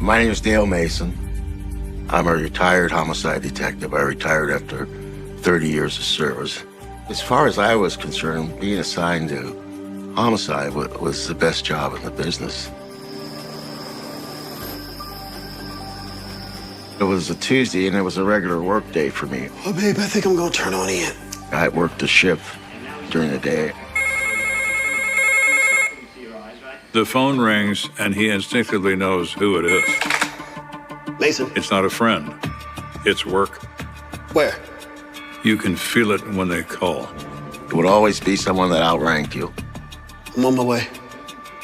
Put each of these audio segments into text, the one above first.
My name is Dale Mason. I'm a retired homicide detective. I retired after 30 years of service. As far as I was concerned, being assigned to homicide was the best job in the business. It was a Tuesday, and it was a regular work day for me. Well, babe, I think I'm gonna turn on in. I worked a shift during the day. The phone rings, and he instinctively knows who it is. Mason. It's not a friend. It's work. Where? You can feel it when they call. It would always be someone that outranked you. I'm on my way.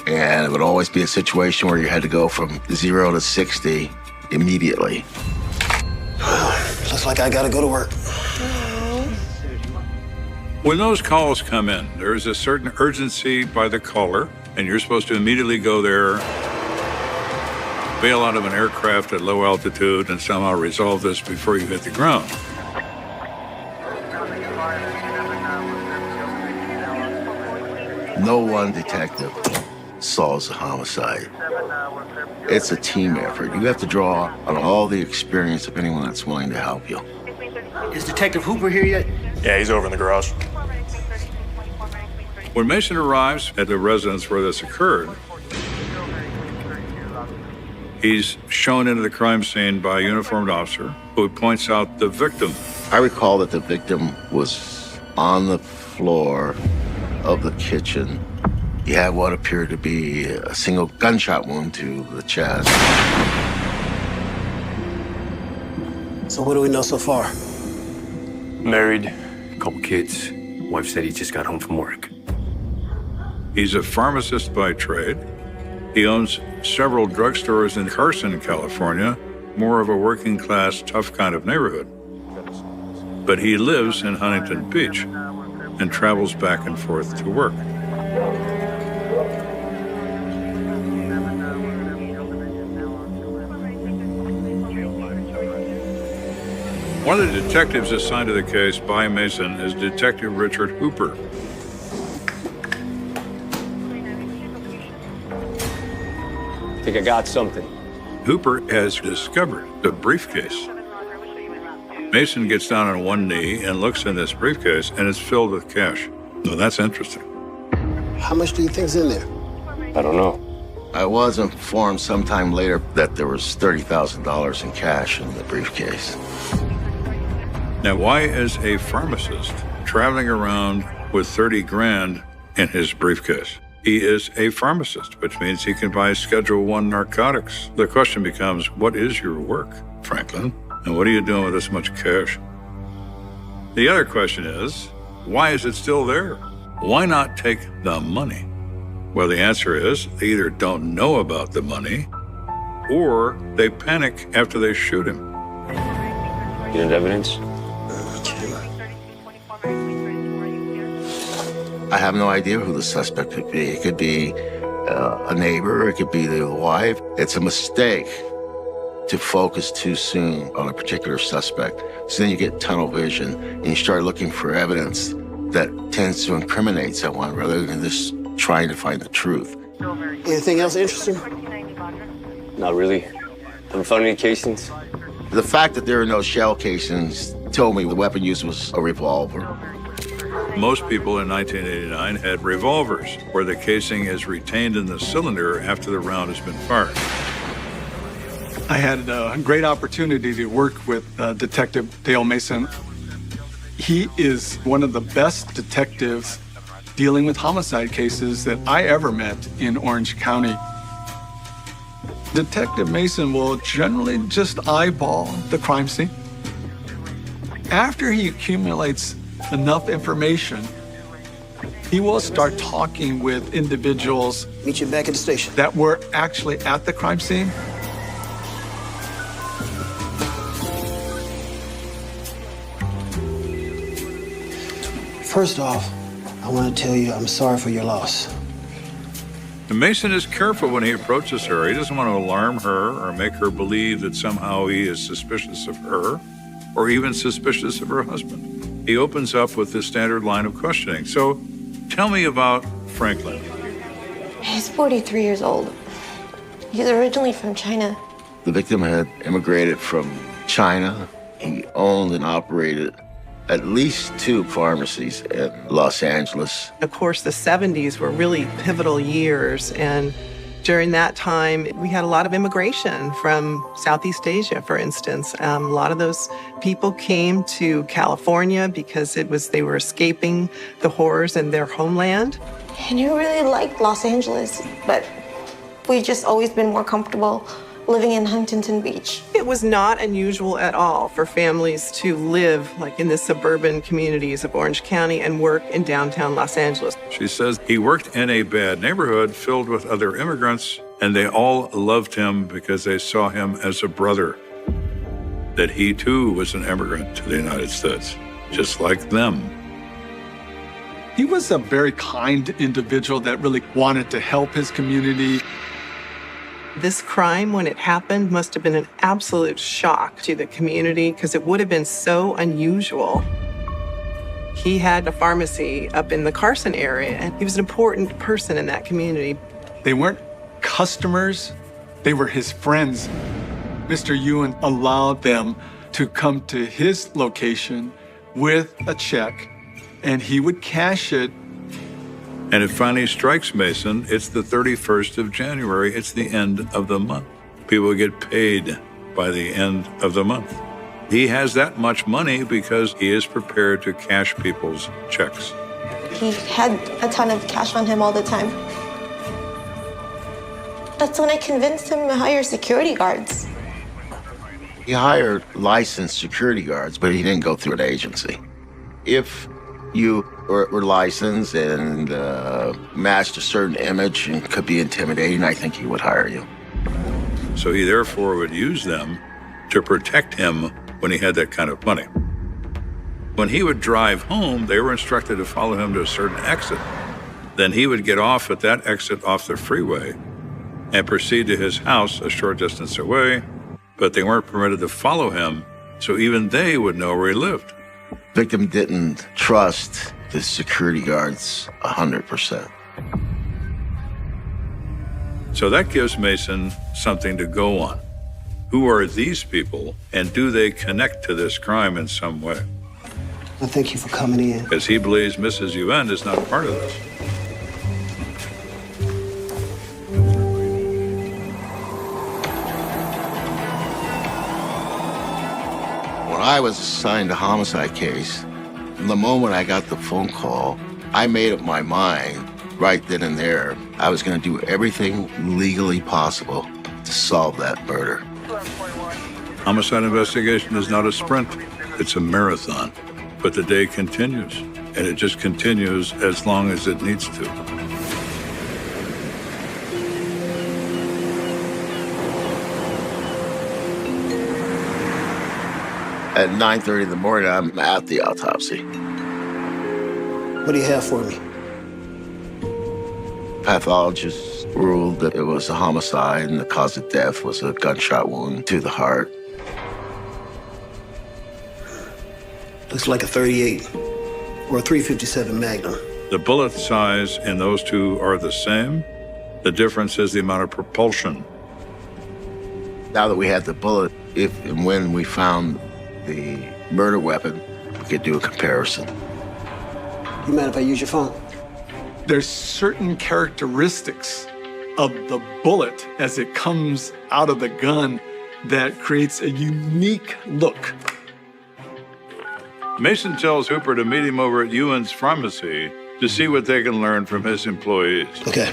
And it would always be a situation where you had to go from 0 to 60 immediately. Looks like I gotta go to work. When those calls come in, there is a certain urgency by the caller, and you're supposed to immediately go there, bail out of an aircraft at low altitude, and somehow resolve this before you hit the ground. No one detective solves a homicide. It's a team effort. You have to draw on all the experience of anyone that's willing to help you. Is Detective Hooper here yet? Yeah, he's over in the garage. When Mason arrives at the residence where this occurred, he's shown into the crime scene by a uniformed officer who points out the victim. I recall that the victim was on the floor of the kitchen. He had what appeared to be a single gunshot wound to the chest. So what do we know so far? Married, a couple kids. Wife said he just got home from work. He's a pharmacist by trade. He owns several drugstores in Carson, California, more of a working class, tough kind of neighborhood. But he lives in Huntington Beach and travels back and forth to work. One of the detectives assigned to the case by Mason is Detective Richard Hooper. I think I got something. Hooper has discovered the briefcase. Mason gets down on one knee and looks in this briefcase, and it's filled with cash. Well, that's interesting. How much do you think's in there? I don't know. I was informed sometime later that there was $30,000 in cash in the briefcase. Now, why is a pharmacist traveling around with 30 grand in his briefcase? He is a pharmacist, which means he can buy Schedule I narcotics. The question becomes, what is your work, Franklin? And what are you doing with this much cash? The other question is, why is it still there? Why not take the money? Well, the answer is they either don't know about the money or they panic after they shoot him. You have evidence? I have no idea who the suspect could be. It could be a neighbor, it could be the wife. It's a mistake to focus too soon on a particular suspect. So then you get tunnel vision and you start looking for evidence that tends to incriminate someone rather than just trying to find the truth. Anything else interesting? Not really. Haven't found any casings. The fact that there are no shell casings told me the weapon used was a revolver. Most people in 1989 had revolvers, where the casing is retained in the cylinder after the round has been fired. I had a great opportunity to work with Detective Dale Mason. He is one of the best detectives dealing with homicide cases that I ever met in Orange County. Detective Mason will generally just eyeball the crime scene. After he accumulates enough information, he will start talking with individuals Meet you back at the station. that were actually at the crime scene. First off, I want to tell you I'm sorry for your loss. And Mason is careful when he approaches her. He doesn't want to alarm her or make her believe that somehow he is suspicious of her or even suspicious of her husband. He opens up with the standard line of questioning. So tell me about Franklin. He's 43 years old. He's originally from China. The victim had immigrated from China. He owned and operated at least 2 pharmacies in Los Angeles. Of course, the 70s were really pivotal years, and during that time, we had a lot of immigration from Southeast Asia, for instance. A lot of those people came to California because they were escaping the horrors in their homeland. And you really liked Los Angeles, but we just always been more comfortable living in Huntington Beach. It was not unusual at all for families to live like in the suburban communities of Orange County and work in downtown Los Angeles. She says he worked in a bad neighborhood filled with other immigrants, and they all loved him because they saw him as a brother, that he too was an immigrant to the United States, just like them. He was a very kind individual that really wanted to help his community. This crime, when it happened, must have been an absolute shock to the community because it would have been so unusual. He had a pharmacy up in the Carson area, and he was an important person in that community. They weren't customers, they were his friends. Mr. Ewan allowed them to come to his location with a check, and he would cash it. And it finally strikes Mason. It's the 31st of January. It's the end of the month. People get paid by the end of the month. He has that much money because he is prepared to cash people's checks. He had a ton of cash on him all the time. That's when I convinced him to hire security guards. He hired licensed security guards, but he didn't go through an agency. If you were licensed and matched a certain image and could be intimidating, I think he would hire you. So he therefore would use them to protect him when he had that kind of money. When he would drive home, they were instructed to follow him to a certain exit. Then he would get off at that exit off the freeway and proceed to his house a short distance away, but they weren't permitted to follow him, so even they would know where he lived. Victim didn't trust the security guards 100%. So that gives Mason something to go on. Who are these people, and do they connect to this crime in some way? Well, thank you for coming in. Because he believes Mrs. Yuen is not part of this. When I was assigned a homicide case, the moment I got the phone call, I made up my mind right then and there. I was going to do everything legally possible to solve that murder. Homicide investigation is not a sprint, it's a marathon. But the day continues, and it just continues as long as it needs to. At 9:30 in the morning, I'm at the autopsy. What do you have for me? Pathologists ruled that it was a homicide and the cause of death was a gunshot wound to the heart. Looks like a 38 or a 357 Magnum. The bullet size in those two are the same. The difference is the amount of propulsion. Now that we had the bullet, if and when we found the murder weapon, we could do a comparison. You mind if I use your phone? There's certain characteristics of the bullet as it comes out of the gun that creates a unique look. Mason tells Hooper to meet him over at Ewan's pharmacy to see what they can learn from his employees. Okay.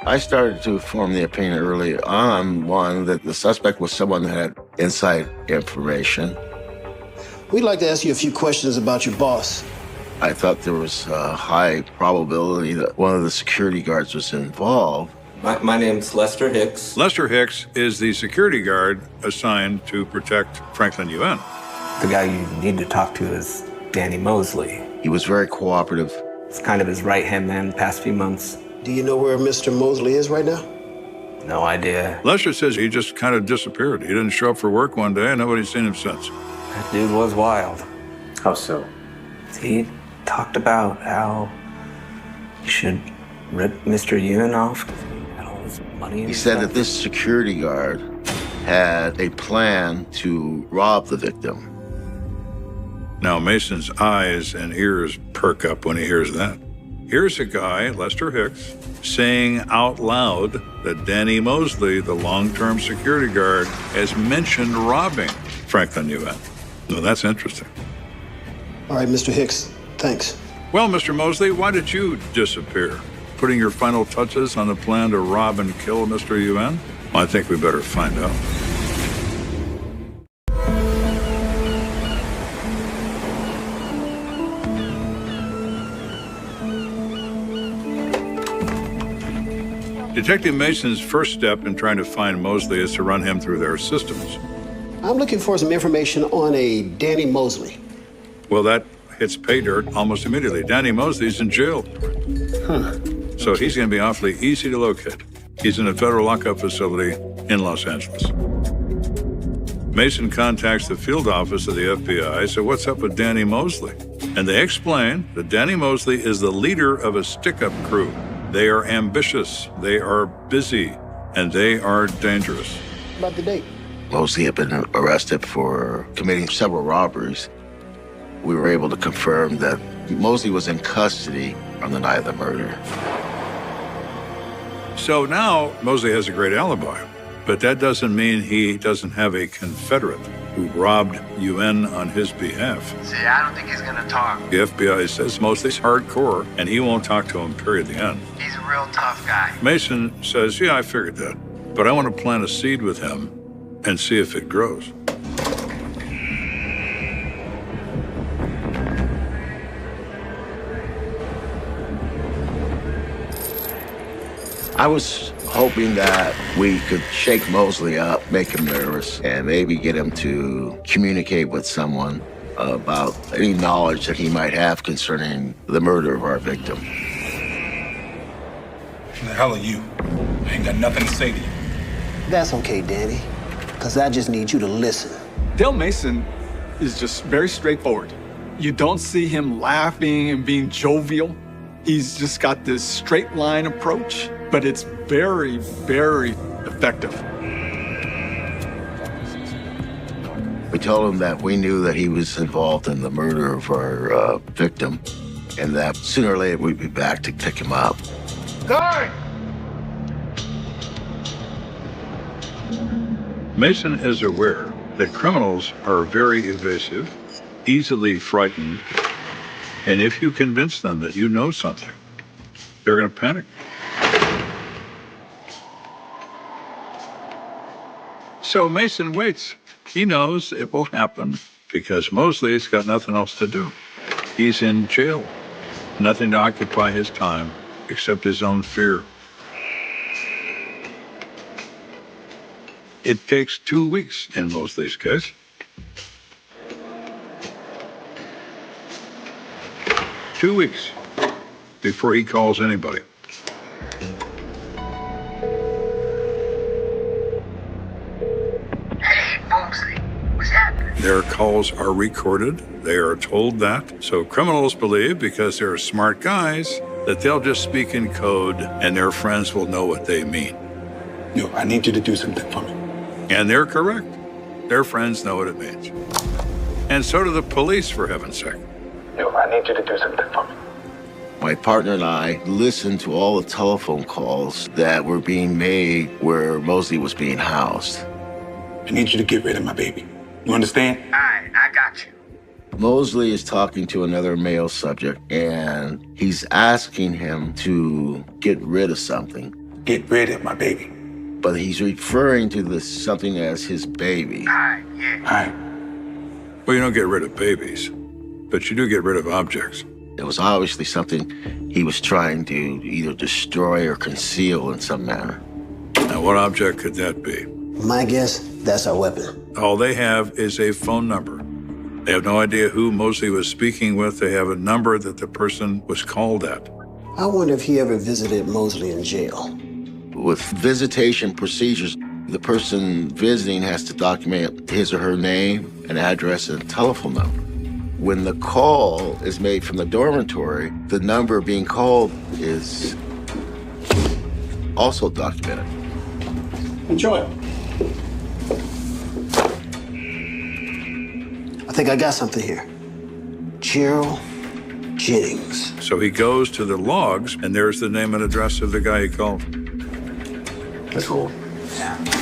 I started to form the opinion early on, one, that the suspect was someone that had inside information. We'd like to ask you a few questions about your boss. I thought there was a high probability that one of the security guards was involved. My name's Lester Hicks. Lester Hicks is the security guard assigned to protect Franklin Yuen. The guy you need to talk to is Danny Mosley. He was very cooperative. It's kind of his right-hand man the past few months. Do you know where Mr. Mosley is right now? No idea. Lester says he just kind of disappeared. He didn't show up for work one day and nobody's seen him since. That dude was wild. How so? He talked about how should rip Mr. Ewan off because he had all his money and He said stuff. that this security guard had a plan to rob the victim. Now, Mason's eyes and ears perk up when he hears that. Here's a guy, Lester Hicks, saying out loud that Danny Mosley, the long-term security guard, has mentioned robbing Franklin Ewan. Well, that's interesting. All right, Mr. Hicks, thanks. Well, Mr. Mosley, why did you disappear? Putting your final touches on the plan to rob and kill Mr. Ewan? Well, I think we better find out. Detective Mason's first step in trying to find Mosley is to run him through their systems. I'm looking for some information on a Danny Mosley. Well, that hits pay dirt almost immediately. Danny Mosley's in jail. So he's going to be awfully easy to locate. He's in a federal lockup facility in Los Angeles. Mason contacts the field office of the FBI, so what's up with Danny Mosley? And they explain that Danny Mosley is the leader of a stick-up crew. They are ambitious, they are busy, and they are dangerous. About the date. Mosley had been arrested for committing several robberies. We were able to confirm that Mosley was in custody on the night of the murder. So now Mosley has a great alibi, but that doesn't mean he doesn't have a Confederate who robbed UN on his behalf. See, I don't think he's gonna talk. The FBI says Mosley's hardcore, and he won't talk to him, period, the end. He's a real tough guy. Mason says, yeah, I figured that, but I want to plant a seed with him and see if it grows. I was hoping that we could shake Mosley up, make him nervous, and maybe get him to communicate with someone about any knowledge that he might have concerning the murder of our victim. Who the hell are you? I ain't got nothing to say to you. That's okay, Danny, because I just need you to listen. Dale Mason is just very straightforward. You don't see him laughing and being jovial. He's just got this straight line approach, but it's very, very effective. We told him that we knew that he was involved in the murder of our victim, and that sooner or later we'd be back to pick him up. Guard! Mason is aware that criminals are very evasive, easily frightened, and if you convince them that you know something, they're going to panic. So Mason waits. He knows it will happen because Mosley's got nothing else to do. He's in jail. Nothing to occupy his time except his own fear. It takes 2 weeks in Mosley's case. 2 weeks before he calls anybody. Hey, Mosley, what's happening? Their calls are recorded. They are told that. So criminals believe, because they're smart guys, that they'll just speak in code and their friends will know what they mean. Yo, I need you to do something for me. And they're correct. Their friends know what it means. And so do the police, for heaven's sake. Yo, I need you to do something for me. My partner and I listened to all the telephone calls that were being made where Mosley was being housed. I need you to get rid of my baby. You understand? All right, I got you. Mosley is talking to another male subject, and he's asking him to get rid of something. Get rid of my baby. But he's referring to this something as his baby. All right, yeah. All right. Well, you don't get rid of babies, but you do get rid of objects. It was obviously something he was trying to either destroy or conceal in some manner. Now, what object could that be? My guess, that's our weapon. All they have is a phone number. They have no idea who Mosley was speaking with. They have a number that the person was called at. I wonder if he ever visited Mosley in jail. With visitation procedures, the person visiting has to document his or her name, an address, and a telephone number. When the call is made from the dormitory, the number being called is also documented. Enjoy. I think I got something here. Gerald Jennings. So he goes to the logs, and there's the name and address of the guy he called. That's cool. Yeah.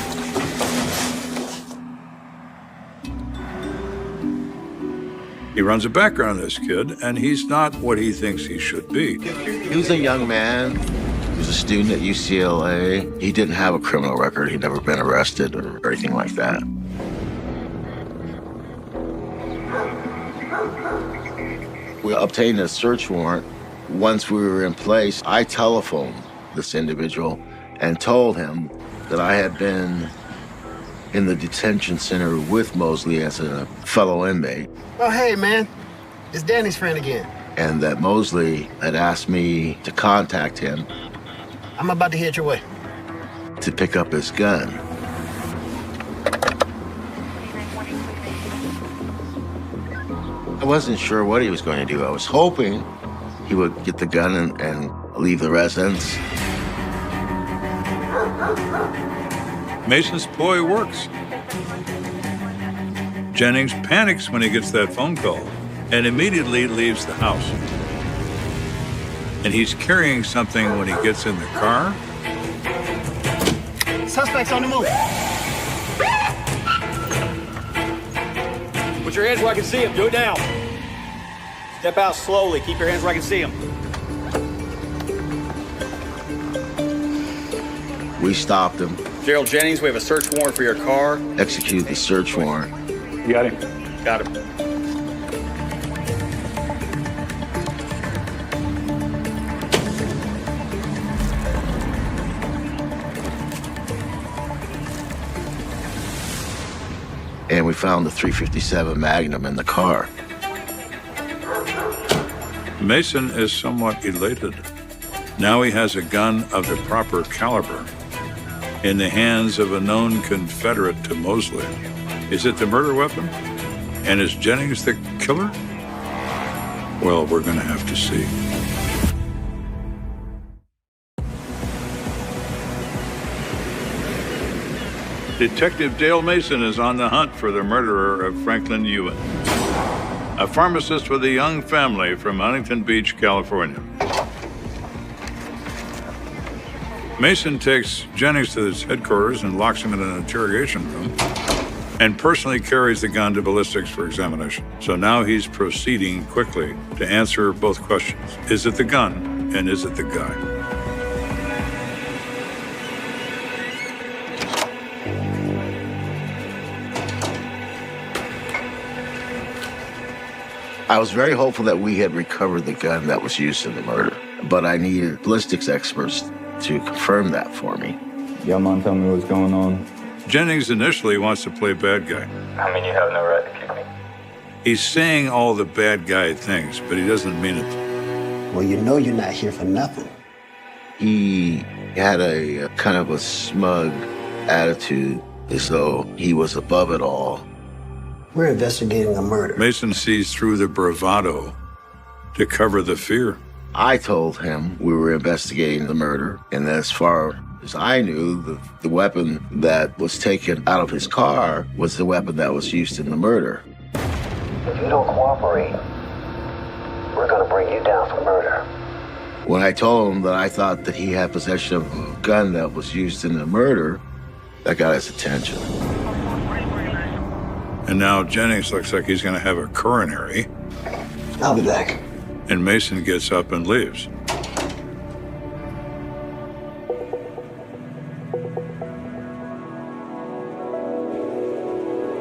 He runs a background on this kid, and he's not what he thinks he should be. He was a young man. He was a student at UCLA. He didn't have a criminal record. He'd never been arrested or anything like that. We obtained a search warrant. Once we were in place, I telephoned this individual and told him that I had been in the detention center with Mosley as a fellow inmate. Oh, hey, man. It's Danny's friend again. And that Mosley had asked me to contact him I'm about to head your way. to pick up his gun. I wasn't sure what he was going to do. I was hoping he would get the gun and leave the residence. Mason's ploy works. Jennings panics when he gets that phone call and immediately leaves the house. And he's carrying something when he gets in the car. Suspects on the move. Put your hands where I can see him. Do it now. Step out slowly. Keep your hands where I can see him. We stopped him, Gerald Jennings, we have a search warrant for your car. executed the search warrant. You got him? Got him. And we found the .357 Magnum in the car. Mason is somewhat elated. Now he has a gun of the proper caliber in the hands of a known Confederate to Mosley. Is it the murder weapon? And is Jennings the killer? Well, we're going to have to see. Detective Dale Mason is on the hunt for the murderer of Franklin Ewan, a pharmacist with a young family from Huntington Beach, California. Mason takes Jennings to his headquarters and locks him in an interrogation room and personally carries the gun to ballistics for examination. So now he's proceeding quickly to answer both questions. Is it the gun, and is it the guy? I was very hopeful that we had recovered the gun that was used in the murder, but I needed ballistics experts to confirm that for me. Y'all mind telling me what's going on? Jennings initially wants to play bad guy. I mean, you have no right to keep me. He's saying all the bad guy things, but he doesn't mean it. Well, you know you're not here for nothing. He had a kind of a smug attitude, as though he was above it all. We're investigating a murder. Mason sees through the bravado to cover the fear. I told him we were investigating the murder, and as far as I knew, the weapon that was taken out of his car was the weapon that was used in the murder. If you don't cooperate, we're gonna bring you down for murder. When I told him that I thought that he had possession of a gun that was used in the murder, that got his attention. And now Jennings looks like he's going to have a coronary. I'll be back. And Mason gets up and leaves.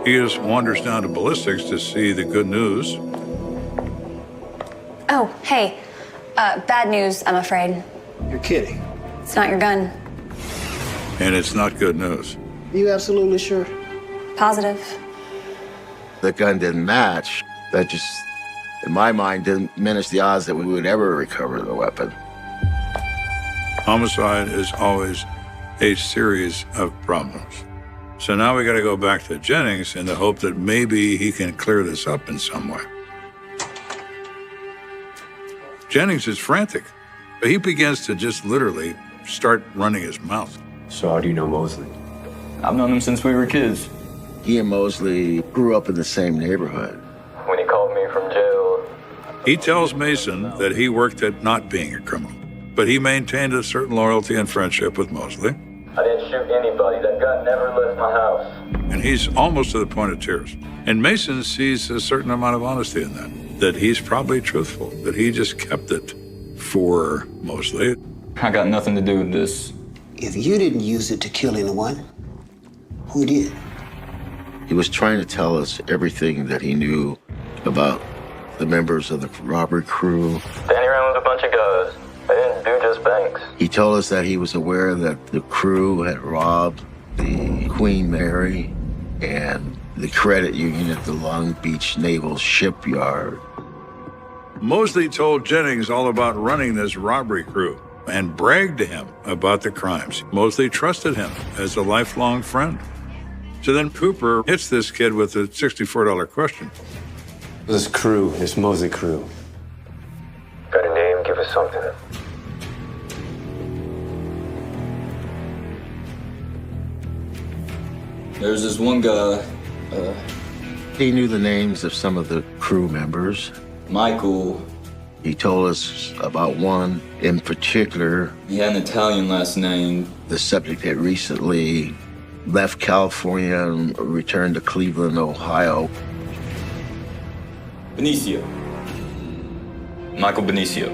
He just wanders down to ballistics to see the good news. Oh, hey. Bad news, I'm afraid. You're kidding. It's not your gun. And it's not good news. Are you absolutely sure? Positive. The gun didn't match. That just, in my mind, didn't diminish the odds that we would ever recover the weapon. Homicide is always a series of problems. So now we got to go back to Jennings in the hope that maybe he can clear this up in some way. Jennings is frantic. He begins to just literally start running his mouth. So how do you know Mosley? I've known him since we were kids. He and Mosley grew up in the same neighborhood. When he called me from jail, He tells Mason that he worked at not being a criminal, but he maintained a certain loyalty and friendship with Mosley. I didn't shoot anybody. That gun never left my house. And he's almost to the point of tears. And Mason sees a certain amount of honesty in that he's probably truthful, that he just kept it for Mosley. I got nothing to do with this. If you didn't use it to kill anyone, who did? He was trying to tell us everything that he knew about the members of the robbery crew. Danny ran with a bunch of guys. They didn't do just banks. He told us that he was aware that the crew had robbed the Queen Mary and the credit union at the Long Beach Naval Shipyard. Mosley told Jennings all about running this robbery crew and bragged to him about the crimes. Mosley trusted him as a lifelong friend. So then Cooper hits this kid with a $64 question. This crew, this Mosley crew. Got a name? Give us something. There's this one guy, He knew the names of some of the crew members. Michael. He told us about one in particular. He had an Italian last name. The subject had recently left California and returned to Cleveland, Ohio. Benicio. Michael Benicio.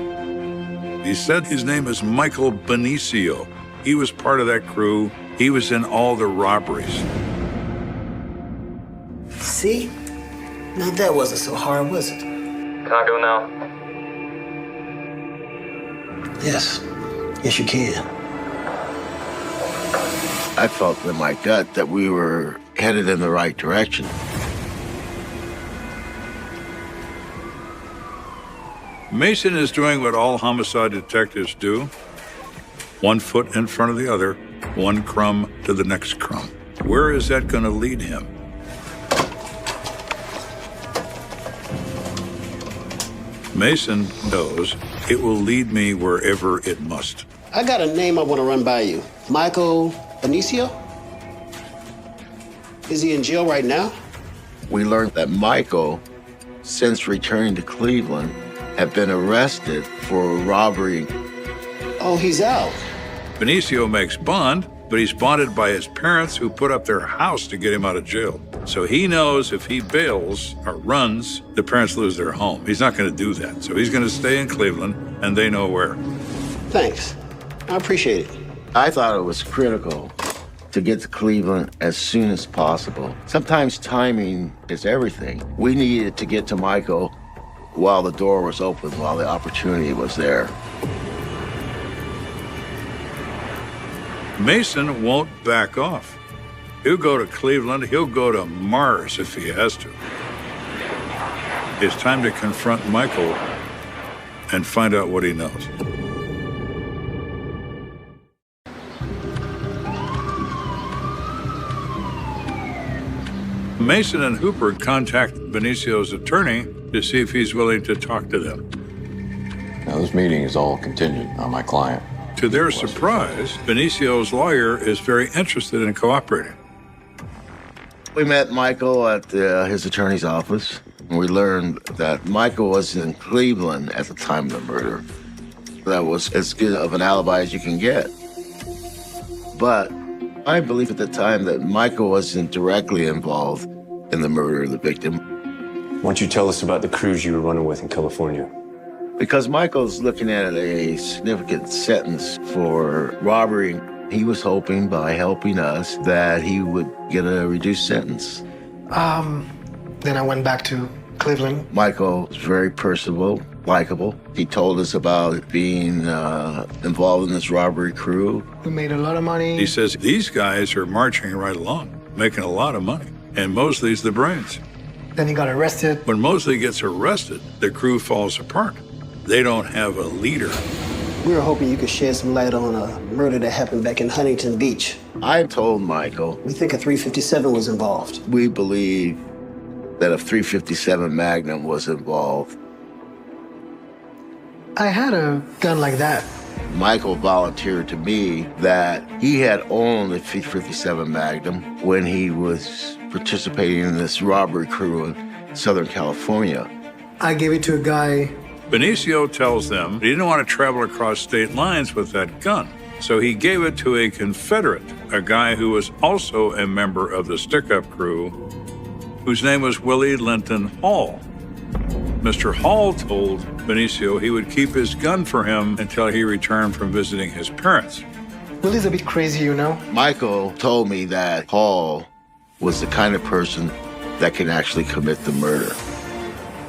He said his name is Michael Benicio. He was part of that crew. He was in all the robberies. See? Now that wasn't so hard, was it? Can I go now? Yes. Yes, you can. I felt in my gut that we were headed in the right direction. Mason is doing what all homicide detectives do. One foot in front of the other, one crumb to the next crumb. Where is that going to lead him? Mason knows it will lead me wherever it must. I got a name I want to run by you. Michael Benicio? Is he in jail right now? We learned that Michael, since returning to Cleveland, had been arrested for robbery. Oh, he's out. Benicio makes bond, but he's bonded by his parents who put up their house to get him out of jail. So he knows if he bails or runs, the parents lose their home. He's not going to do that. So he's going to stay in Cleveland, and they know where. Thanks. I appreciate it. I thought it was critical to get to Cleveland as soon as possible. Sometimes timing is everything. We needed to get to Michael while the door was open, while the opportunity was there. Mason won't back off. He'll go to Cleveland. He'll go to Mars if he has to. It's time to confront Michael and find out what he knows. Mason and Hooper contact Benicio's attorney to see if he's willing to talk to them. Now, this meeting is all contingent on my client. To their surprise, Benicio's lawyer is very interested in cooperating. We met Michael at his attorney's office, and we learned that Michael was in Cleveland at the time of the murder. That was as good of an alibi as you can get. But I believe at the time that Michael wasn't directly involved in the murder of the victim. Why don't you tell us about the crews you were running with in California? Because Michael's looking at a significant sentence for robbery. He was hoping by helping us that he would get a reduced sentence. Then I went back to Cleveland. Michael was very personable, likable. He told us about being involved in this robbery crew. We made a lot of money. He says these guys are marching right along, making a lot of money, and Mosley's the brains. Then he got arrested. When Mosley gets arrested, the crew falls apart. They don't have a leader. We were hoping you could shed some light on a murder that happened back in Huntington Beach. I told Michael, We think a 357 was involved. we believe that a 357 Magnum was involved. I had a gun like that. Michael volunteered to me that he had owned a .57 Magnum when he was participating in this robbery crew in Southern California. I gave it to a guy. Benicio tells them he didn't want to travel across state lines with that gun, so he gave it to a Confederate, a guy who was also a member of the stick-up crew, whose name was Willie Linton Hall. Mr. Hall told Benicio he would keep his gun for him until he returned from visiting his parents. Willie's a bit crazy, you know? Michael told me that Hall was the kind of person that can actually commit the murder.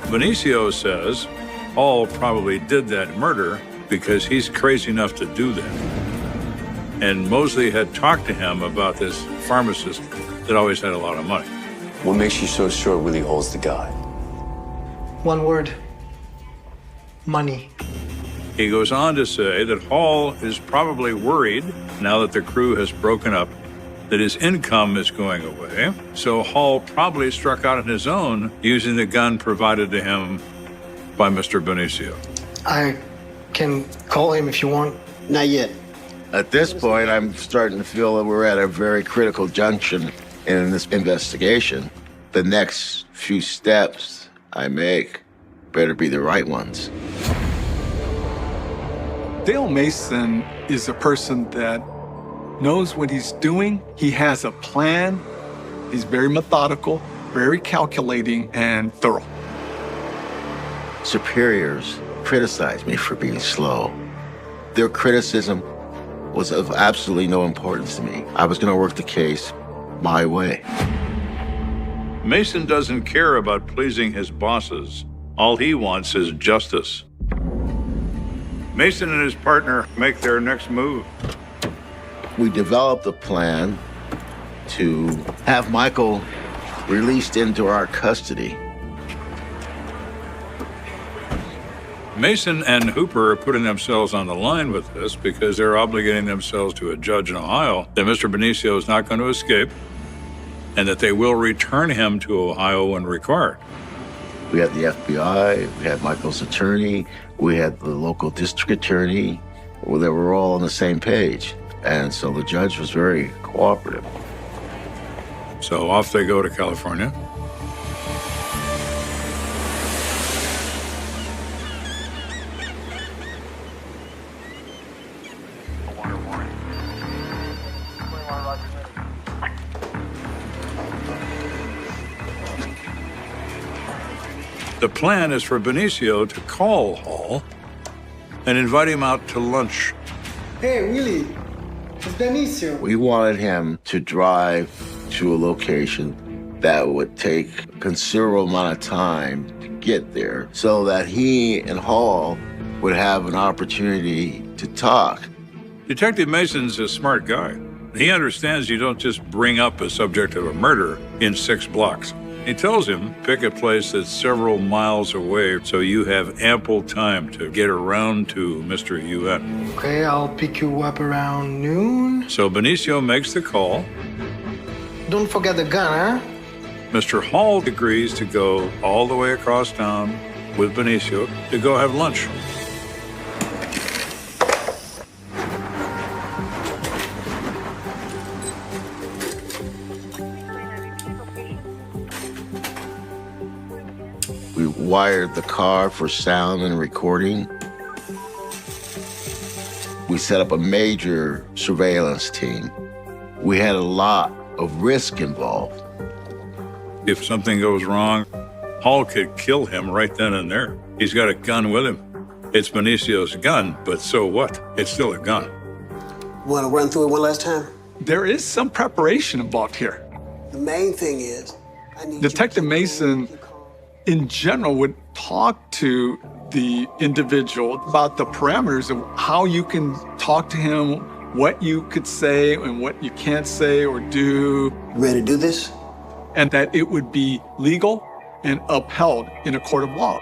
Benicio says Hall probably did that murder because he's crazy enough to do that. And Mosley had talked to him about this pharmacist that always had a lot of money. What makes you so sure Willie Hall's the guy? One word. Money. He goes on to say that Hall is probably worried, now that the crew has broken up, that his income is going away. So Hall probably struck out on his own using the gun provided to him by Mr. Benicio. I can call him if you want. Not yet. At this point, I'm starting to feel that we're at a very critical junction in this investigation. The next few steps I make better be the right ones. Dale Mason is a person that knows what he's doing. He has a plan. He's very methodical, very calculating, and thorough. Superiors criticized me for being slow. Their criticism was of absolutely no importance to me. I was going to work the case my way. Mason doesn't care about pleasing his bosses. All he wants is justice. Mason and his partner make their next move. We developed a plan to have Michael released into our custody. Mason and Hooper are putting themselves on the line with this because they're obligating themselves to a judge in Ohio that Mr. Benicio is not going to escape and that they will return him to Ohio when required. We had the FBI, we had Michael's attorney, we had the local district attorney. They were all on the same page. And so the judge was very cooperative. So off they go to California. The plan is for Benicio to call Hall and invite him out to lunch. Hey, Willie, it's Benicio. We wanted him to drive to a location that would take a considerable amount of time to get there so that he and Hall would have an opportunity to talk. Detective Mason's a smart guy. He understands you don't just bring up a subject of a murder in 6 blocks. He tells him, pick a place that's several miles away so you have ample time to get around to Mr. UN. Okay, I'll pick you up around noon. So Benicio makes the call. Don't forget the gun, huh? Mr. Hall agrees to go all the way across town with Benicio to go have lunch. We wired the car for sound and recording. We set up a major surveillance team. We had a lot of risk involved. If something goes wrong, Hall could kill him right then and there. He's got a gun with him. It's Benicio's gun, but so what? It's still a gun. Want to run through it one last time? There is some preparation involved here. The main thing is, I need Detective Mason, in general, would talk to the individual about the parameters of how you can talk to him, what you could say and what you can't say or do. Ready to do this? And that it would be legal and upheld in a court of law.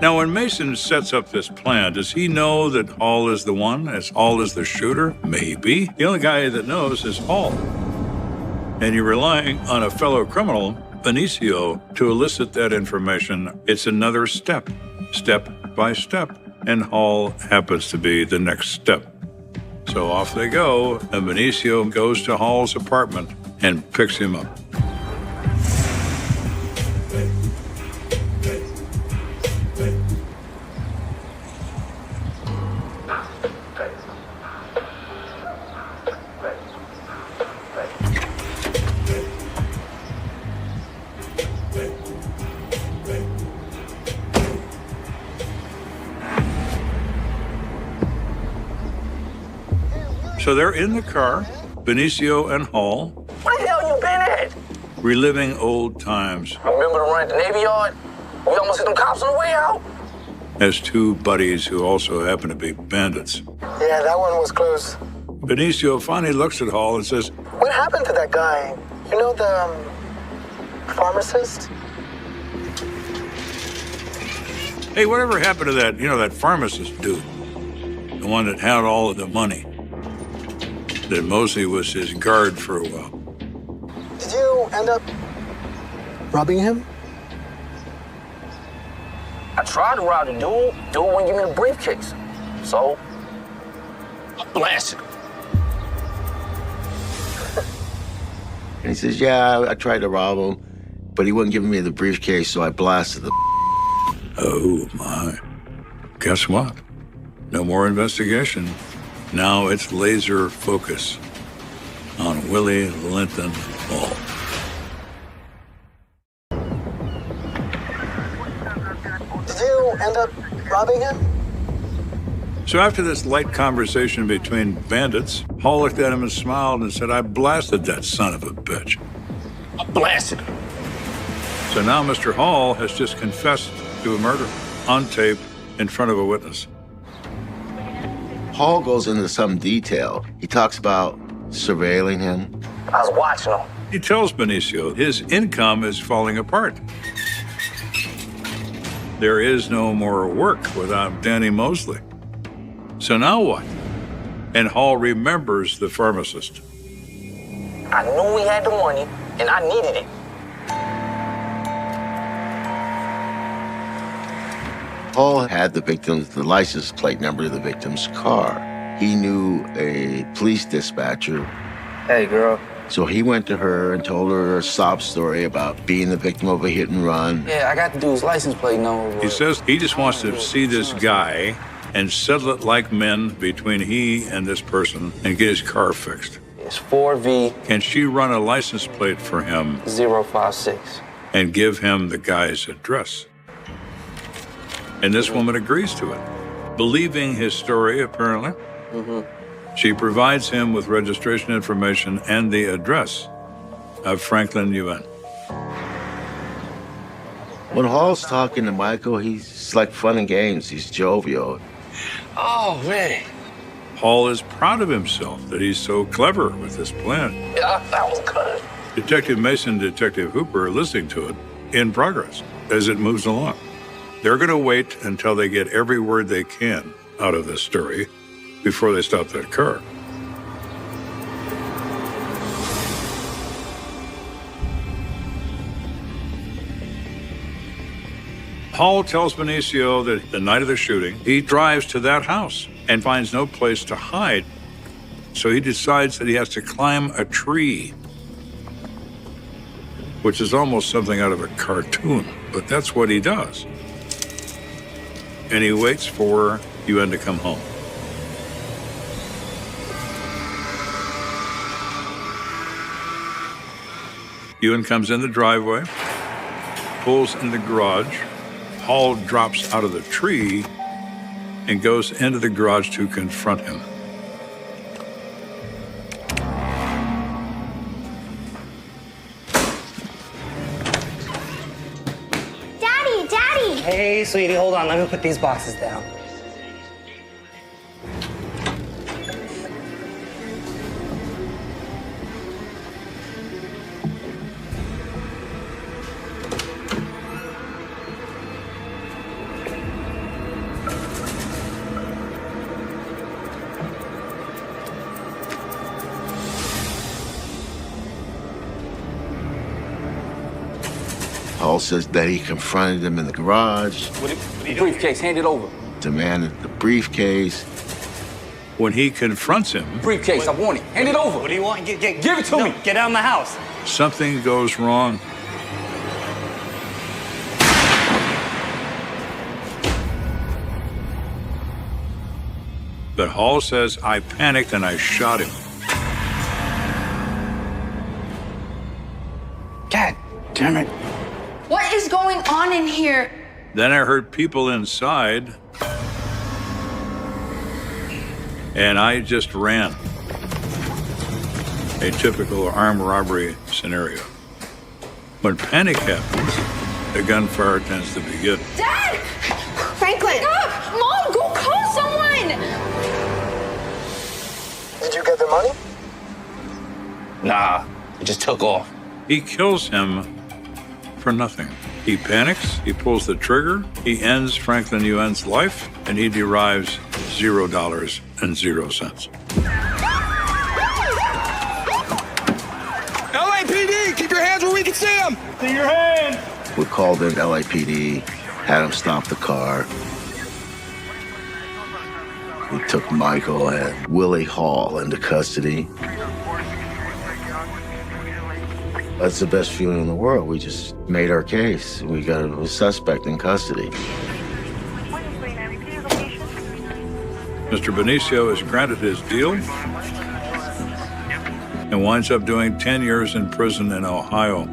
Now, when Mason sets up this plan, does he know that Hall is the one, as Hall is the shooter? Maybe. The only guy that knows is Hall. and you're relying on a fellow criminal, Benicio, to elicit that information. It's another step by step, and Hall happens to be the next step. So off they go, and Benicio goes to Hall's apartment and picks him up. So they're in the car, Benicio and Hall. Where the hell you been at? Reliving old times. Remember the run at the Navy Yard? We almost hit them cops on the way out. As two buddies who also happen to be bandits. Yeah, that one was close. Benicio finally looks at Hall and says, What happened to that guy? You know, the pharmacist? hey, whatever happened to that, that pharmacist dude? The one that had all of the money. That Mosley was his guard for a while. Did you end up robbing him? I tried to rob the dude. Dude wouldn't give me the briefcase. So, I blasted him. And he says, yeah, I tried to rob him, but he wouldn't give me the briefcase, so I blasted the. Oh, my. Guess what? No more investigation. Now it's laser focus on Willie Linton Hall. Did you end up robbing him? So after this light conversation between bandits, Hall looked at him and smiled and said, I blasted that son of a bitch. I blasted him. So now Mr. Hall has just confessed to a murder on tape in front of a witness. Hall goes into some detail. He talks about surveilling him. I was watching him. He tells Benicio his income is falling apart. There is no more work without Danny Mosley. So now what? And Hall remembers the pharmacist. I knew we had the money, and I needed it. Hall had the license plate number of the victim's car. He knew a police dispatcher. Hey, girl. So he went to her and told her a sob story about being the victim of a hit and run. Yeah, I got the dude's license plate number. He says he just wants to see this guy and settle it like men between he and this person and get his car fixed. It's 4V. Can she run a license plate for him? 056. And give him the guy's address? And this woman agrees to it, believing his story, apparently. She provides him with registration information and the address of Franklin UN. When Hall's talking to Michael, he's like fun and games. He's jovial. Oh, man. Hall is proud of himself that he's so clever with this plan. Yeah, that was good. Detective Mason and Detective Hooper are listening to it in progress as it moves along. They're going to wait until they get every word they can out of this story before they stop that car. Hall tells Benicio that the night of the shooting, he drives to that house and finds no place to hide. So he decides that he has to climb a tree, which is almost something out of a cartoon, but that's what he does. And he waits for UN to come home. UN comes in the driveway, pulls in the garage. Hall drops out of the tree and goes into the garage to confront him. Daddy! Hey, sweetie, hold on. Let me put these boxes down. Hall says that he confronted him in the garage, Briefcase, hand it over. demanded the briefcase. When he confronts him, Briefcase, I want it. Hand it over. What do you want? Give it to me. Get out of the house. something goes wrong. But Hall says, I panicked and I shot him. God damn it. What is going on in here? Then I heard people inside, and I just ran. A typical armed robbery scenario. When panic happens, the gunfire tends to begin. Dad! Franklin! Wake up! Mom, go call someone! Did you get the money? Nah, it just took off. He kills him for nothing. He panics, he pulls the trigger, he ends Franklin Yuen's life, and he derives $0.00. LAPD, keep your hands where we can see them. See your hands. We called in LAPD, had him stop the car. We took Michael and Willie Hall into custody. That's the best feeling in the world. We just made our case. We got a suspect in custody. Mr. Benicio is granted his deal and winds up doing 10 years in prison in Ohio.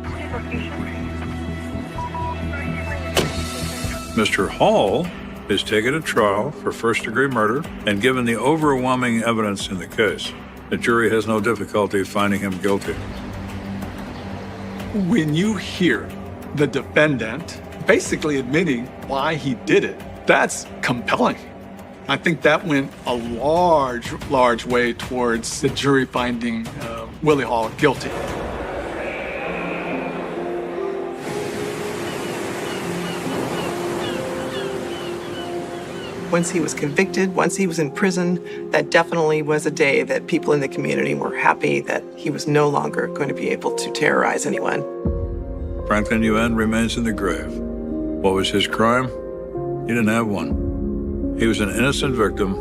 Mr. Hall is taken to trial for first-degree murder and given the overwhelming evidence in the case. The jury has no difficulty finding him guilty. When you hear the defendant basically admitting why he did it, that's compelling. I think that went a large way towards the jury finding Willie Hall guilty. Once he was convicted, once he was in prison, that definitely was a day that people in the community were happy that he was no longer going to be able to terrorize anyone. Franklin Yuen remains in the grave. What was his crime? He didn't have one. He was an innocent victim,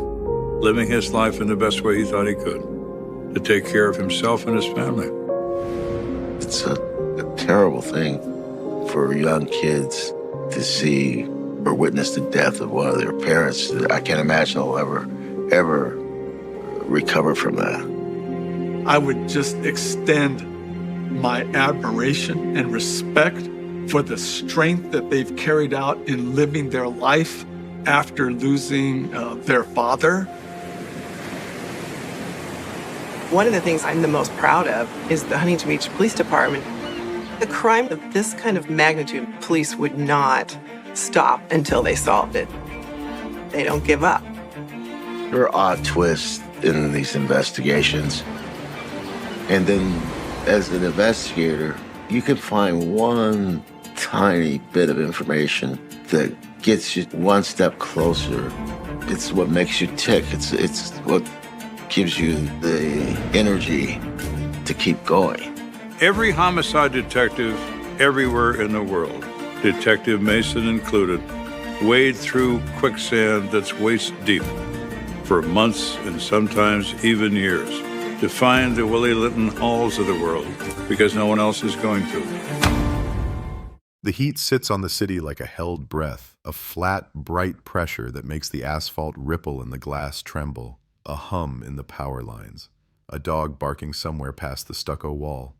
living his life in the best way he thought he could, to take care of himself and his family. It's a terrible thing for young kids to see or witness the death of one of their parents. I can't imagine they'll ever recover from that. I would just extend my admiration and respect for the strength that they've carried out in living their life after losing their father. One of the things I'm the most proud of is the Huntington Beach Police Department. The crime of this kind of magnitude, police would not stop until they solved it. They don't give up. There are odd twists in these investigations. And then as an investigator, you can find one tiny bit of information that gets you one step closer. It's what makes you tick. It's what gives you the energy to keep going. Every homicide detective everywhere in the world, Detective Mason included, wade through quicksand that's waist deep for months and sometimes even years to find the Willie Linton Halls of the world because no one else is going to. The heat sits on the city like a held breath, a flat, bright pressure that makes the asphalt ripple and the glass tremble, a hum in the power lines, a dog barking somewhere past the stucco wall.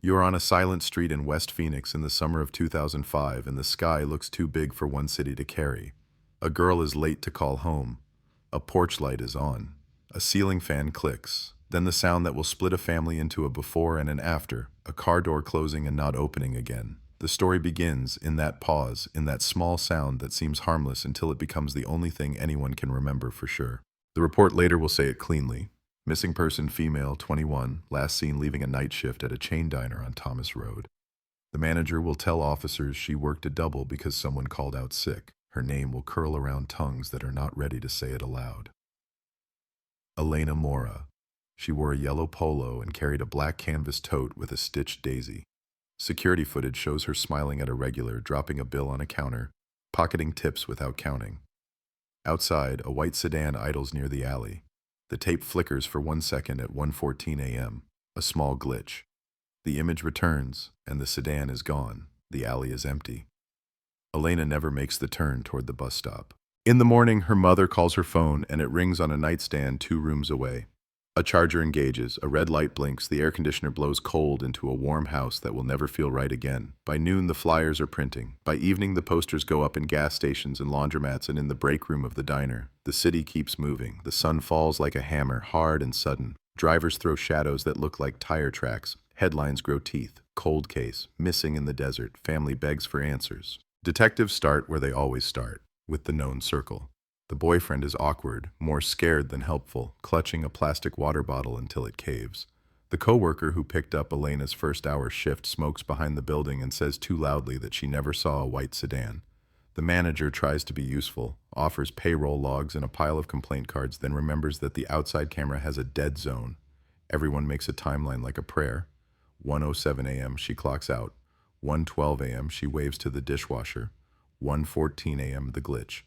You're on a silent street in West Phoenix in the summer of 2005, and the sky looks too big for one city to carry. A girl is late to call home. A porch light is on. A ceiling fan clicks. Then the sound that will split a family into a before and an after, a car door closing and not opening again. The story begins in that pause, in that small sound that seems harmless until it becomes the only thing anyone can remember for sure. The report later will say it cleanly. Missing person female, 21, last seen leaving a night shift at a chain diner on Thomas Road. The manager will tell officers she worked a double because someone called out sick. Her name will curl around tongues that are not ready to say it aloud. Elena Mora. She wore a yellow polo and carried a black canvas tote with a stitched daisy. Security footage shows her smiling at a regular, dropping a bill on a counter, pocketing tips without counting. Outside, a white sedan idles near the alley. The tape flickers for 1 second at 1:14 a.m., a small glitch. The image returns, and the sedan is gone. The alley is empty. Elena never makes the turn toward the bus stop. In the morning, her mother calls her phone, and it rings on a nightstand 2 rooms away. A charger engages, a red light blinks, the air conditioner blows cold into a warm house that will never feel right again. By noon, the flyers are printing. By evening, the posters go up in gas stations and laundromats and in the break room of the diner. The city keeps moving. The sun falls like a hammer, hard and sudden. Drivers throw shadows that look like tire tracks. Headlines grow teeth. Cold case. Missing in the desert. Family begs for answers. Detectives start where they always start, with the known circle. The boyfriend is awkward, more scared than helpful, clutching a plastic water bottle until it caves. The coworker who picked up Elena's first-hour shift smokes behind the building and says too loudly that she never saw a white sedan. The manager tries to be useful, offers payroll logs and a pile of complaint cards, then remembers that the outside camera has a dead zone. Everyone makes a timeline like a prayer. 1:07 a.m. she clocks out. 1:12 a.m. she waves to the dishwasher. 1:14 a.m. the glitch.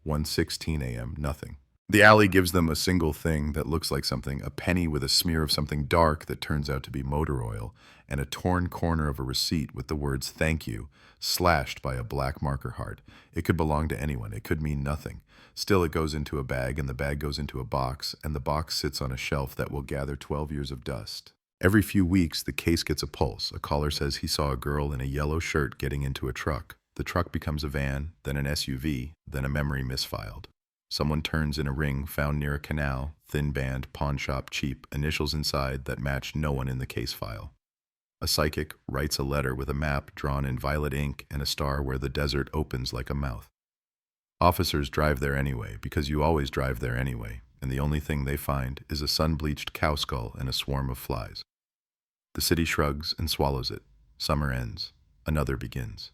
1:16 a.m. nothing. The alley gives them a single thing that looks like something, a penny with a smear of something dark that turns out to be motor oil, and a torn corner of a receipt with the words "thank you" slashed by a black marker heart. It could belong to anyone. It could mean nothing. Still, it goes into a bag, and the bag goes into a box, and the box sits on a shelf that will gather 12 years of dust. Every few weeks, the case gets a pulse. A caller says he saw a girl in a yellow shirt getting into a truck. The truck becomes a van, then an SUV, then a memory misfiled. Someone turns in a ring found near a canal, thin band, pawn shop, cheap, initials inside that match no one in the case file. A psychic writes a letter with a map drawn in violet ink and a star where the desert opens like a mouth. Officers drive there anyway, because you always drive there anyway, and the only thing they find is a sun-bleached cow skull and a swarm of flies. The city shrugs and swallows it. Summer ends. Another begins.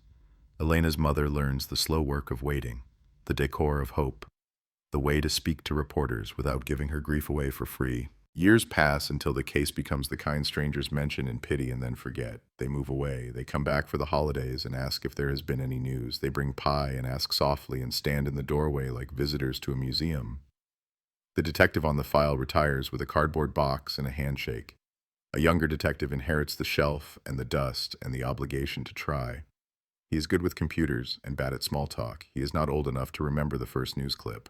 Elena's mother learns the slow work of waiting, the decor of hope, the way to speak to reporters without giving her grief away for free. Years pass until the case becomes the kind strangers mention in pity and then forget. They move away. They come back for the holidays and ask if there has been any news. They bring pie and ask softly and stand in the doorway like visitors to a museum. The detective on the file retires with a cardboard box and a handshake. A younger detective inherits the shelf and the dust and the obligation to try. He is good with computers and bad at small talk. He is not old enough to remember the first news clip.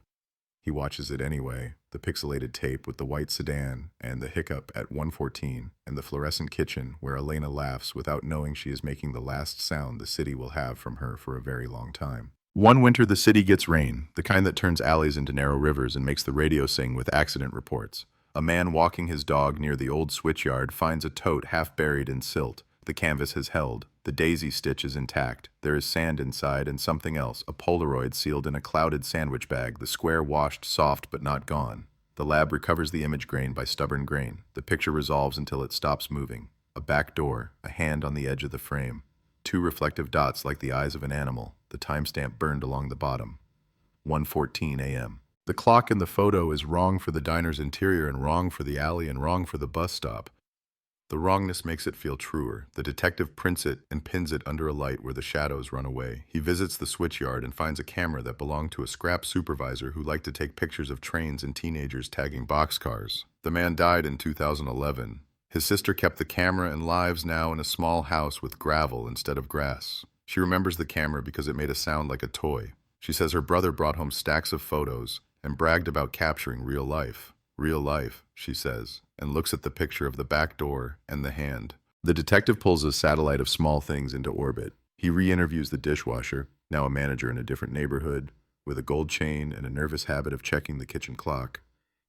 He watches it anyway, the pixelated tape with the white sedan and the hiccup at 1:14 and the fluorescent kitchen where Elena laughs without knowing she is making the last sound the city will have from her for a very long time. One winter the city gets rain, the kind that turns alleys into narrow rivers and makes the radio sing with accident reports. A man walking his dog near the old switchyard finds a tote half buried in silt. The canvas has held. The daisy stitch is intact. There is sand inside and something else, a Polaroid sealed in a clouded sandwich bag, the square washed soft but not gone. The lab recovers the image grain by stubborn grain. The picture resolves until it stops moving. A back door, a hand on the edge of the frame. 2 reflective dots like the eyes of an animal, the timestamp burned along the bottom. 1:14 a.m. The clock in the photo is wrong for the diner's interior and wrong for the alley and wrong for the bus stop. The wrongness makes it feel truer. The detective prints it and pins it under a light where the shadows run away. He visits the switchyard and finds a camera that belonged to a scrap supervisor who liked to take pictures of trains and teenagers tagging boxcars. The man died in 2011. His sister kept the camera and lives now in a small house with gravel instead of grass. She remembers the camera because it made a sound like a toy. She says her brother brought home stacks of photos and bragged about capturing real life. Real life, she says, and looks at the picture of the back door and the hand. The detective pulls a satellite of small things into orbit. He re-interviews the dishwasher, now a manager in a different neighborhood, with a gold chain and a nervous habit of checking the kitchen clock.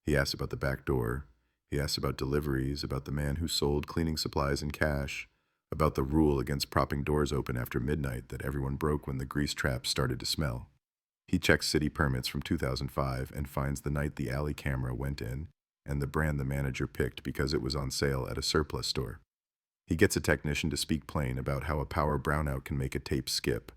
He asks about the back door. He asks about deliveries, about the man who sold cleaning supplies and cash, about the rule against propping doors open after midnight that everyone broke when the grease traps started to smell. He checks city permits from 2005 and finds the night the alley camera went in and the brand the manager picked because it was on sale at a surplus store. He gets a technician to speak plain about how a power brownout can make a tape skip.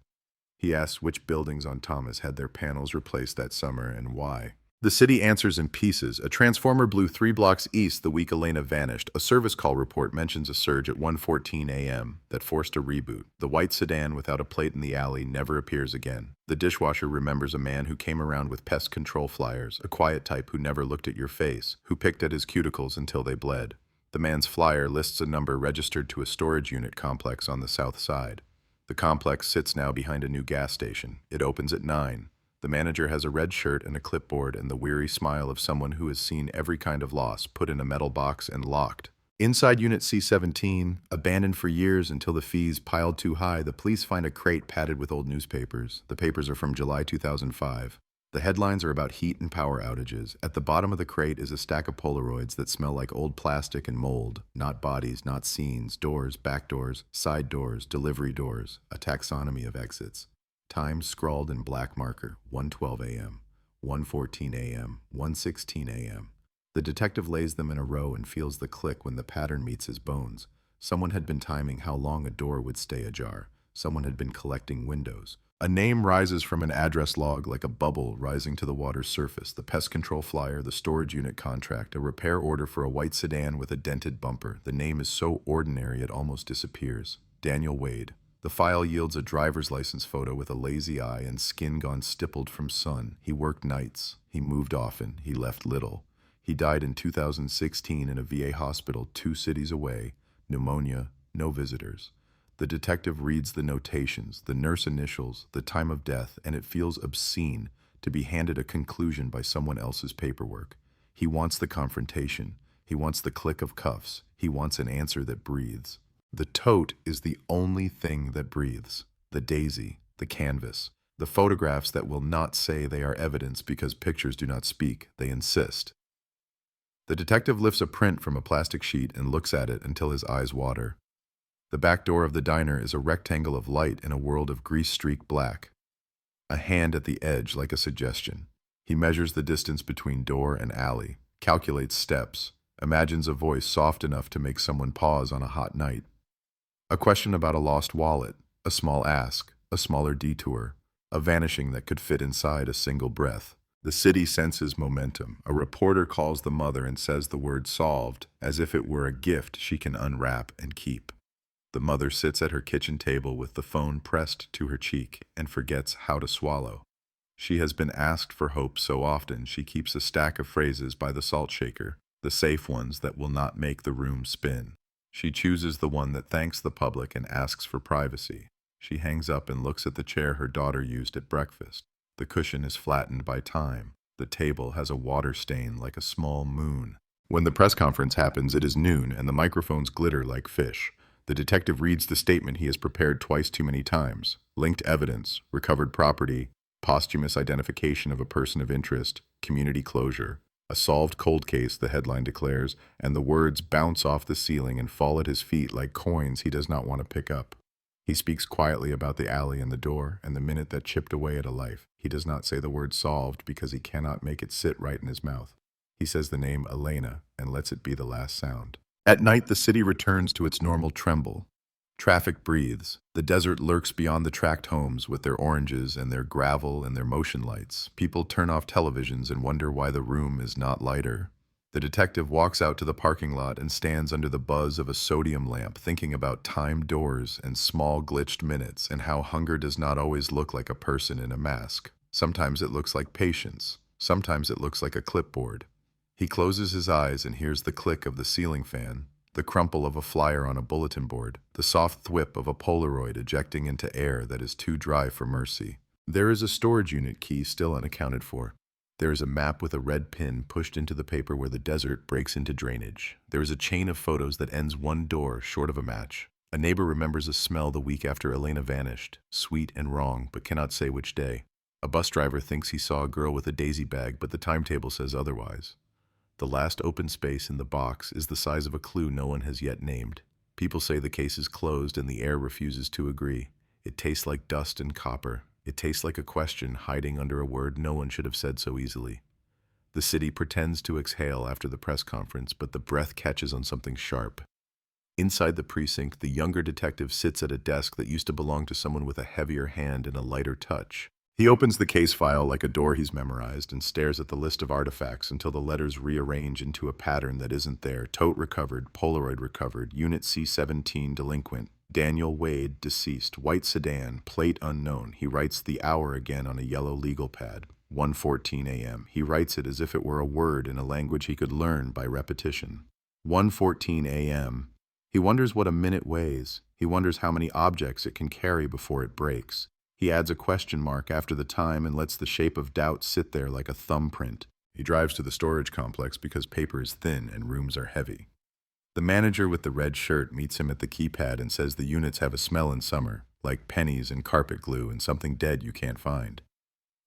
He asks which buildings on Thomas had their panels replaced that summer and why. The city answers in pieces. A transformer blew 3 blocks east the week Elena vanished. A service call report mentions a surge at 1:14 a.m. that forced a reboot. The white sedan without a plate in the alley never appears again. The dishwasher remembers a man who came around with pest control flyers, a quiet type who never looked at your face, who picked at his cuticles until they bled. The man's flyer lists a number registered to a storage unit complex on the south side. The complex sits now behind a new gas station. It opens at 9. The manager has a red shirt and a clipboard and the weary smile of someone who has seen every kind of loss put in a metal box and locked. Inside Unit C-17, abandoned for years until the fees piled too high, the police find a crate padded with old newspapers. The papers are from July 2005. The headlines are about heat and power outages. At the bottom of the crate is a stack of Polaroids that smell like old plastic and mold. Not bodies, not scenes, doors, back doors, side doors, delivery doors, a taxonomy of exits. Time scrawled in black marker, 1:12 a.m., 1:14 a.m., 1:16 a.m. The detective lays them in a row and feels the click when the pattern meets his bones. Someone had been timing how long a door would stay ajar. Someone had been collecting windows. A name rises from an address log like a bubble rising to the water's surface. The pest control flyer, the storage unit contract, a repair order for a white sedan with a dented bumper. The name is so ordinary it almost disappears. Daniel Wade. The file yields a driver's license photo with a lazy eye and skin gone stippled from sun. He worked nights. He moved often. He left little. He died in 2016 in a VA hospital 2 cities away. Pneumonia, no visitors. The detective reads the notations, the nurse initials, the time of death, and it feels obscene to be handed a conclusion by someone else's paperwork. He wants the confrontation. He wants the click of cuffs. He wants an answer that breathes. The tote is the only thing that breathes. The daisy, the canvas, the photographs that will not say they are evidence because pictures do not speak, they insist. The detective lifts a print from a plastic sheet and looks at it until his eyes water. The back door of the diner is a rectangle of light in a world of grease-streaked black. A hand at the edge like a suggestion. He measures the distance between door and alley, calculates steps, imagines a voice soft enough to make someone pause on a hot night. A question about a lost wallet, a small ask, a smaller detour, a vanishing that could fit inside a single breath. The city senses momentum. A reporter calls the mother and says the word solved, as if it were a gift she can unwrap and keep. The mother sits at her kitchen table with the phone pressed to her cheek and forgets how to swallow. She has been asked for hope so often she keeps a stack of phrases by the salt shaker, the safe ones that will not make the room spin. She chooses the one that thanks the public and asks for privacy. She hangs up and looks at the chair her daughter used at breakfast. The cushion is flattened by time. The table has a water stain like a small moon. When the press conference happens, it is noon and the microphones glitter like fish. The detective reads the statement he has prepared twice too many times. Linked evidence, recovered property, posthumous identification of a person of interest, community closure. A solved cold case, the headline declares, and the words bounce off the ceiling and fall at his feet like coins he does not want to pick up. He speaks quietly about the alley and the door and the minute that chipped away at a life. He does not say the word solved because he cannot make it sit right in his mouth. He says the name Elena and lets it be the last sound. At night, the city returns to its normal tremble. Traffic breathes. The desert lurks beyond the tract homes with their oranges and their gravel and their motion lights. People turn off televisions and wonder why the room is not lighter. The detective walks out to the parking lot and stands under the buzz of a sodium lamp, thinking about timed doors and small glitched minutes and how hunger does not always look like a person in a mask. Sometimes it looks like patience. Sometimes it looks like a clipboard. He closes his eyes and hears the click of the ceiling fan, the crumple of a flyer on a bulletin board, the soft thwip of a Polaroid ejecting into air that is too dry for mercy. There is a storage unit key still unaccounted for. There is a map with a red pin pushed into the paper where the desert breaks into drainage. There is a chain of photos that ends one door short of a match. A neighbor remembers a smell the week after Elena vanished, sweet and wrong, but cannot say which day. A bus driver thinks he saw a girl with a daisy bag, but the timetable says otherwise. The last open space in the box is the size of a clue no one has yet named. People say the case is closed and the air refuses to agree. It tastes like dust and copper. It tastes like a question hiding under a word no one should have said so easily. The city pretends to exhale after the press conference, but the breath catches on something sharp. Inside the precinct, the younger detective sits at a desk that used to belong to someone with a heavier hand and a lighter touch. He opens the case file like a door he's memorized and stares at the list of artifacts until the letters rearrange into a pattern that isn't there. Tote recovered, Polaroid recovered, Unit C-17 delinquent, Daniel Wade deceased, white sedan, plate unknown. He writes the hour again on a yellow legal pad. 1:14 a.m. He writes it as if it were a word in a language he could learn by repetition. 1:14 a.m. He wonders what a minute weighs. He wonders how many objects it can carry before it breaks. He adds a question mark after the time and lets the shape of doubt sit there like a thumbprint. He drives to the storage complex because paper is thin and rooms are heavy. The manager with the red shirt meets him at the keypad and says the units have a smell in summer, like pennies and carpet glue and something dead you can't find.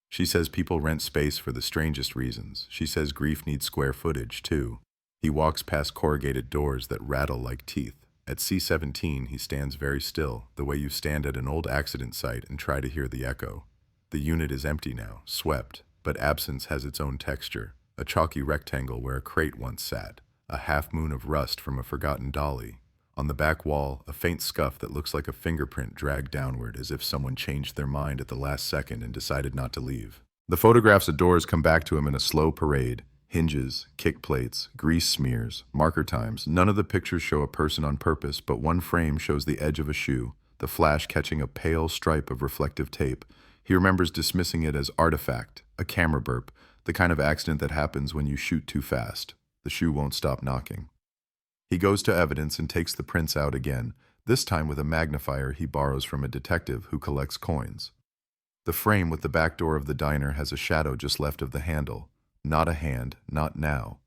She says people rent space for the strangest reasons. She says grief needs square footage, too. He walks past corrugated doors that rattle like teeth. At C-17, he stands very still, the way you stand at an old accident site and try to hear the echo. The unit is empty now, swept, but absence has its own texture, a chalky rectangle where a crate once sat, a half-moon of rust from a forgotten dolly. On the back wall, a faint scuff that looks like a fingerprint dragged downward as if someone changed their mind at the last second and decided not to leave. The photographs of doors come back to him in a slow parade. Hinges, kick plates, grease smears, marker times. None of the pictures show a person on purpose, but one frame shows the edge of a shoe, the flash catching a pale stripe of reflective tape. He remembers dismissing it as artifact, a camera burp, the kind of accident that happens when you shoot too fast. The shoe won't stop knocking. He goes to evidence and takes the prints out again, this time with a magnifier he borrows from a detective who collects coins. The frame with the back door of the diner has a shadow just left of the handle. Not a hand, not now.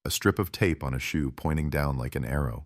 A strip of tape on a shoe pointing down like an arrow.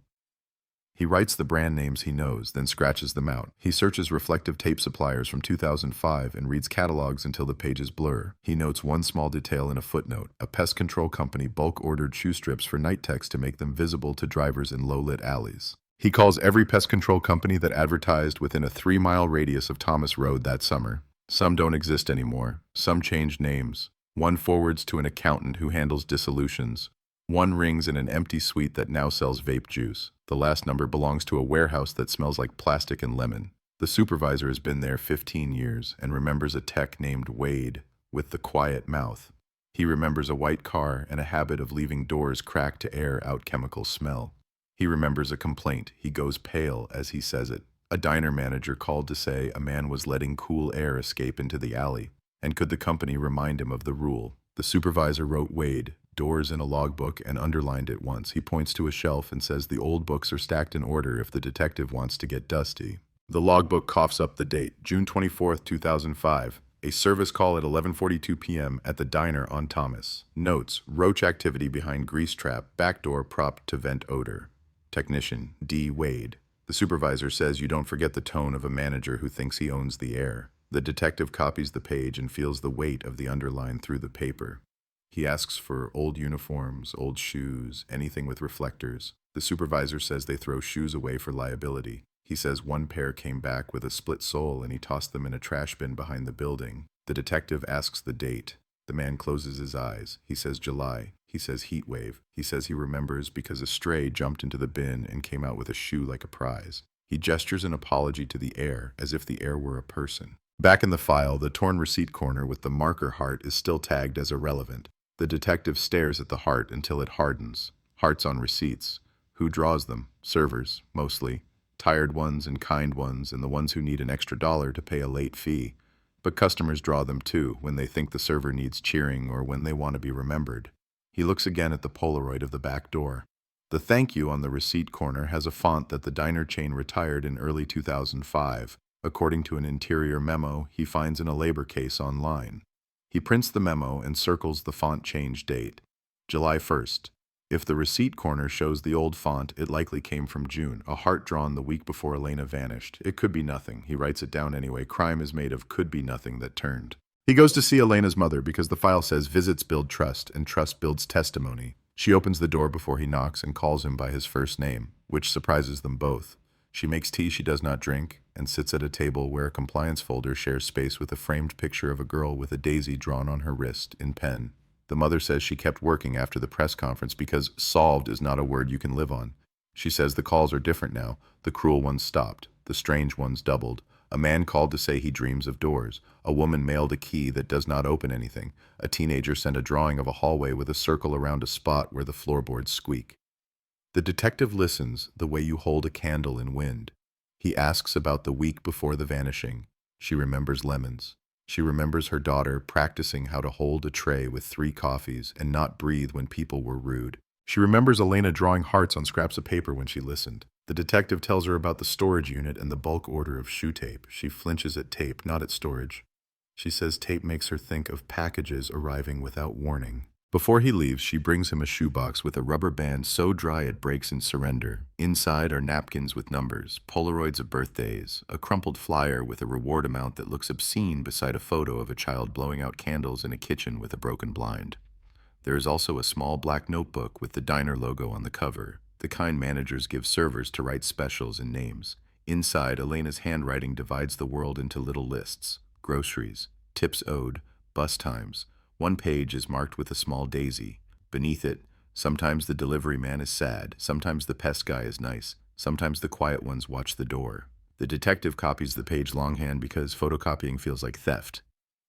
He writes the brand names he knows, then scratches them out. He searches reflective tape suppliers from 2005 and reads catalogs until the pages blur. He notes one small detail in a footnote. A pest control company bulk-ordered shoe strips for night techs to make them visible to drivers in low-lit alleys. He calls every pest control company that advertised within a 3-mile radius of Thomas Road that summer. Some don't exist anymore. Some changed names. One forwards to an accountant who handles dissolutions. One rings in an empty suite that now sells vape juice. The last number belongs to a warehouse that smells like plastic and lemon. The supervisor has been there 15 years and remembers a tech named Wade with the quiet mouth. He remembers a white car and a habit of leaving doors cracked to air out chemical smell. He remembers a complaint. He goes pale as he says it. A diner manager called to say a man was letting cool air escape into the alley. And could the company remind him of the rule? The supervisor wrote Wade, doors in a logbook, and underlined it once. He points to a shelf and says the old books are stacked in order if the detective wants to get dusty. The logbook coughs up the date, June 24th, 2005. A service call at 11:42 p.m. at the diner on Thomas. Notes, roach activity behind grease trap, back door propped to vent odor. Technician, D. Wade. The supervisor says you don't forget the tone of a manager who thinks he owns the air. The detective copies the page and feels the weight of the underline through the paper. He asks for old uniforms, old shoes, anything with reflectors. The supervisor says they throw shoes away for liability. He says one pair came back with a split sole and he tossed them in a trash bin behind the building. The detective asks the date. The man closes his eyes. He says July. He says heat wave. He says he remembers because a stray jumped into the bin and came out with a shoe like a prize. He gestures an apology to the air, as if the air were a person. Back in the file, the torn receipt corner with the marker heart is still tagged as irrelevant. The detective stares at the heart until it hardens. Hearts on receipts. Who draws them? Servers, mostly. Tired ones and kind ones, and the ones who need an extra $1 to pay a late fee. But customers draw them too, when they think the server needs cheering or when they want to be remembered. He looks again at the Polaroid of the back door. The thank you on the receipt corner has a font that the diner chain retired in early 2005. According to an interior memo he finds in a labor case online. He prints the memo and circles the font change date, July 1st. If the receipt corner shows the old font, it likely came from June, a heart drawn the week before Elena vanished. It could be nothing. He writes it down anyway. Crime is made of could be nothing that turned. He goes to see Elena's mother because the file says visits build trust and trust builds testimony. She opens the door before he knocks and calls him by his first name, which surprises them both. She makes tea she does not drink and sits at a table where a compliance folder shares space with a framed picture of a girl with a daisy drawn on her wrist in pen. The mother says she kept working after the press conference because solved is not a word you can live on. She says the calls are different now. The cruel ones stopped. The strange ones doubled. A man called to say he dreams of doors. A woman mailed a key that does not open anything. A teenager sent a drawing of a hallway with a circle around a spot where the floorboards squeak. The detective listens the way you hold a candle in wind. He asks about the week before the vanishing. She remembers lemons. She remembers her daughter practicing how to hold a tray with 3 coffees and not breathe when people were rude. She remembers Elena drawing hearts on scraps of paper when she listened. The detective tells her about the storage unit and the bulk order of shoe tape. She flinches at tape, not at storage. She says tape makes her think of packages arriving without warning. Before he leaves, she brings him a shoebox with a rubber band so dry it breaks in surrender. Inside are napkins with numbers, Polaroids of birthdays, a crumpled flyer with a reward amount that looks obscene beside a photo of a child blowing out candles in a kitchen with a broken blind. There is also a small black notebook with the diner logo on the cover, the kind managers give servers to write specials and names. Inside, Elena's handwriting divides the world into little lists: groceries, tips owed, bus times. One page is marked with a small daisy. Beneath it, sometimes the delivery man is sad, sometimes the pest guy is nice, sometimes the quiet ones watch the door. The detective copies the page longhand because photocopying feels like theft.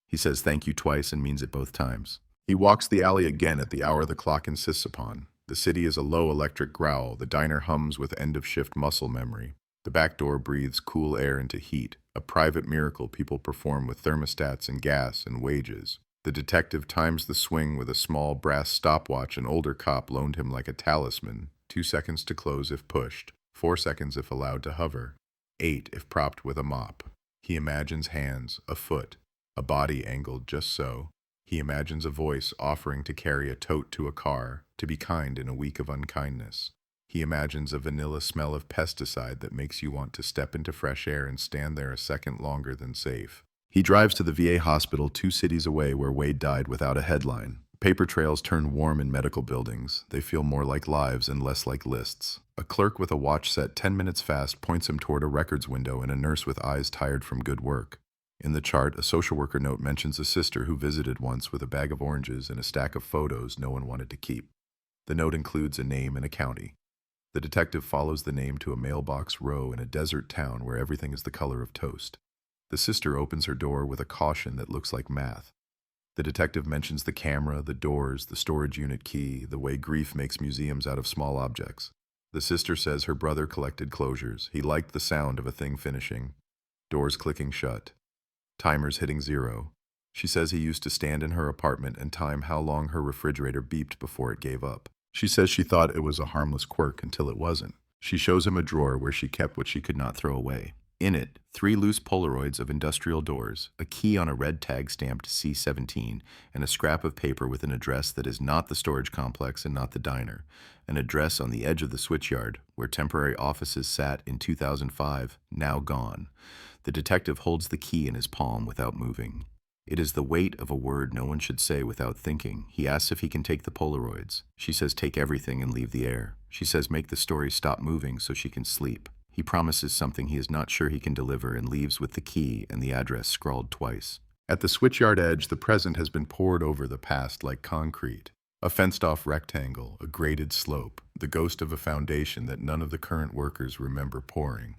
He says thank you twice and means it both times. He walks the alley again at the hour the clock insists upon. The city is a low electric growl. The diner hums with end-of-shift muscle memory. The back door breathes cool air into heat, a private miracle people perform with thermostats and gas and wages. The detective times the swing with a small brass stopwatch an older cop loaned him like a talisman. 2 seconds to close if pushed, 4 seconds if allowed to hover, 8 if propped with a mop. He imagines hands, a foot, a body angled just so. He imagines a voice offering to carry a tote to a car, to be kind in a week of unkindness. He imagines a vanilla smell of pesticide that makes you want to step into fresh air and stand there a second longer than safe. He drives to the VA hospital 2 cities away where Wade died without a headline. Paper trails turn warm in medical buildings. They feel more like lives and less like lists. A clerk with a watch set 10 minutes fast points him toward a records window and a nurse with eyes tired from good work. In the chart, a social worker note mentions a sister who visited once with a bag of oranges and a stack of photos no one wanted to keep. The note includes a name and a county. The detective follows the name to a mailbox row in a desert town where everything is the color of toast. The sister opens her door with a caution that looks like math. The detective mentions the camera, the doors, the storage unit key, the way grief makes museums out of small objects. The sister says her brother collected closures. He liked the sound of a thing finishing. Doors clicking shut. Timers hitting 0. She says he used to stand in her apartment and time how long her refrigerator beeped before it gave up. She says she thought it was a harmless quirk until it wasn't. She shows him a drawer where she kept what she could not throw away. In it, 3 loose Polaroids of industrial doors, a key on a red tag stamped C17, and a scrap of paper with an address that is not the storage complex and not the diner. An address on the edge of the switchyard, where temporary offices sat in 2005, now gone. The detective holds the key in his palm without moving. It is the weight of a word no one should say without thinking. He asks if he can take the Polaroids. She says take everything and leave the air. She says make the story stop moving so she can sleep. He promises something he is not sure he can deliver and leaves with the key and the address scrawled twice. At the switchyard edge, the present has been poured over the past like concrete. A fenced-off rectangle, a graded slope, the ghost of a foundation that none of the current workers remember pouring.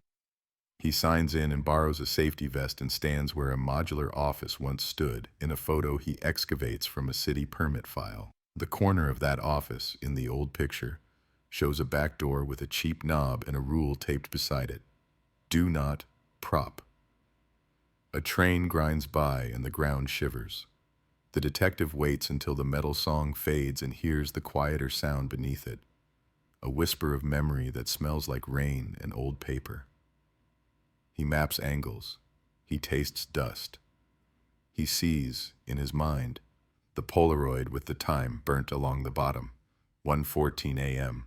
He signs in and borrows a safety vest and stands where a modular office once stood, in a photo he excavates from a city permit file. The corner of that office, in the old picture, shows a back door with a cheap knob and a rule taped beside it. Do not prop. A train grinds by and the ground shivers. The detective waits until the metal song fades and hears the quieter sound beneath it. A whisper of memory that smells like rain and old paper. He maps angles. He tastes dust. He sees, in his mind, the Polaroid with the time burnt along the bottom. 1:14 a.m.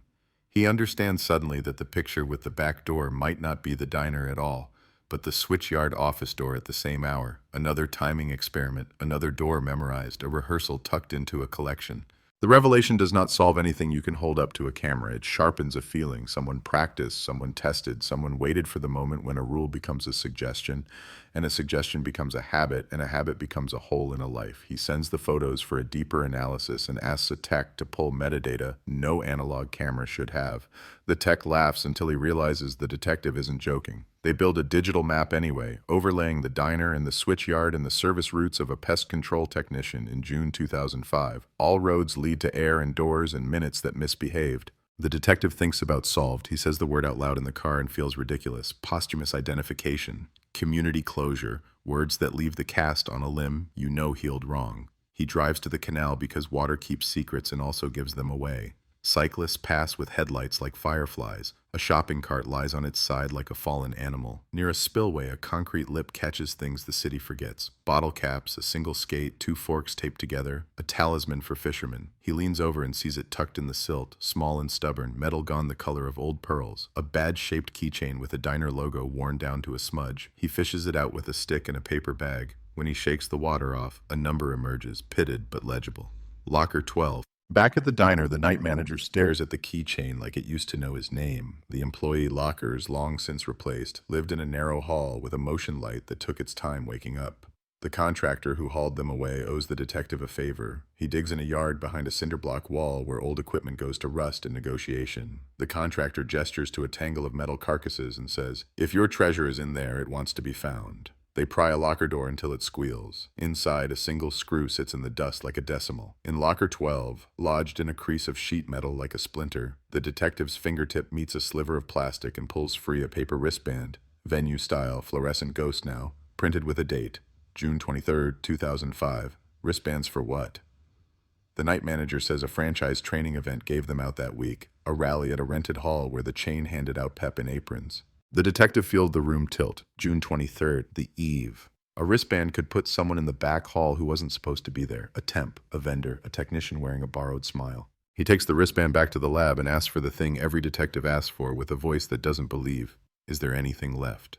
He understands suddenly that the picture with the back door might not be the diner at all, but the switchyard office door at the same hour. Another timing experiment, another door memorized, a rehearsal tucked into a collection. The revelation does not solve anything you can hold up to a camera. It sharpens a feeling. Someone practiced, someone tested, someone waited for the moment when a rule becomes a suggestion, and a suggestion becomes a habit, and a habit becomes a hole in a life. He sends the photos for a deeper analysis and asks a tech to pull metadata no analog camera should have. The tech laughs until he realizes the detective isn't joking. They build a digital map anyway, overlaying the diner and the switchyard and the service routes of a pest control technician in June 2005. All roads lead to air and doors and minutes that misbehaved. The detective thinks about solved. He says the word out loud in the car and feels ridiculous. Posthumous identification, community closure, words that leave the cast on a limb you know healed wrong. He drives to the canal because water keeps secrets and also gives them away. Cyclists pass with headlights like fireflies. A shopping cart lies on its side like a fallen animal. Near a spillway, a concrete lip catches things the city forgets. Bottle caps, a single skate, 2 forks taped together, a talisman for fishermen. He leans over and sees it tucked in the silt, small and stubborn, metal gone the color of old pearls. A badge-shaped keychain with a diner logo worn down to a smudge. He fishes it out with a stick and a paper bag. When he shakes the water off, a number emerges, pitted but legible. Locker 12. Back at the diner, the night manager stares at the keychain like it used to know his name. The employee lockers, long since replaced, lived in a narrow hall with a motion light that took its time waking up. The contractor who hauled them away owes the detective a favor. He digs in a yard behind a cinder block wall where old equipment goes to rust in negotiation. The contractor gestures to a tangle of metal carcasses and says, "If your treasure is in there, it wants to be found." They pry a locker door until it squeals. Inside, a single screw sits in the dust like a decimal. In locker 12, lodged in a crease of sheet metal like a splinter, the detective's fingertip meets a sliver of plastic and pulls free a paper wristband, venue-style, fluorescent ghost now, printed with a date, June 23, 2005. Wristbands for what? The night manager says a franchise training event gave them out that week, a rally at a rented hall where the chain handed out pep in aprons. The detective feels the room tilt. June 23rd, the eve. A wristband could put someone in the back hall who wasn't supposed to be there. A temp, a vendor, a technician wearing a borrowed smile. He takes the wristband back to the lab and asks for the thing every detective asks for with a voice that doesn't believe. Is there anything left?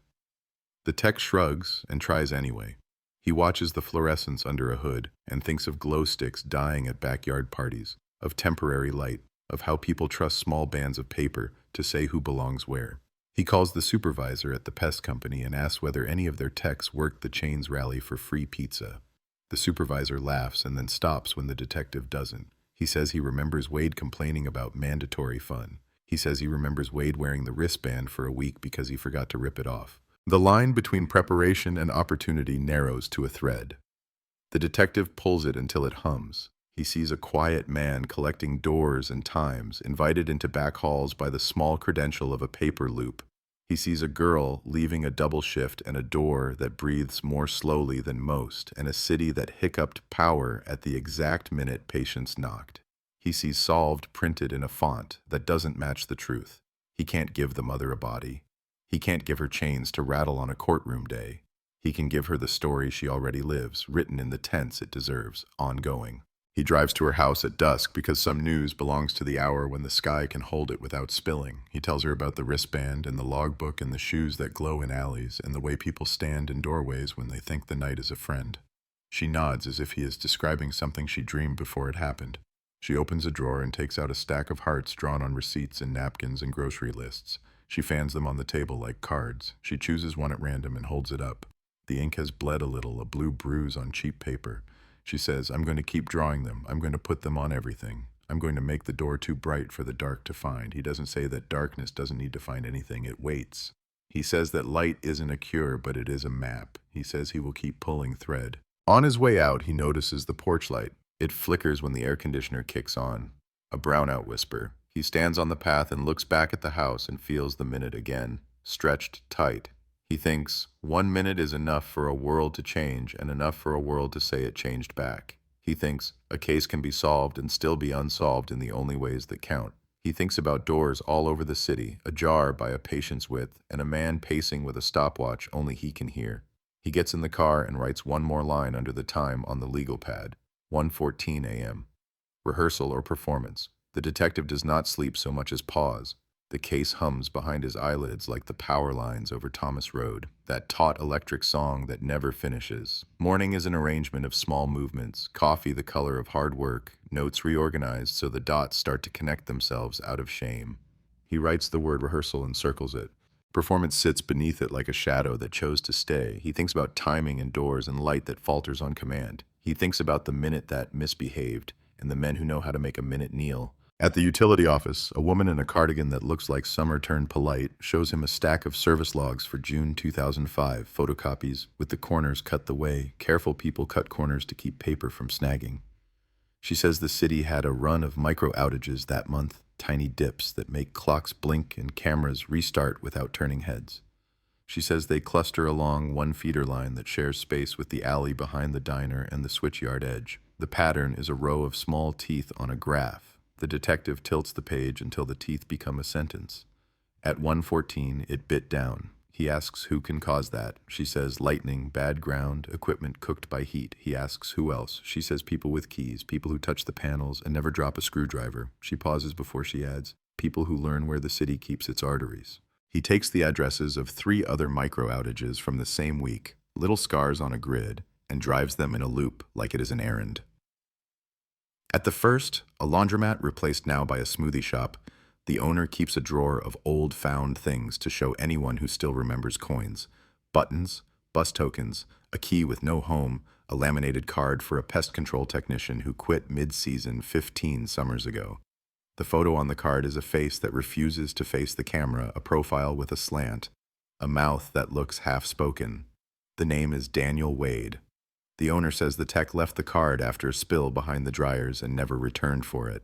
The tech shrugs and tries anyway. He watches the fluorescence under a hood and thinks of glow sticks dying at backyard parties, of temporary light, of how people trust small bands of paper to say who belongs where. He calls the supervisor at the pest company and asks whether any of their techs worked the chain's rally for free pizza. The supervisor laughs and then stops when the detective doesn't. He says he remembers Wade complaining about mandatory fun. He says he remembers Wade wearing the wristband for a week because he forgot to rip it off. The line between preparation and opportunity narrows to a thread. The detective pulls it until it hums. He sees a quiet man collecting doors and times, invited into back halls by the small credential of a paper loop. He sees a girl leaving a double shift and a door that breathes more slowly than most, and a city that hiccuped power at the exact minute patients knocked. He sees solved printed in a font that doesn't match the truth. He can't give the mother a body. He can't give her chains to rattle on a courtroom day. He can give her the story she already lives, written in the tense it deserves, ongoing. He drives to her house at dusk because some news belongs to the hour when the sky can hold it without spilling. He tells her about the wristband and the logbook and the shoes that glow in alleys and the way people stand in doorways when they think the night is a friend. She nods as if he is describing something she dreamed before it happened. She opens a drawer and takes out a stack of hearts drawn on receipts and napkins and grocery lists. She fans them on the table like cards. She chooses one at random and holds it up. The ink has bled a little, a blue bruise on cheap paper. She says, "I'm going to keep drawing them. I'm going to put them on everything. I'm going to make the door too bright for the dark to find." He doesn't say that darkness doesn't need to find anything. It waits. He says that light isn't a cure, but it is a map. He says he will keep pulling thread. On his way out, he notices the porch light. It flickers when the air conditioner kicks on. A brownout whisper. He stands on the path and looks back at the house and feels the minute again, stretched tight. He thinks, 1 minute is enough for a world to change and enough for a world to say it changed back. He thinks, a case can be solved and still be unsolved in the only ways that count. He thinks about doors all over the city, ajar by a patient's width, and a man pacing with a stopwatch only he can hear. He gets in the car and writes one more line under the time on the legal pad, 1:14 a.m. Rehearsal or performance. The detective does not sleep so much as pause. The case hums behind his eyelids like the power lines over Thomas Road, that taut electric song that never finishes. Morning is an arrangement of small movements, coffee the color of hard work, notes reorganized so the dots start to connect themselves out of shame. He writes the word rehearsal and circles it. Performance sits beneath it like a shadow that chose to stay. He thinks about timing and doors and light that falters on command. He thinks about the minute that misbehaved and the men who know how to make a minute kneel. At the utility office, a woman in a cardigan that looks like summer turned polite shows him a stack of service logs for June 2005, photocopies with the corners cut the way careful people cut corners to keep paper from snagging. She says the city had a run of micro outages that month, tiny dips that make clocks blink and cameras restart without turning heads. She says they cluster along one feeder line that shares space with the alley behind the diner and the switchyard edge. The pattern is a row of small teeth on a graph. The detective tilts the page until the teeth become a sentence. At 1:14, it bit down. He asks who can cause that. She says lightning, bad ground, equipment cooked by heat. He asks who else. She says people with keys, people who touch the panels and never drop a screwdriver. She pauses before she adds, people who learn where the city keeps its arteries. He takes the addresses of 3 other micro outages from the same week, little scars on a grid, and drives them in a loop like it is an errand. At the first, a laundromat replaced now by a smoothie shop, the owner keeps a drawer of old found things to show anyone who still remembers coins. Buttons, bus tokens, a key with no home, a laminated card for a pest control technician who quit mid-season 15 summers ago. The photo on the card is a face that refuses to face the camera, a profile with a slant, a mouth that looks half-spoken. The name is Daniel Wade. The owner says the tech left the card after a spill behind the dryers and never returned for it.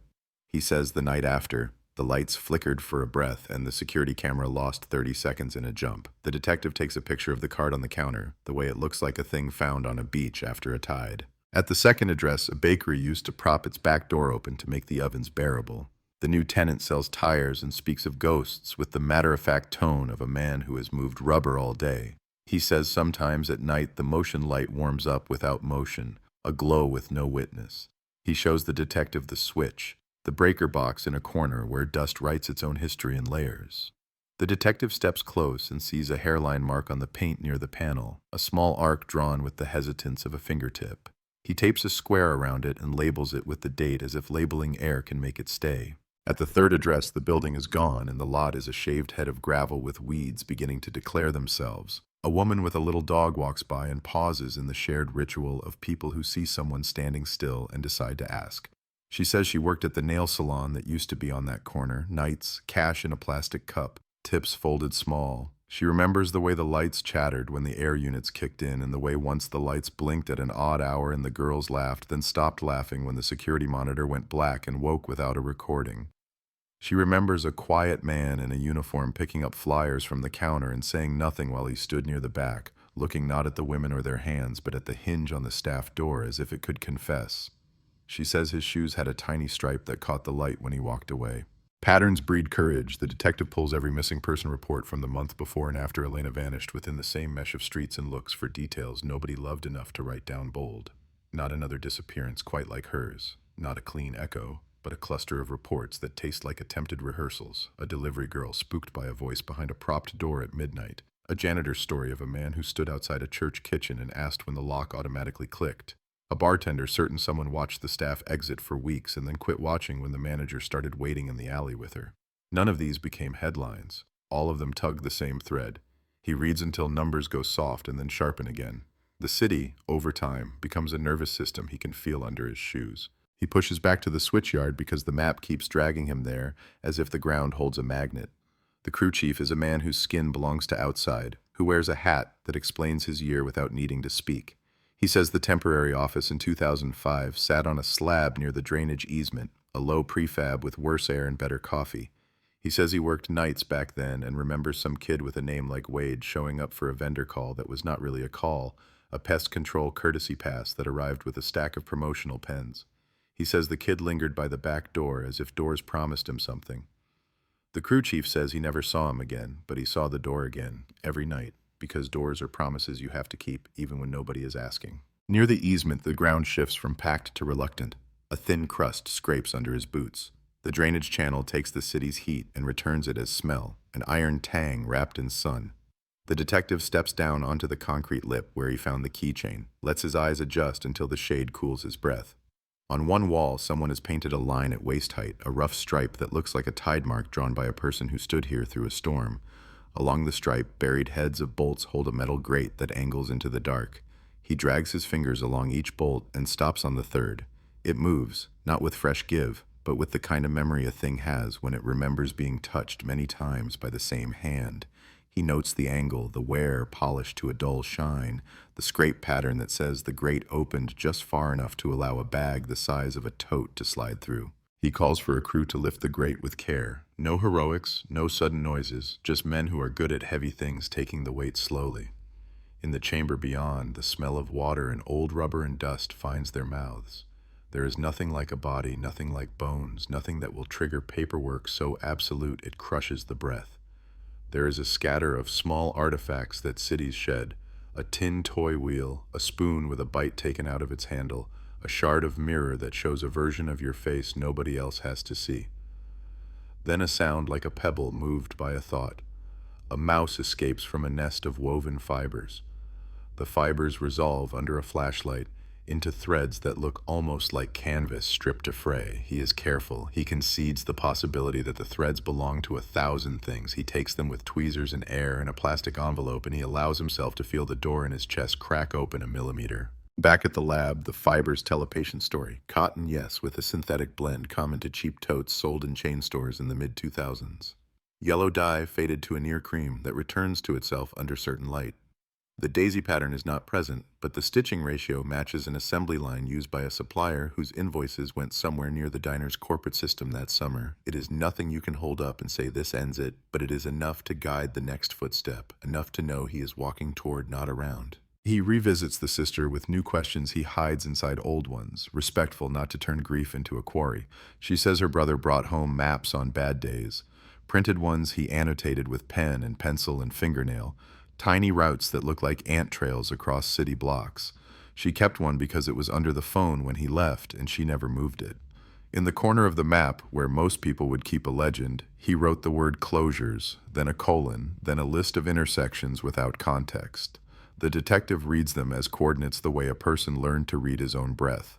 He says the night after, the lights flickered for a breath and the security camera lost 30 seconds in a jump. The detective takes a picture of the card on the counter, the way it looks like a thing found on a beach after a tide. At the second address, a bakery used to prop its back door open to make the ovens bearable. The new tenant sells tires and speaks of ghosts with the matter-of-fact tone of a man who has moved rubber all day. He says sometimes at night the motion light warms up without motion, a glow with no witness. He shows the detective the switch, the breaker box in a corner where dust writes its own history in layers. The detective steps close and sees a hairline mark on the paint near the panel, a small arc drawn with the hesitance of a fingertip. He tapes a square around it and labels it with the date as if labeling air can make it stay. At the third address, the building is gone and the lot is a shaved head of gravel with weeds beginning to declare themselves. A woman with a little dog walks by and pauses in the shared ritual of people who see someone standing still and decide to ask. She says she worked at the nail salon that used to be on that corner, nights, cash in a plastic cup, tips folded small. She remembers the way the lights chattered when the air units kicked in and the way once the lights blinked at an odd hour and the girls laughed, then stopped laughing when the security monitor went black and woke without a recording. She remembers a quiet man in a uniform picking up flyers from the counter and saying nothing while he stood near the back, looking not at the women or their hands, but at the hinge on the staff door as if it could confess. She says his shoes had a tiny stripe that caught the light when he walked away. Patterns breed courage. The detective pulls every missing person report from the month before and after Elena vanished within the same mesh of streets and looks for details nobody loved enough to write down bold. Not another disappearance quite like hers. Not a clean echo, but a cluster of reports that taste like attempted rehearsals. A delivery girl spooked by a voice behind a propped door at midnight. A janitor's story of a man who stood outside a church kitchen and asked when the lock automatically clicked. A bartender certain someone watched the staff exit for weeks and then quit watching when the manager started waiting in the alley with her. None of these became headlines. All of them tug the same thread. He reads until numbers go soft and then sharpen again. The city, over time, becomes a nervous system he can feel under his shoes. He pushes back to the switchyard because the map keeps dragging him there as if the ground holds a magnet. The crew chief is a man whose skin belongs to outside, who wears a hat that explains his year without needing to speak. He says the temporary office in 2005 sat on a slab near the drainage easement, a low prefab with worse air and better coffee. He says he worked nights back then and remembers some kid with a name like Wade showing up for a vendor call that was not really a call, a pest control courtesy pass that arrived with a stack of promotional pens. He says the kid lingered by the back door as if doors promised him something. The crew chief says he never saw him again, but he saw the door again, every night, because doors are promises you have to keep even when nobody is asking. Near the easement, the ground shifts from packed to reluctant. A thin crust scrapes under his boots. The drainage channel takes the city's heat and returns it as smell, an iron tang wrapped in sun. The detective steps down onto the concrete lip where he found the keychain, lets his eyes adjust until the shade cools his breath. On one wall, someone has painted a line at waist height, a rough stripe that looks like a tide mark drawn by a person who stood here through a storm. Along the stripe, buried heads of bolts hold a metal grate that angles into the dark. He drags his fingers along each bolt and stops on the third. It moves, not with fresh give, but with the kind of memory a thing has when it remembers being touched many times by the same hand. He notes the angle, the wear polished to a dull shine, the scrape pattern that says the grate opened just far enough to allow a bag the size of a tote to slide through. He calls for a crew to lift the grate with care. No heroics, no sudden noises, just men who are good at heavy things taking the weight slowly. In the chamber beyond, the smell of water and old rubber and dust finds their mouths. There is nothing like a body, nothing like bones, nothing that will trigger paperwork so absolute it crushes the breath. There is a scatter of small artifacts that cities shed, a tin toy wheel, a spoon with a bite taken out of its handle, a shard of mirror that shows a version of your face nobody else has to see. Then a sound like a pebble moved by a thought. A mouse escapes from a nest of woven fibers. The fibers resolve under a flashlight into threads that look almost like canvas stripped to fray. He is careful. He concedes the possibility that the threads belong to 1,000 things. He takes them with tweezers and air in a plastic envelope, and he allows himself to feel the door in his chest crack open a millimeter. Back at the lab, the fibers tell a patient story. Cotton, yes, with a synthetic blend common to cheap totes sold in chain stores in the mid-2000s. Yellow dye faded to a near cream that returns to itself under certain light. The daisy pattern is not present, but the stitching ratio matches an assembly line used by a supplier whose invoices went somewhere near the diner's corporate system that summer. It is nothing you can hold up and say this ends it, but it is enough to guide the next footstep, enough to know he is walking toward, not around. He revisits the sister with new questions he hides inside old ones, respectful not to turn grief into a quarry. She says her brother brought home maps on bad days, printed ones he annotated with pen and pencil and fingernail, tiny routes that look like ant trails across city blocks. She kept one because it was under the phone when he left, and she never moved it. In the corner of the map, where most people would keep a legend, he wrote the word closures, then a colon, then a list of intersections without context. The detective reads them as coordinates the way a person learned to read his own breath.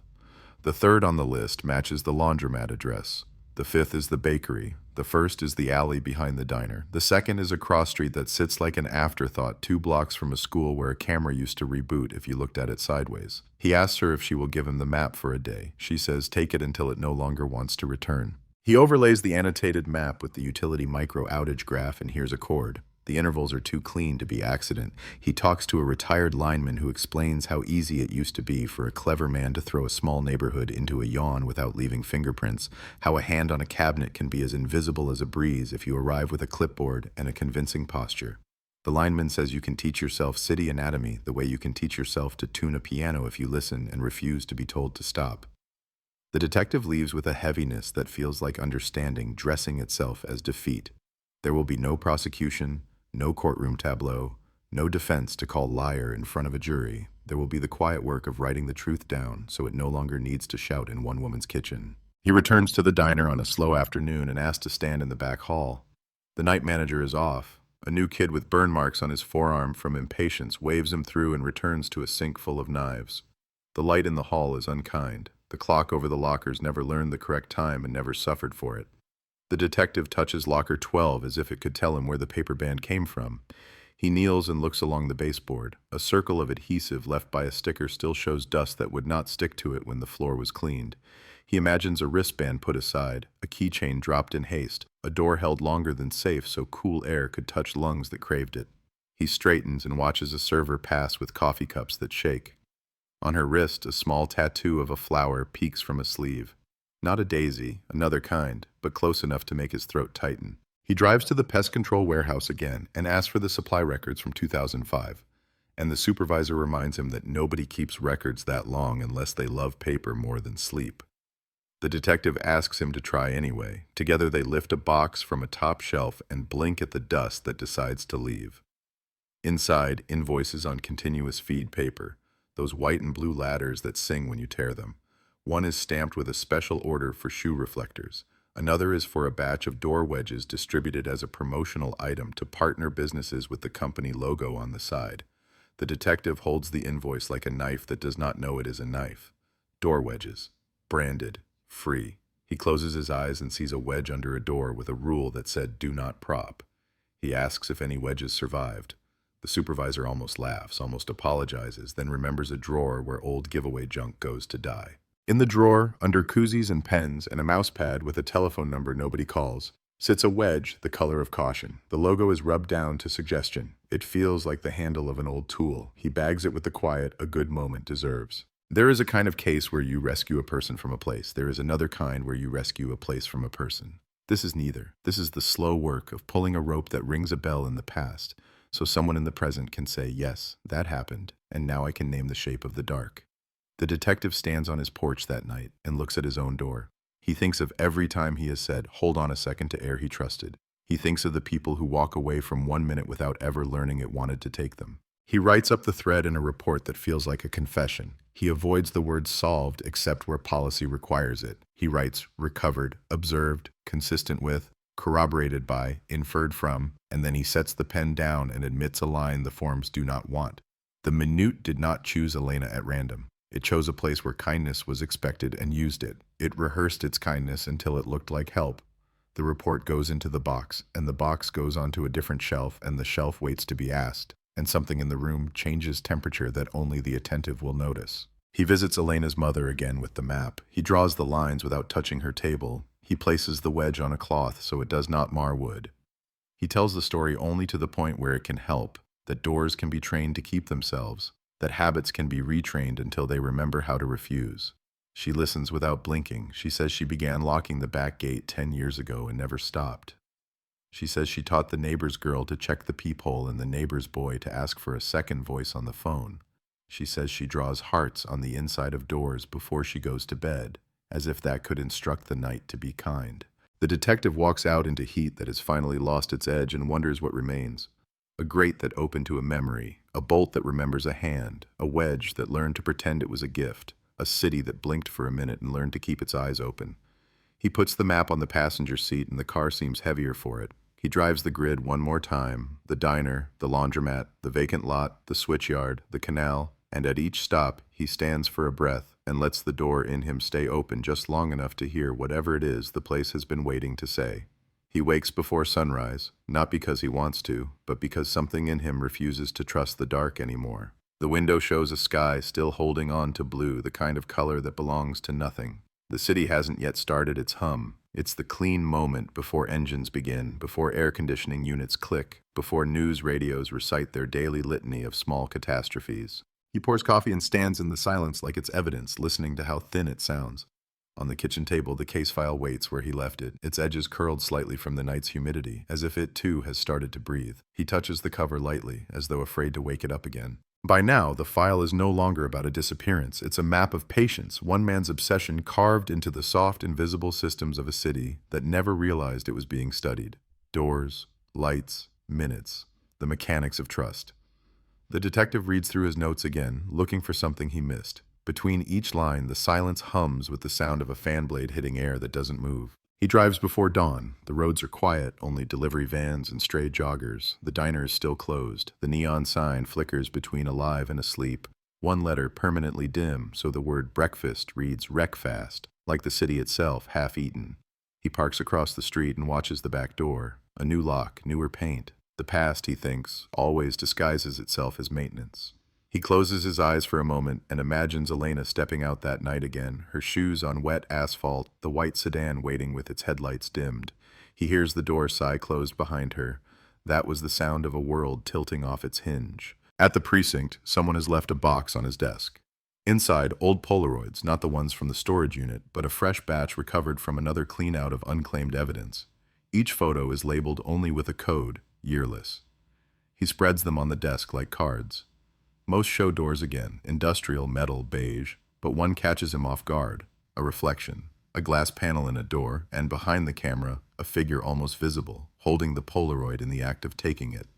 The third on the list matches the laundromat address. The fifth is the bakery. The first is the alley behind the diner. The second is a cross street that sits like an afterthought 2 blocks from a school where a camera used to reboot if you looked at it sideways. He asks her if she will give him the map for a day. She says take it until it no longer wants to return. He overlays the annotated map with the utility micro outage graph, and here's a chord. The intervals are too clean to be accident. He talks to a retired lineman who explains how easy it used to be for a clever man to throw a small neighborhood into a yawn without leaving fingerprints, how a hand on a cabinet can be as invisible as a breeze if you arrive with a clipboard and a convincing posture. The lineman says you can teach yourself city anatomy the way you can teach yourself to tune a piano if you listen and refuse to be told to stop. The detective leaves with a heaviness that feels like understanding dressing itself as defeat. There will be no prosecution, no courtroom tableau, no defense to call liar in front of a jury. There will be the quiet work of writing the truth down so it no longer needs to shout in one woman's kitchen. He returns to the diner on a slow afternoon and asks to stand in the back hall. The night manager is off. A new kid with burn marks on his forearm from impatience waves him through and returns to a sink full of knives. The light in the hall is unkind. The clock over the lockers never learned the correct time and never suffered for it. The detective touches locker 12 as if it could tell him where the paper band came from. He kneels and looks along the baseboard. A circle of adhesive left by a sticker still shows dust that would not stick to it when the floor was cleaned. He imagines a wristband put aside, a keychain dropped in haste, a door held longer than safe so cool air could touch lungs that craved it. He straightens and watches a server pass with coffee cups that shake. On her wrist, a small tattoo of a flower peeks from a sleeve. Not a daisy, another kind, but close enough to make his throat tighten. He drives to the pest control warehouse again and asks for the supply records from 2005. And the supervisor reminds him that nobody keeps records that long unless they love paper more than sleep. The detective asks him to try anyway. Together they lift a box from a top shelf and blink at the dust that decides to leave. Inside, invoices on continuous feed paper, those white and blue ladders that sing when you tear them. One is stamped with a special order for shoe reflectors. Another is for a batch of door wedges distributed as a promotional item to partner businesses with the company logo on the side. The detective holds the invoice like a knife that does not know it is a knife. Door wedges. Branded. Free. He closes his eyes and sees a wedge under a door with a rule that said, "Do not prop." He asks if any wedges survived. The supervisor almost laughs, almost apologizes, then remembers a drawer where old giveaway junk goes to die. In the drawer, under koozies and pens and a mouse pad with a telephone number nobody calls, sits a wedge the color of caution. The logo is rubbed down to suggestion. It feels like the handle of an old tool. He bags it with the quiet a good moment deserves. There is a kind of case where you rescue a person from a place. There is another kind where you rescue a place from a person. This is neither. This is the slow work of pulling a rope that rings a bell in the past, so someone in the present can say, yes, that happened, and now I can name the shape of the dark. The detective stands on his porch that night and looks at his own door. He thinks of every time he has said, hold on a second, to air he trusted. He thinks of the people who walk away from 1 minute without ever learning it wanted to take them. He writes up the thread in a report that feels like a confession. He avoids the word solved except where policy requires it. He writes recovered, observed, consistent with, corroborated by, inferred from, and then he sets the pen down and admits a line the forms do not want. The minute did not choose Elena at random. It chose a place where kindness was expected and used it. It rehearsed its kindness until it looked like help. The report goes into the box, and the box goes onto a different shelf, and the shelf waits to be asked, and something in the room changes temperature that only the attentive will notice. He visits Elena's mother again with the map. He draws the lines without touching her table. He places the wedge on a cloth so it does not mar wood. He tells the story only to the point where it can help, that doors can be trained to keep themselves, that habits can be retrained until they remember how to refuse. She listens without blinking. She says she began locking the back gate 10 years ago and never stopped. She says she taught the neighbor's girl to check the peephole and the neighbor's boy to ask for a second voice on the phone. She says she draws hearts on the inside of doors before she goes to bed, as if that could instruct the night to be kind. The detective walks out into heat that has finally lost its edge and wonders what remains. A grate that opened to a memory, a bolt that remembers a hand, a wedge that learned to pretend it was a gift, a city that blinked for a minute and learned to keep its eyes open. He puts the map on the passenger seat and the car seems heavier for it. He drives the grid one more time, the diner, the laundromat, the vacant lot, the switchyard, the canal, and at each stop he stands for a breath and lets the door in him stay open just long enough to hear whatever it is the place has been waiting to say. He wakes before sunrise, not because he wants to, but because something in him refuses to trust the dark anymore. The window shows a sky still holding on to blue, the kind of color that belongs to nothing. The city hasn't yet started its hum. It's the clean moment before engines begin, before air conditioning units click, before news radios recite their daily litany of small catastrophes. He pours coffee and stands in the silence like it's evidence, listening to how thin it sounds. On the kitchen table, the case file waits where he left it, its edges curled slightly from the night's humidity, as if it too has started to breathe. He touches the cover lightly, as though afraid to wake it up again. By now, the file is no longer about a disappearance. It's a map of patience, one man's obsession carved into the soft, invisible systems of a city that never realized it was being studied. Doors, lights, minutes, the mechanics of trust. The detective reads through his notes again, looking for something he missed. Between each line, the silence hums with the sound of a fan blade hitting air that doesn't move. He drives before dawn. The roads are quiet, only delivery vans and stray joggers. The diner is still closed. The neon sign flickers between alive and asleep. One letter permanently dim, so the word breakfast reads wreckfast, like the city itself, half-eaten. He parks across the street and watches the back door. A new lock, newer paint. The past, he thinks, always disguises itself as maintenance. He closes his eyes for a moment and imagines Elena stepping out that night again, her shoes on wet asphalt, the white sedan waiting with its headlights dimmed. He hears the door sigh closed behind her. That was the sound of a world tilting off its hinge. At the precinct, someone has left a box on his desk. Inside, old Polaroids, not the ones from the storage unit, but a fresh batch recovered from another clean-out of unclaimed evidence. Each photo is labeled only with a code, yearless. He spreads them on the desk like cards. Most show doors again, industrial, metal, beige, but one catches him off guard, a reflection, a glass panel in a door, and behind the camera, a figure almost visible, holding the Polaroid in the act of taking it.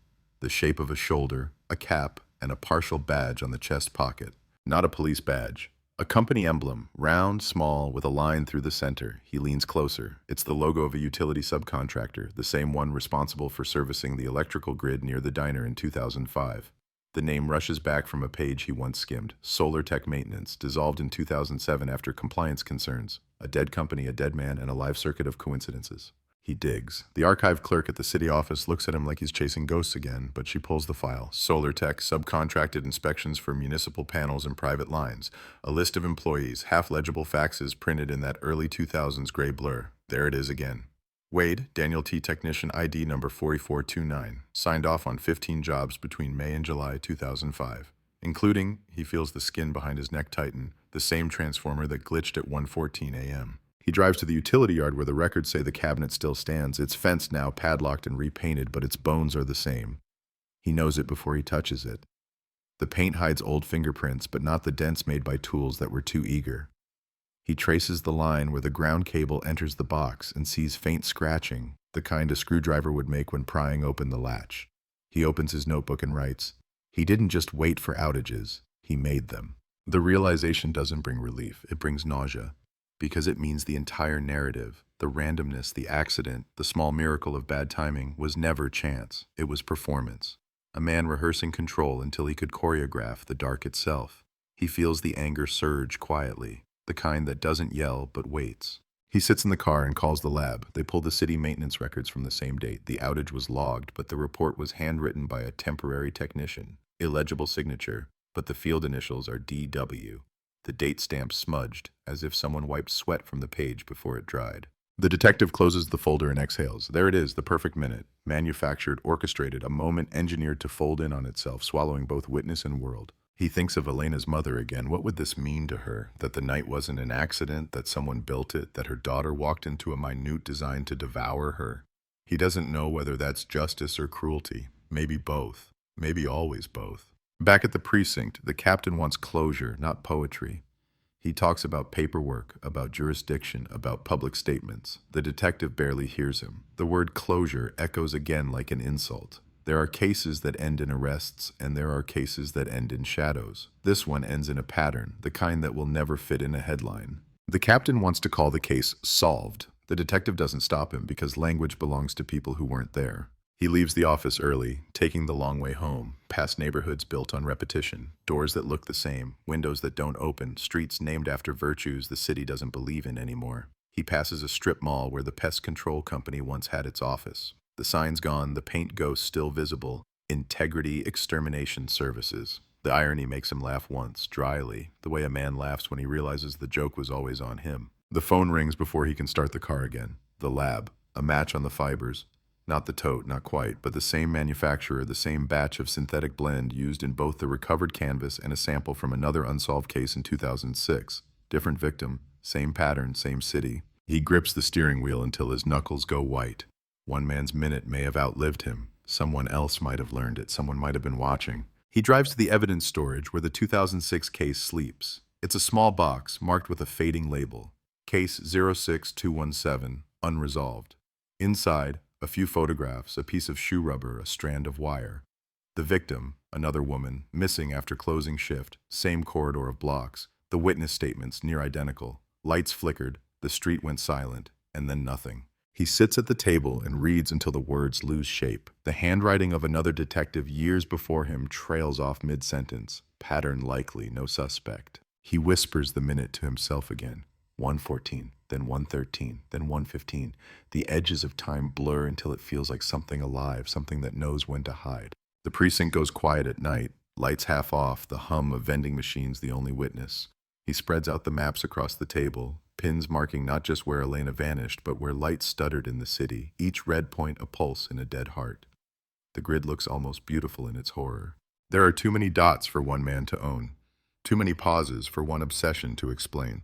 The shape of a shoulder, a cap, and a partial badge on the chest pocket. Not a police badge. A company emblem, round, small, with a line through the center. He leans closer. It's the logo of a utility subcontractor, the same one responsible for servicing the electrical grid near the diner in 2005. The name rushes back from a page he once skimmed. Solar Tech Maintenance, dissolved in 2007 after compliance concerns. A dead company, a dead man, and a live circuit of coincidences. He digs. The archive clerk at the city office looks at him like he's chasing ghosts again, but she pulls the file. Solar Tech, subcontracted inspections for municipal panels and private lines. A list of employees, half-legible faxes printed in that early 2000s gray blur. There it is again. Wade, Daniel T. Technician ID number 4429, signed off on 15 jobs between May and July 2005, including, he feels the skin behind his neck tighten, the same transformer that glitched at 1:14 a.m. He drives to the utility yard where the records say the cabinet still stands. It's fenced now, padlocked and repainted, but its bones are the same. He knows it before he touches it. The paint hides old fingerprints, but not the dents made by tools that were too eager. He traces the line where the ground cable enters the box and sees faint scratching, the kind a screwdriver would make when prying open the latch. He opens his notebook and writes, "He didn't just wait for outages, he made them." The realization doesn't bring relief, it brings nausea, because it means the entire narrative, the randomness, the accident, the small miracle of bad timing was never chance, it was performance. A man rehearsing control until he could choreograph the dark itself. He feels the anger surge quietly, the kind that doesn't yell but waits. He sits in the car and calls the lab. They pull the city maintenance records from the same date. The outage was logged, but the report was handwritten by a temporary technician. Illegible signature, but the field initials are DW. The date stamp smudged, as if someone wiped sweat from the page before it dried. The detective closes the folder and exhales. There it is, the perfect minute. Manufactured, orchestrated, a moment engineered to fold in on itself, swallowing both witness and world. He thinks of Elena's mother again. What would this mean to her? That the night wasn't an accident, that someone built it, that her daughter walked into a minute designed to devour her? He doesn't know whether that's justice or cruelty. Maybe both. Maybe always both. Back at the precinct, the captain wants closure, not poetry. He talks about paperwork, about jurisdiction, about public statements. The detective barely hears him. The word closure echoes again like an insult. There are cases that end in arrests, and there are cases that end in shadows. This one ends in a pattern, the kind that will never fit in a headline. The captain wants to call the case solved. The detective doesn't stop him because language belongs to people who weren't there. He leaves the office early, taking the long way home, past neighborhoods built on repetition, doors that look the same, windows that don't open, streets named after virtues the city doesn't believe in anymore. He passes a strip mall where the pest control company once had its office. The sign's gone, the paint ghost still visible. Integrity Extermination Services. The irony makes him laugh once, dryly, the way a man laughs when he realizes the joke was always on him. The phone rings before he can start the car again. The lab. A match on the fibers. Not the tote, not quite, but the same manufacturer, the same batch of synthetic blend used in both the recovered canvas and a sample from another unsolved case in 2006. Different victim, same pattern, same city. He grips the steering wheel until his knuckles go white. One man's minute may have outlived him. Someone else might have learned it. Someone might have been watching. He drives to the evidence storage where the 2006 case sleeps. It's a small box marked with a fading label. Case 06217, unresolved. Inside, a few photographs, a piece of shoe rubber, a strand of wire. The victim, another woman, missing after closing shift, same corridor of blocks. The witness statements, near identical. Lights flickered, the street went silent, and then nothing. He sits at the table and reads until the words lose shape. The handwriting of another detective years before him trails off mid-sentence. Pattern likely, no suspect. He whispers the minute to himself again. 1:14, then 1:13, then 1:15. The edges of time blur until it feels like something alive, something that knows when to hide. The precinct goes quiet at night, lights half off, the hum of vending machines the only witness. He spreads out the maps across the table, pins marking not just where Elena vanished, but where lights stuttered in the city, each red point a pulse in a dead heart. The grid looks almost beautiful in its horror. There are too many dots for one man to own, too many pauses for one obsession to explain.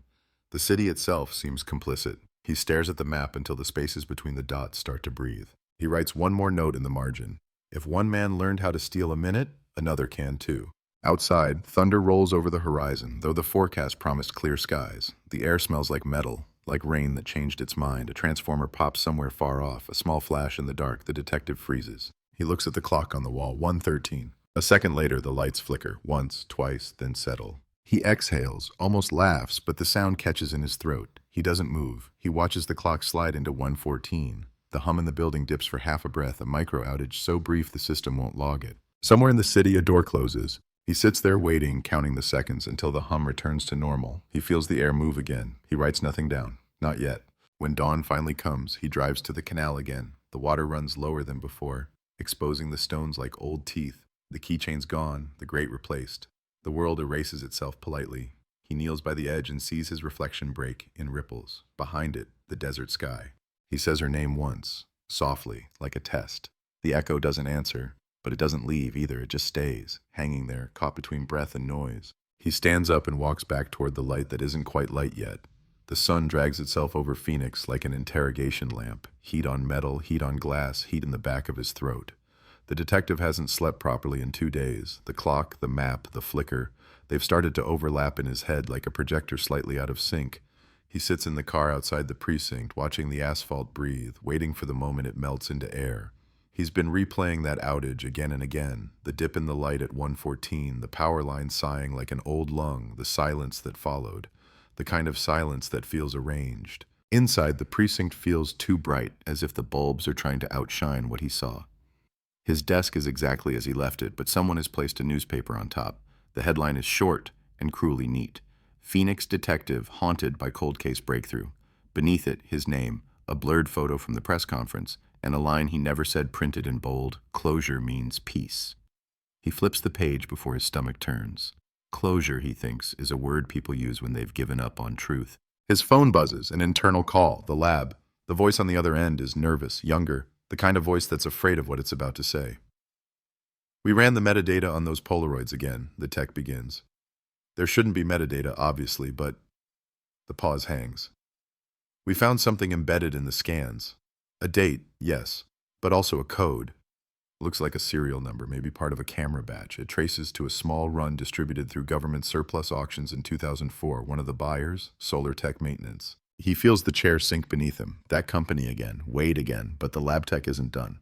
The city itself seems complicit. He stares at the map until the spaces between the dots start to breathe. He writes one more note in the margin. If one man learned how to steal a minute, another can too. Outside, thunder rolls over the horizon, though the forecast promised clear skies. The air smells like metal, like rain that changed its mind. A transformer pops somewhere far off, a small flash in the dark. The detective freezes. He looks at the clock on the wall, 1:13. A second later, the lights flicker, once, twice, then settle. He exhales, almost laughs, but the sound catches in his throat. He doesn't move. He watches the clock slide into 1:14. The hum in the building dips for half a breath, a micro outage so brief the system won't log it. Somewhere in the city, a door closes. He sits there waiting, counting the seconds until the hum returns to normal. He feels the air move again. He writes nothing down. Not yet. When dawn finally comes, he drives to the canal again. The water runs lower than before, exposing the stones like old teeth. The keychain's gone, the grate replaced. The world erases itself politely. He kneels by the edge and sees his reflection break in ripples. Behind it, the desert sky. He says her name once, softly, like a test. The echo doesn't answer, but it doesn't leave either. It just stays, hanging there, caught between breath and noise. He stands up and walks back toward the light that isn't quite light yet. The sun drags itself over Phoenix like an interrogation lamp. Heat on metal, heat on glass, heat in the back of his throat. The detective hasn't slept properly in 2 days. The clock, the map, the flicker, they've started to overlap in his head like a projector slightly out of sync. He sits in the car outside the precinct, watching the asphalt breathe, waiting for the moment it melts into air. He's been replaying that outage again and again, the dip in the light at 1:14, the power line sighing like an old lung, the silence that followed, the kind of silence that feels arranged. Inside, the precinct feels too bright, as if the bulbs are trying to outshine what he saw. His desk is exactly as he left it, but someone has placed a newspaper on top. The headline is short and cruelly neat. Phoenix detective haunted by cold case breakthrough. Beneath it, his name, a blurred photo from the press conference, and a line he never said printed in bold: closure means peace. He flips the page before his stomach turns. Closure, he thinks, is a word people use when they've given up on truth. His phone buzzes, an internal call, the lab. The voice on the other end is nervous, younger, the kind of voice that's afraid of what it's about to say. We ran the metadata on those Polaroids again, the tech begins. There shouldn't be metadata, obviously, but the pause hangs. We found something embedded in the scans. A date, yes, but also a code. Looks like a serial number, maybe part of a camera batch. It traces to a small run distributed through government surplus auctions in 2004. One of the buyers, Solar Tech Maintenance. He feels the chair sink beneath him. That company again, Wade again, but the lab tech isn't done.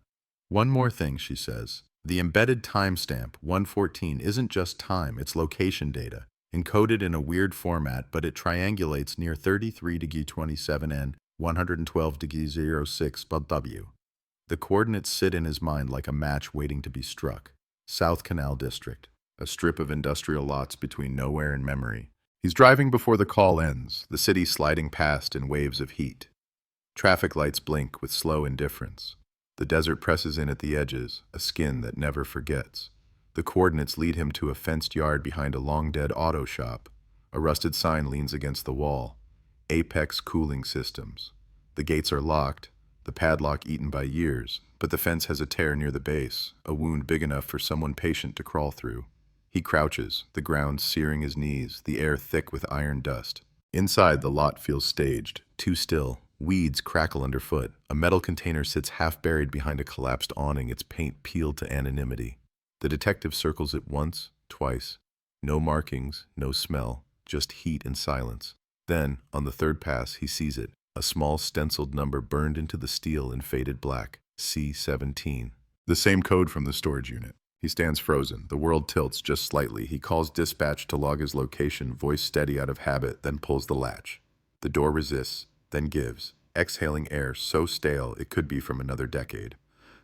One more thing, she says. The embedded timestamp, 1:14, isn't just time, it's location data, encoded in a weird format, but it triangulates near 33°27 and 112°06 W. The coordinates sit in his mind like a match waiting to be struck. South Canal District, a strip of industrial lots between nowhere and memory. He's driving before the call ends, the city sliding past in waves of heat. Traffic lights blink with slow indifference. The desert presses in at the edges, a skin that never forgets. The coordinates lead him to a fenced yard behind a long-dead auto shop. A rusted sign leans against the wall. Apex Cooling Systems. The gates are locked, the padlock eaten by years, but the fence has a tear near the base, a wound big enough for someone patient to crawl through. He crouches, the ground searing his knees, the air thick with iron dust. Inside, the lot feels staged, too still. Weeds crackle underfoot. A metal container sits half buried behind a collapsed awning, its paint peeled to anonymity. The detective circles it once, twice. No markings, no smell, just heat and silence. Then, on the third pass, he sees it, a small stenciled number burned into the steel in faded black, C17. The same code from the storage unit. He stands frozen. The world tilts just slightly. He calls dispatch to log his location, voice steady out of habit, then pulls the latch. The door resists, then gives, exhaling air so stale it could be from another decade.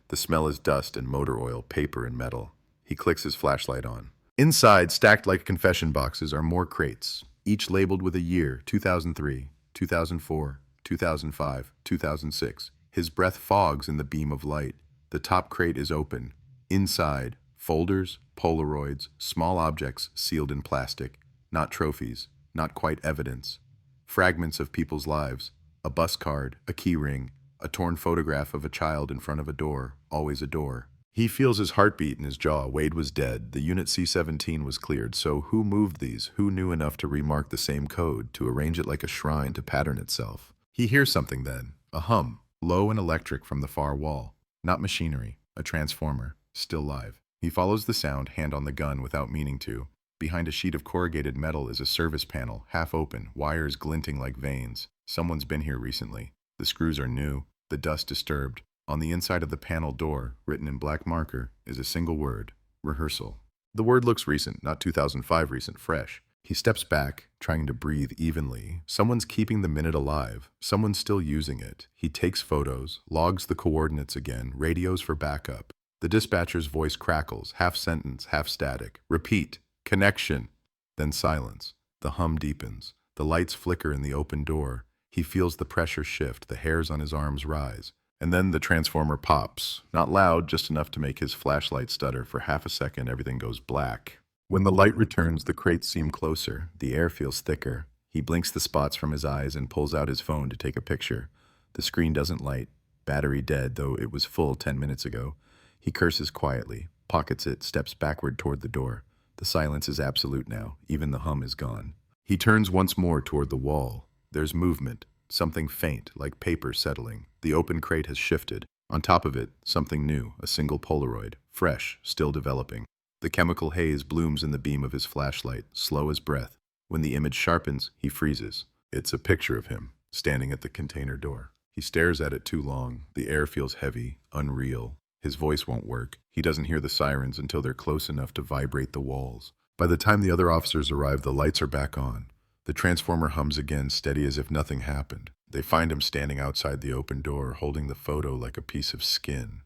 The smell is dust and motor oil, paper and metal. He clicks his flashlight on. Inside, stacked like confession boxes, are more crates, each labeled with a year: 2003, 2004, 2005, 2006. His breath fogs in the beam of light. The top crate is open. Inside, folders, Polaroids, small objects sealed in plastic. Not trophies, not quite evidence. Fragments of people's lives. A bus card, a key ring, a torn photograph of a child in front of a door, always a door. He feels his heartbeat in his jaw. Wade was dead. The unit C17 was cleared. So who moved these? Who knew enough to remark the same code, to arrange it like a shrine to pattern itself? He hears something then, a hum, low and electric from the far wall. Not machinery, a transformer, still live. He follows the sound, hand on the gun without meaning to. Behind a sheet of corrugated metal is a service panel, half open, wires glinting like veins. Someone's been here recently. The screws are new, the dust disturbed. On the inside of the panel door, written in black marker, is a single word: rehearsal. The word looks recent, not 2005 recent, fresh. He steps back, trying to breathe evenly. Someone's keeping the minute alive. Someone's still using it. He takes photos, logs the coordinates again, radios for backup. The dispatcher's voice crackles, half sentence, half static. Repeat. Connection. Then silence. The hum deepens. The lights flicker in the open door. He feels the pressure shift, the hairs on his arms rise. And then the transformer pops. Not loud, just enough to make his flashlight stutter. For half a second, everything goes black. When the light returns, the crates seem closer. The air feels thicker. He blinks the spots from his eyes and pulls out his phone to take a picture. The screen doesn't light. Battery dead, though it was full 10 minutes ago. He curses quietly, pockets it, steps backward toward the door. The silence is absolute now. Even the hum is gone. He turns once more toward the wall. There's movement, something faint, like paper settling. The open crate has shifted. On top of it, something new, a single Polaroid, fresh, still developing. The chemical haze blooms in the beam of his flashlight, slow as breath. When the image sharpens, he freezes. It's a picture of him, standing at the container door. He stares at it too long. The air feels heavy, unreal. His voice won't work. He doesn't hear the sirens until they're close enough to vibrate the walls. By the time the other officers arrive, the lights are back on. The transformer hums again, steady as if nothing happened. They find him standing outside the open door, holding the photo like a piece of skin.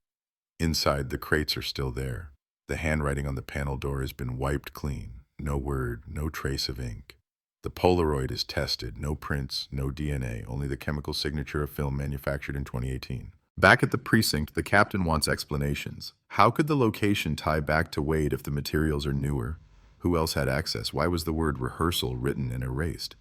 Inside, the crates are still there. The handwriting on the panel door has been wiped clean. No word, no trace of ink. The Polaroid is tested. No prints, no DNA, only the chemical signature of film manufactured in 2018. Back at the precinct, the captain wants explanations. How could the location tie back to Wade if the materials are newer? Who else had access? Why was the word rehearsal written and erased?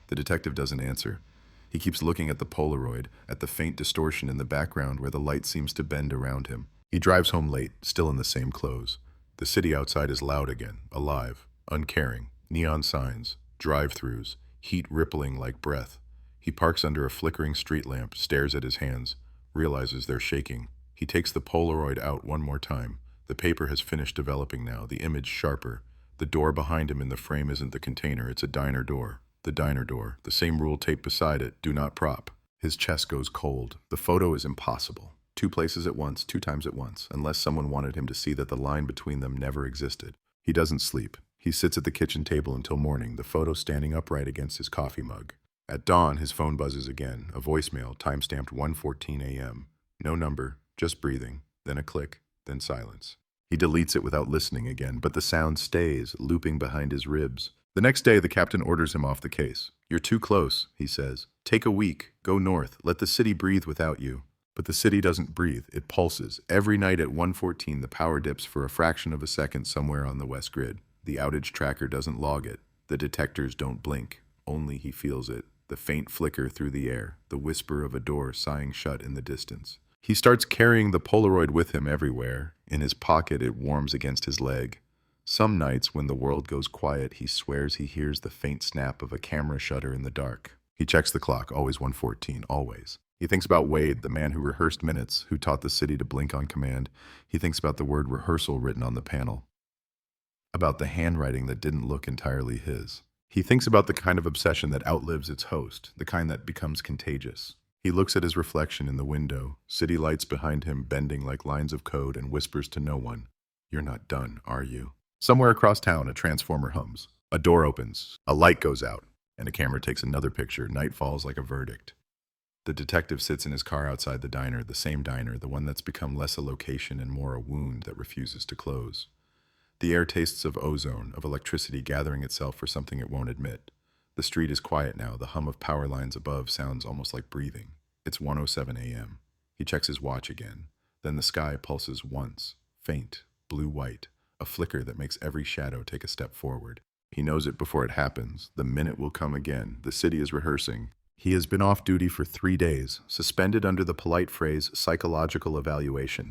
The detective doesn't answer. He keeps looking at the Polaroid, at the faint distortion in the background where the light seems to bend around him. He drives home late, still in the same clothes. The city outside is loud again, alive, uncaring. Neon signs, drive-thrus, heat rippling like breath. He parks under a flickering street lamp, stares at his hands, realizes they're shaking. He takes the Polaroid out one more time. The paper has finished developing now, the image sharper. The door behind him in the frame isn't the container, it's a diner door. The diner door, the same rule taped beside it, do not prop. His chest goes cold. The photo is impossible. 2 places at once, 2 times at once, unless someone wanted him to see that the line between them never existed. He doesn't sleep. He sits at the kitchen table until morning, the photo standing upright against his coffee mug. At dawn, his phone buzzes again, a voicemail, time-stamped 1:14 a.m. No number, just breathing, then a click, then silence. He deletes it without listening again, but the sound stays, looping behind his ribs. The next day, the captain orders him off the case. You're too close, he says. Take a week, go north, let the city breathe without you. But the city doesn't breathe, it pulses. Every night at 1:14, the power dips for a fraction of a second somewhere on the west grid. The outage tracker doesn't log it. The detectors don't blink. Only he feels it. The faint flicker through the air, the whisper of a door sighing shut in the distance. He starts carrying the Polaroid with him everywhere. In his pocket, it warms against his leg. Some nights, when the world goes quiet, he swears he hears the faint snap of a camera shutter in the dark. He checks the clock, always 1:14, always. He thinks about Wade, the man who rehearsed minutes, who taught the city to blink on command. He thinks about the word rehearsal written on the panel. About the handwriting that didn't look entirely his. He thinks about the kind of obsession that outlives its host, the kind that becomes contagious. He looks at his reflection in the window, city lights behind him bending like lines of code, and whispers to no one, "You're not done, are you?" Somewhere across town, a transformer hums. A door opens, a light goes out, and a camera takes another picture. Night falls like a verdict. The detective sits in his car outside the diner, the same diner, the one that's become less a location and more a wound that refuses to close. The air tastes of ozone, of electricity gathering itself for something it won't admit. The street is quiet now. The hum of power lines above sounds almost like breathing. It's 1:07 a.m. He checks his watch again. Then the sky pulses once, faint, blue-white, a flicker that makes every shadow take a step forward. He knows it before it happens. The minute will come again. The city is rehearsing. He has been off duty for 3 days, suspended under the polite phrase psychological evaluation.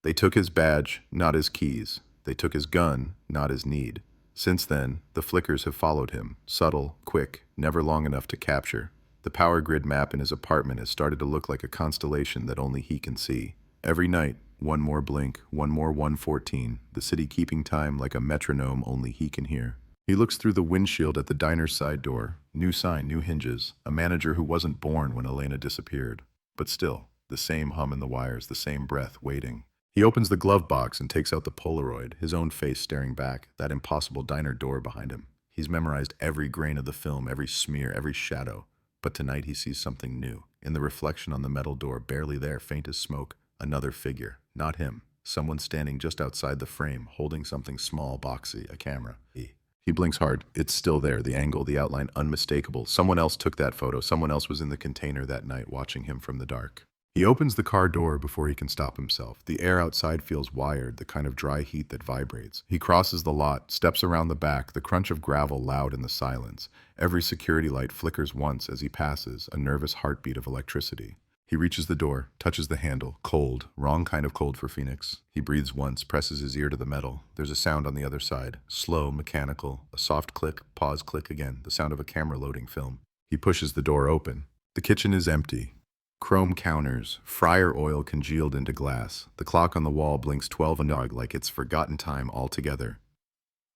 They took his badge, not his keys. They took his gun, not his need. Since then, the flickers have followed him, subtle, quick, never long enough to capture. The power grid map in his apartment has started to look like a constellation that only he can see. Every night, one more blink, one more 1:14, the city keeping time like a metronome only he can hear. He looks through the windshield at the diner's side door. New sign, new hinges. A manager who wasn't born when Elena disappeared. But still, the same hum in the wires, the same breath, waiting. He opens the glove box and takes out the Polaroid, his own face staring back, that impossible diner door behind him. He's memorized every grain of the film, every smear, every shadow. But tonight he sees something new. In the reflection on the metal door, barely there, faint as smoke, another figure. Not him. Someone standing just outside the frame, holding something small, boxy, a camera. He blinks hard. It's still there, the angle, the outline, unmistakable. Someone else took that photo. Someone else was in the container that night watching him from the dark. He opens the car door before he can stop himself. The air outside feels wired, the kind of dry heat that vibrates. He crosses the lot, steps around the back, the crunch of gravel loud in the silence. Every security light flickers once as he passes, a nervous heartbeat of electricity. He reaches the door, touches the handle. Cold. Wrong kind of cold for Phoenix. He breathes once, presses his ear to the metal. There's a sound on the other side. Slow, mechanical. A soft click, pause, click again. The sound of a camera loading film. He pushes the door open. The kitchen is empty. Chrome counters, fryer oil congealed into glass. The clock on the wall blinks 12 and dog like it's forgotten time altogether.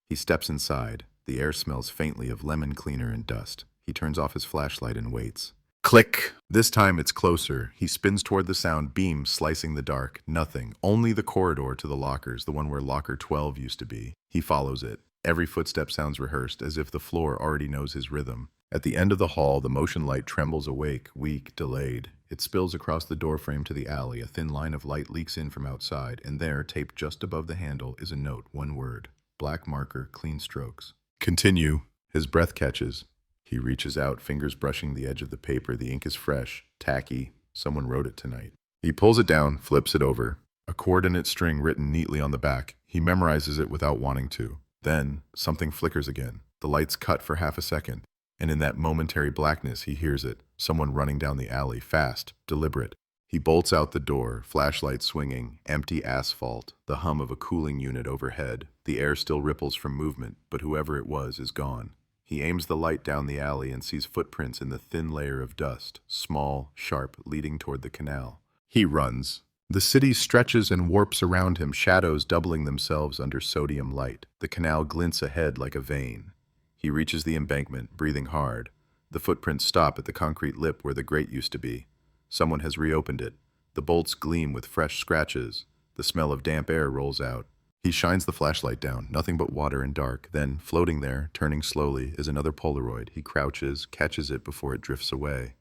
He steps inside. The air smells faintly of lemon cleaner and dust. He turns off his flashlight and waits. Click! This time it's closer. He spins toward the sound, beams slicing the dark. Nothing. Only the corridor to the lockers, the one where locker 12 used to be. He follows it. Every footstep sounds rehearsed, as if the floor already knows his rhythm. At the end of the hall, the motion light trembles awake, weak, delayed. It spills across the doorframe to the alley. A thin line of light leaks in from outside, and there, taped just above the handle, is a note, one word. Black marker, clean strokes. Continue. His breath catches. He reaches out, fingers brushing the edge of the paper. The ink is fresh, tacky. Someone wrote it tonight. He pulls it down, flips it over. A coordinate string written neatly on the back. He memorizes it without wanting to. Then, something flickers again. The lights cut for half a second. And in that momentary blackness, he hears it. Someone running down the alley, fast, deliberate. He bolts out the door, flashlight swinging, empty asphalt, the hum of a cooling unit overhead. The air still ripples from movement, but whoever it was is gone. He aims the light down the alley and sees footprints in the thin layer of dust, small, sharp, leading toward the canal. He runs. The city stretches and warps around him, shadows doubling themselves under sodium light. The canal glints ahead like a vein. He reaches the embankment, breathing hard. The footprints stop at the concrete lip where the grate used to be. Someone has reopened it. The bolts gleam with fresh scratches. The smell of damp air rolls out. He shines the flashlight down, nothing but water and dark. Then, floating there, turning slowly, is another Polaroid. He crouches, catches it before it drifts away.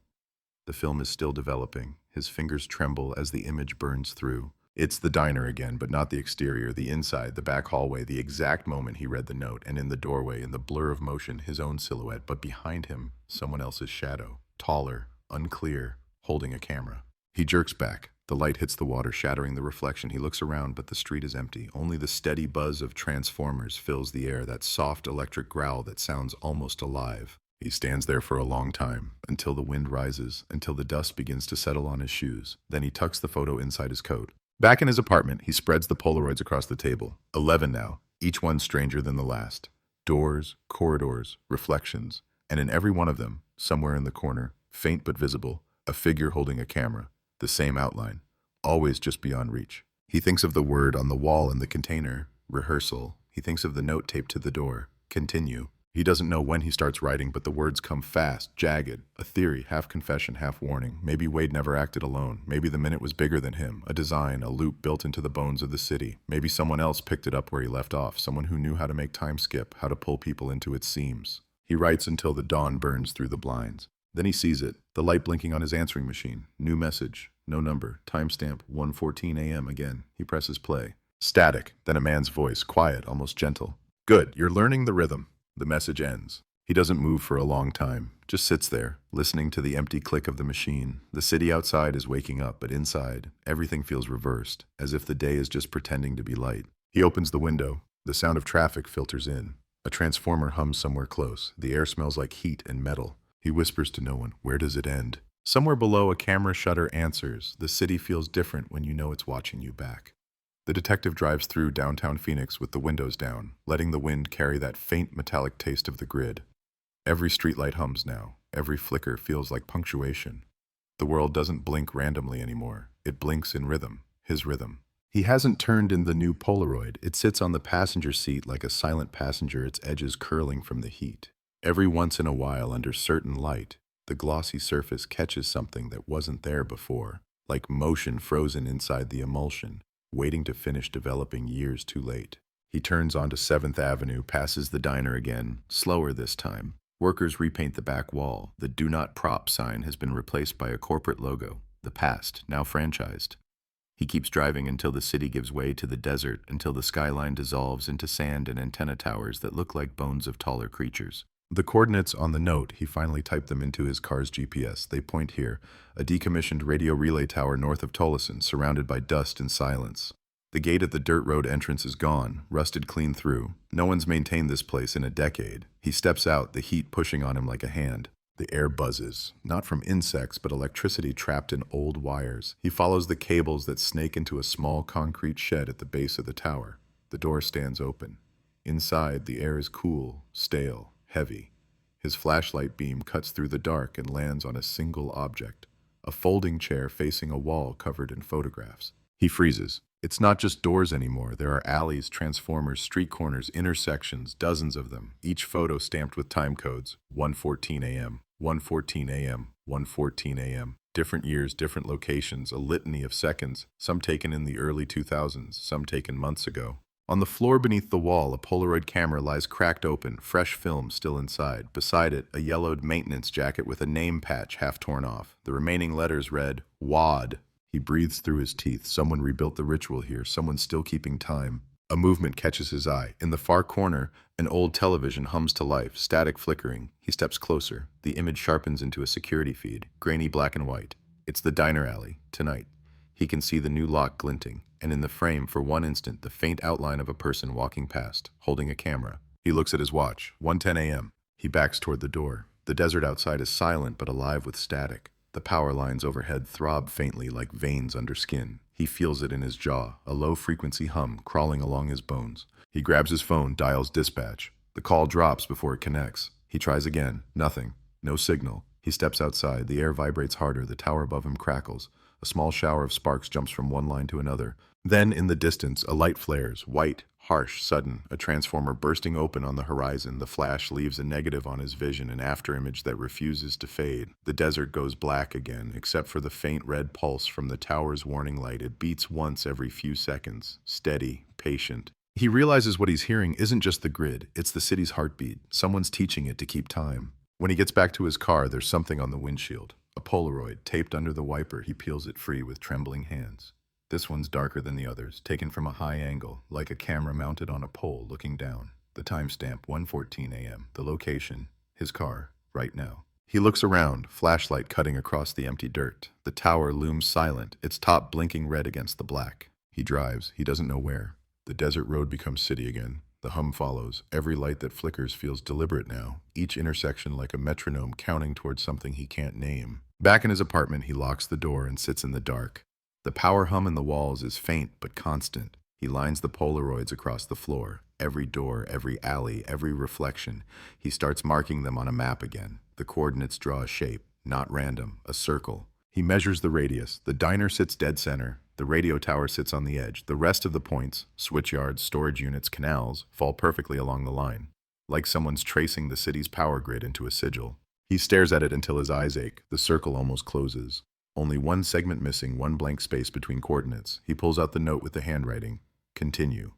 The film is still developing. His fingers tremble as the image burns through. It's the diner again, but not the exterior, the inside, the back hallway, the exact moment he read the note, and in the doorway, in the blur of motion, his own silhouette, but behind him, someone else's shadow, taller, unclear, holding a camera. He jerks back. The light hits the water, shattering the reflection. He looks around, but the street is empty. Only the steady buzz of transformers fills the air, that soft electric growl that sounds almost alive. He stands there for a long time, until the wind rises, until the dust begins to settle on his shoes. Then he tucks the photo inside his coat. Back in his apartment, he spreads the Polaroids across the table. 11 now, each one stranger than the last. Doors, corridors, reflections, and in every one of them, somewhere in the corner, faint but visible, a figure holding a camera. The same outline, always just beyond reach. He thinks of the word on the wall in the container, rehearsal. He thinks of the note taped to the door, continue. He doesn't know when he starts writing, but the words come fast, jagged. A theory, half confession, half warning. Maybe Wade never acted alone. Maybe the minute was bigger than him. A design, a loop built into the bones of the city. Maybe someone else picked it up where he left off. Someone who knew how to make time skip, how to pull people into its seams. He writes until the dawn burns through the blinds. Then he sees it, the light blinking on his answering machine. New message, no number, timestamp 1:14 a.m. again. He presses play. Static, then a man's voice, quiet, almost gentle. Good, you're learning the rhythm. The message ends. He doesn't move for a long time, just sits there, listening to the empty click of the machine. The city outside is waking up, but inside, everything feels reversed, as if the day is just pretending to be light. He opens the window. The sound of traffic filters in. A transformer hums somewhere close. The air smells like heat and metal. He whispers to no one, where does it end? Somewhere below, a camera shutter answers. The city feels different when you know it's watching you back. The detective drives through downtown Phoenix with the windows down, letting the wind carry that faint metallic taste of the grid. Every streetlight hums now. Every flicker feels like punctuation. The world doesn't blink randomly anymore. It blinks in rhythm, his rhythm. He hasn't turned in the new Polaroid. It sits on the passenger seat like a silent passenger, its edges curling from the heat. Every once in a while, under certain light, the glossy surface catches something that wasn't there before, like motion frozen inside the emulsion, waiting to finish developing years too late. He turns onto 7th Avenue, passes the diner again, slower this time. Workers repaint the back wall. The "Do Not Prop" sign has been replaced by a corporate logo. The past, now franchised. He keeps driving until the city gives way to the desert, until the skyline dissolves into sand and antenna towers that look like bones of taller creatures. The coordinates on the note, he finally typed them into his car's GPS. They point here, a decommissioned radio relay tower north of Tolleson, surrounded by dust and silence. The gate at the dirt road entrance is gone, rusted clean through. No one's maintained this place in a decade. He steps out, the heat pushing on him like a hand. The air buzzes, not from insects, but electricity trapped in old wires. He follows the cables that snake into a small concrete shed at the base of the tower. The door stands open. Inside, the air is cool, stale, heavy. His flashlight beam cuts through the dark and lands on a single object, a folding chair facing a wall covered in photographs. He freezes. It's not just doors anymore. There are alleys, transformers, street corners, intersections, dozens of them, each photo stamped with time codes. 1:14 a.m., 1:14 a.m., 1:14 a.m. Different years, different locations, a litany of seconds, some taken in the early 2000s, some taken months ago. On the floor beneath the wall, a Polaroid camera lies cracked open, fresh film still inside. Beside it, a yellowed maintenance jacket with a name patch half torn off. The remaining letters read, WAD. He breathes through his teeth. Someone rebuilt the ritual here. Someone's still keeping time. A movement catches his eye. In the far corner, an old television hums to life, static flickering. He steps closer. The image sharpens into a security feed, grainy black and white. It's the diner alley, tonight. He can see the new lock glinting, and in the frame, for one instant, the faint outline of a person walking past, holding a camera. He looks at his watch. 1:10 a.m. He backs toward the door. The desert outside is silent but alive with static. The power lines overhead throb faintly like veins under skin. He feels it in his jaw, a low-frequency hum crawling along his bones. He grabs his phone, dials dispatch. The call drops before it connects. He tries again. Nothing. No signal. He steps outside. The air vibrates harder. The tower above him crackles. A small shower of sparks jumps from one line to another. Then, in the distance, a light flares, white, harsh, sudden, a transformer bursting open on the horizon. The flash leaves a negative on his vision, an afterimage that refuses to fade. The desert goes black again, except for the faint red pulse from the tower's warning light. It beats once every few seconds, steady, patient. He realizes what he's hearing isn't just the grid, it's the city's heartbeat. Someone's teaching it to keep time. When he gets back to his car, there's something on the windshield. A Polaroid, taped under the wiper. He peels it free with trembling hands. This one's darker than the others, taken from a high angle, like a camera mounted on a pole looking down. The timestamp, 1:14 a.m. The location, his car, right now. He looks around, flashlight cutting across the empty dirt. The tower looms silent, its top blinking red against the black. He drives, he doesn't know where. The desert road becomes city again. The hum follows. Every light that flickers feels deliberate now, each intersection like a metronome counting towards something he can't name. Back in his apartment, he locks the door and sits in the dark. The power hum in the walls is faint but constant. He lines the Polaroids across the floor. Every door, every alley, every reflection. He starts marking them on a map again. The coordinates draw a shape, not random, a circle. He measures the radius. The diner sits dead center. The radio tower sits on the edge. The rest of the points, switchyards, storage units, canals, fall perfectly along the line, like someone's tracing the city's power grid into a sigil. He stares at it until his eyes ache. The circle almost closes. Only one segment missing, one blank space between coordinates. He pulls out the note with the handwriting. Continue.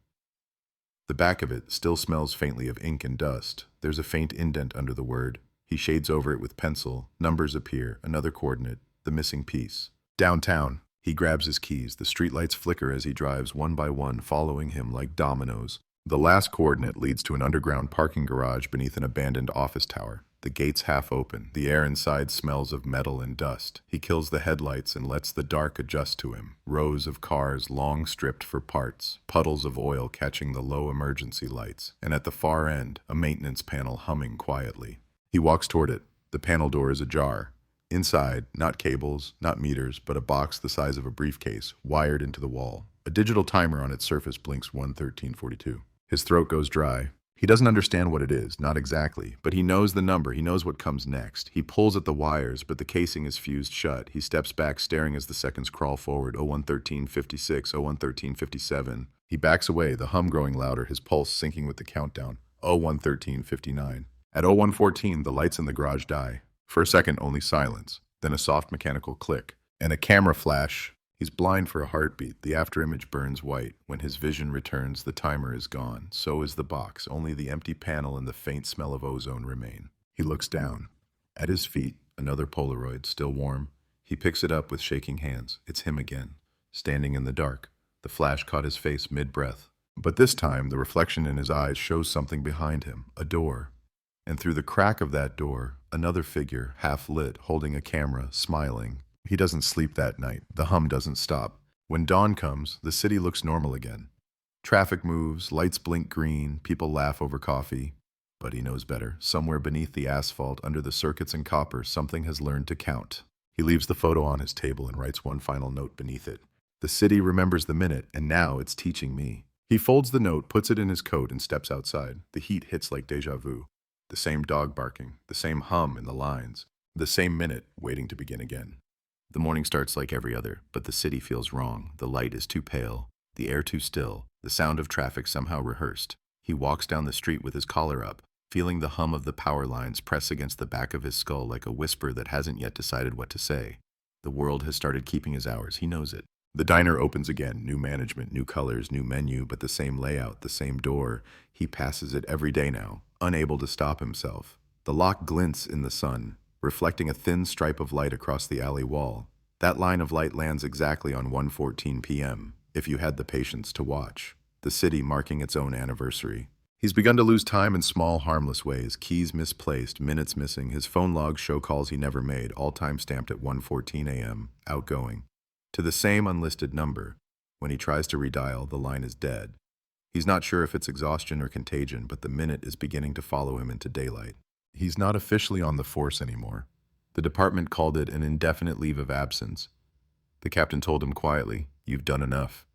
The back of it still smells faintly of ink and dust. There's a faint indent under the word. He shades over it with pencil. Numbers appear. Another coordinate. The missing piece. Downtown. He grabs his keys. The streetlights flicker as he drives one by one, following him like dominoes. The last coordinate leads to an underground parking garage beneath an abandoned office tower. The gates half open. The air inside smells of metal and dust. He kills the headlights and lets the dark adjust to him. Rows of cars long stripped for parts. Puddles of oil catching the low emergency lights. And at the far end, a maintenance panel humming quietly. He walks toward it. The panel door is ajar. Inside, not cables, not meters, but a box the size of a briefcase, wired into the wall. A digital timer on its surface blinks 1:13:42. His throat goes dry. He doesn't understand what it is, not exactly, but he knows the number, he knows what comes next. He pulls at the wires, but the casing is fused shut. He steps back, staring as the seconds crawl forward. 01:13:56, 01:13:57. He backs away, the hum growing louder, his pulse syncing with the countdown. 01:13:59. At 01:14, the lights in the garage die. For a second, only silence, then a soft mechanical click, and a camera flash. He's blind for a heartbeat. The afterimage burns white. When his vision returns, the timer is gone. So is the box. Only the empty panel and the faint smell of ozone remain. He looks down. At his feet, another Polaroid, still warm. He picks it up with shaking hands. It's him again. standing in the dark. The flash caught his face mid-breath. But this time, the reflection in his eyes shows something behind him, a door. And through the crack of that door, another figure, half lit, holding a camera, smiling. He doesn't sleep that night. The hum doesn't stop. When dawn comes, the city looks normal again. Traffic moves, lights blink green, people laugh over coffee. But he knows better. Somewhere beneath the asphalt, under the circuits and copper, something has learned to count. He leaves the photo on his table and writes one final note beneath it. The city remembers the minute, and now it's teaching me. He folds the note, puts it in his coat, and steps outside. The heat hits like deja vu. The same dog barking, the same hum in the lines, the same minute waiting to begin again. The morning starts like every other, but the city feels wrong. The light is too pale, the air too still, the sound of traffic somehow rehearsed. He walks down the street with his collar up, feeling the hum of the power lines press against the back of his skull like a whisper that hasn't yet decided what to say. The world has started keeping his hours, he knows it. The diner opens again, new management, new colors, new menu, but the same layout, the same door. He passes it every day now, unable to stop himself. The lock glints in the sun, reflecting a thin stripe of light across the alley wall. That line of light lands exactly on 1:14 p.m., if you had the patience to watch. The city marking its own anniversary. He's begun to lose time in small, harmless ways. Keys misplaced, minutes missing. His phone logs show calls he never made, all time stamped at 1:14 a.m., outgoing. To the same unlisted number. When he tries to redial, the line is dead. He's not sure if it's exhaustion or contagion, but the minute is beginning to follow him into daylight. He's not officially on the force anymore. The department called it an indefinite leave of absence. The captain told him quietly, "You've done enough."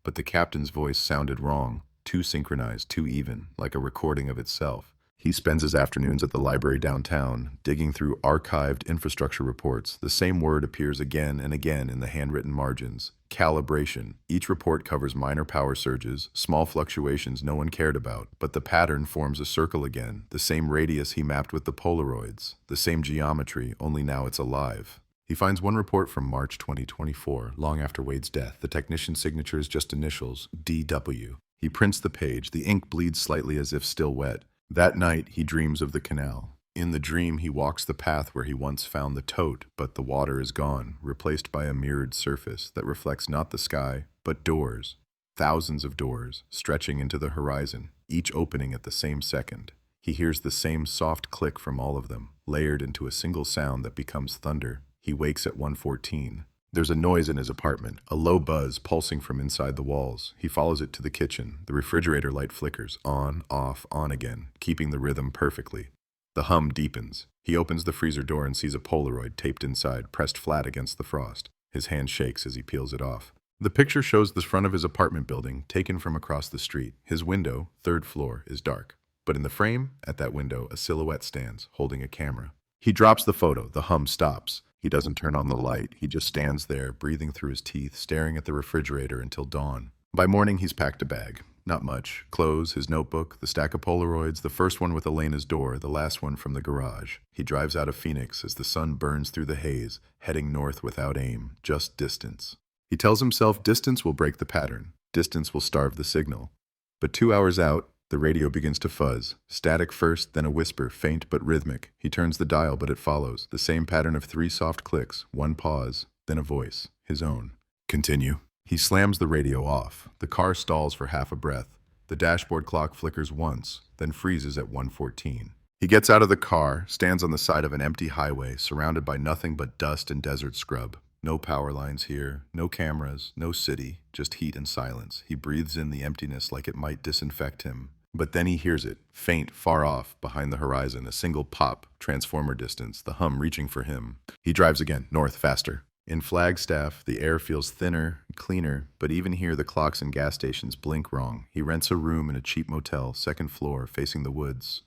But the captain's voice sounded wrong, too synchronized, too even, like a recording of itself. He spends his afternoons at the library downtown, digging through archived infrastructure reports. The same word appears again and again in the handwritten margins. Calibration. Each report covers minor power surges, small fluctuations no one cared about, but the pattern forms a circle again, the same radius he mapped with the Polaroids, the same geometry, only now it's alive. He finds one report from March 2024, long after Wade's death. The technician's signature is just initials, DW. He prints the page. The ink bleeds slightly as if still wet. That night, he dreams of the canal. In the dream, he walks the path where he once found the tote, but the water is gone, replaced by a mirrored surface that reflects not the sky, but doors. Thousands of doors, stretching into the horizon, each opening at the same second. He hears the same soft click from all of them, layered into a single sound that becomes thunder. He wakes at 1:14. There's a noise in his apartment, a low buzz pulsing from inside the walls. He follows it to the kitchen. The refrigerator light flickers, on, off, on again, keeping the rhythm perfectly. The hum deepens. He opens the freezer door and sees a Polaroid taped inside, pressed flat against the frost. His hand shakes as he peels it off. The picture shows the front of his apartment building, taken from across the street. His window, 3rd floor, is dark. But in the frame, at that window, a silhouette stands, holding a camera. He drops the photo. The hum stops. He doesn't turn on the light. He just stands there, breathing through his teeth, staring at the refrigerator until dawn. By morning, he's packed a bag. Not much. Clothes, his notebook, the stack of Polaroids, the first one with Elena's door, the last one from the garage. He drives out of Phoenix as the sun burns through the haze, heading north without aim, just distance. He tells himself distance will break the pattern. Distance will starve the signal. But 2 hours out, the radio begins to fuzz. Static first, then a whisper, faint but rhythmic. He turns the dial, but it follows. The same pattern of 3 soft clicks, one pause, then a voice, his own. Continue. He slams the radio off. The car stalls for half a breath. The dashboard clock flickers once, then freezes at 1:14. He gets out of the car, stands on the side of an empty highway, surrounded by nothing but dust and desert scrub. No power lines here, no cameras, no city, just heat and silence. He breathes in the emptiness like it might disinfect him. But then he hears it, faint, far off, behind the horizon, a single pop, transformer distance, the hum reaching for him. He drives again, north, faster. In Flagstaff, the air feels thinner, cleaner, but even here the clocks and gas stations blink wrong. He rents a room in a cheap motel, 2nd floor, facing the woods.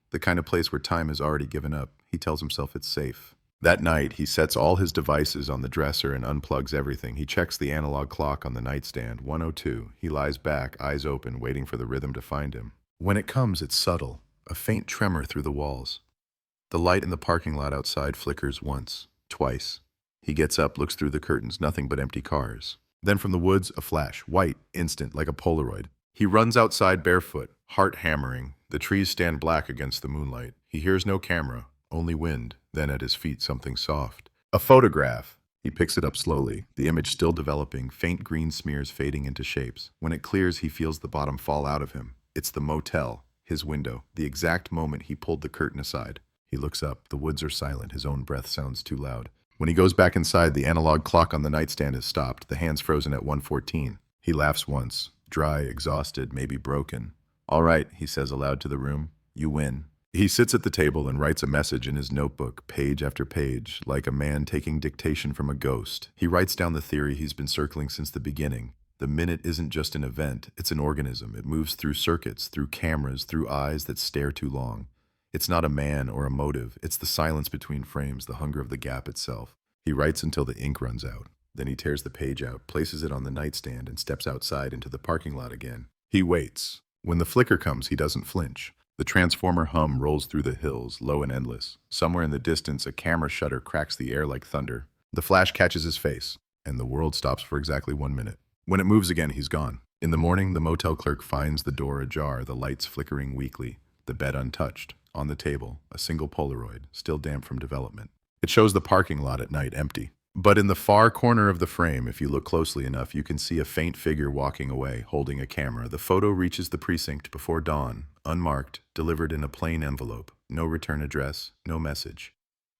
The kind of place where time is already given up. He tells himself it's safe. That night, he sets all his devices on the dresser and unplugs everything. He checks the analog clock on the nightstand, 1:02. He lies back, eyes open, waiting for the rhythm to find him. When it comes, it's subtle, a faint tremor through the walls. The light in the parking lot outside flickers once, twice. He gets up, looks through the curtains, nothing but empty cars. Then from the woods, a flash, white, instant, like a Polaroid. He runs outside barefoot, heart hammering. The trees stand black against the moonlight. He hears no camera, only wind. Then at his feet, something soft. A photograph. He picks it up slowly, the image still developing, faint green smears fading into shapes. When it clears, he feels the bottom fall out of him. It's the motel, his window, the exact moment he pulled the curtain aside. He looks up. The woods are silent. His own breath sounds too loud. When he goes back inside, the analog clock on the nightstand has stopped, the hands frozen at 1:14. He laughs once, dry, exhausted, maybe broken. "All right," he says aloud to the room. "You win." He sits at the table and writes a message in his notebook, page after page, like a man taking dictation from a ghost. He writes down the theory he's been circling since the beginning. The minute isn't just an event, it's an organism. It moves through circuits, through cameras, through eyes that stare too long. It's not a man or a motive, it's the silence between frames, the hunger of the gap itself. He writes until the ink runs out. Then he tears the page out, places it on the nightstand, and steps outside into the parking lot again. He waits. When the flicker comes, he doesn't flinch. The transformer hum rolls through the hills, low and endless. Somewhere in the distance, a camera shutter cracks the air like thunder. The flash catches his face, and the world stops for exactly 1 minute. When it moves again, he's gone. In the morning, the motel clerk finds the door ajar, the lights flickering weakly, the bed untouched. On the table, a single Polaroid, still damp from development. It shows the parking lot at night empty. But in the far corner of the frame, if you look closely enough, you can see a faint figure walking away, holding a camera. The photo reaches the precinct before dawn, unmarked, delivered in a plain envelope. No return address, no message.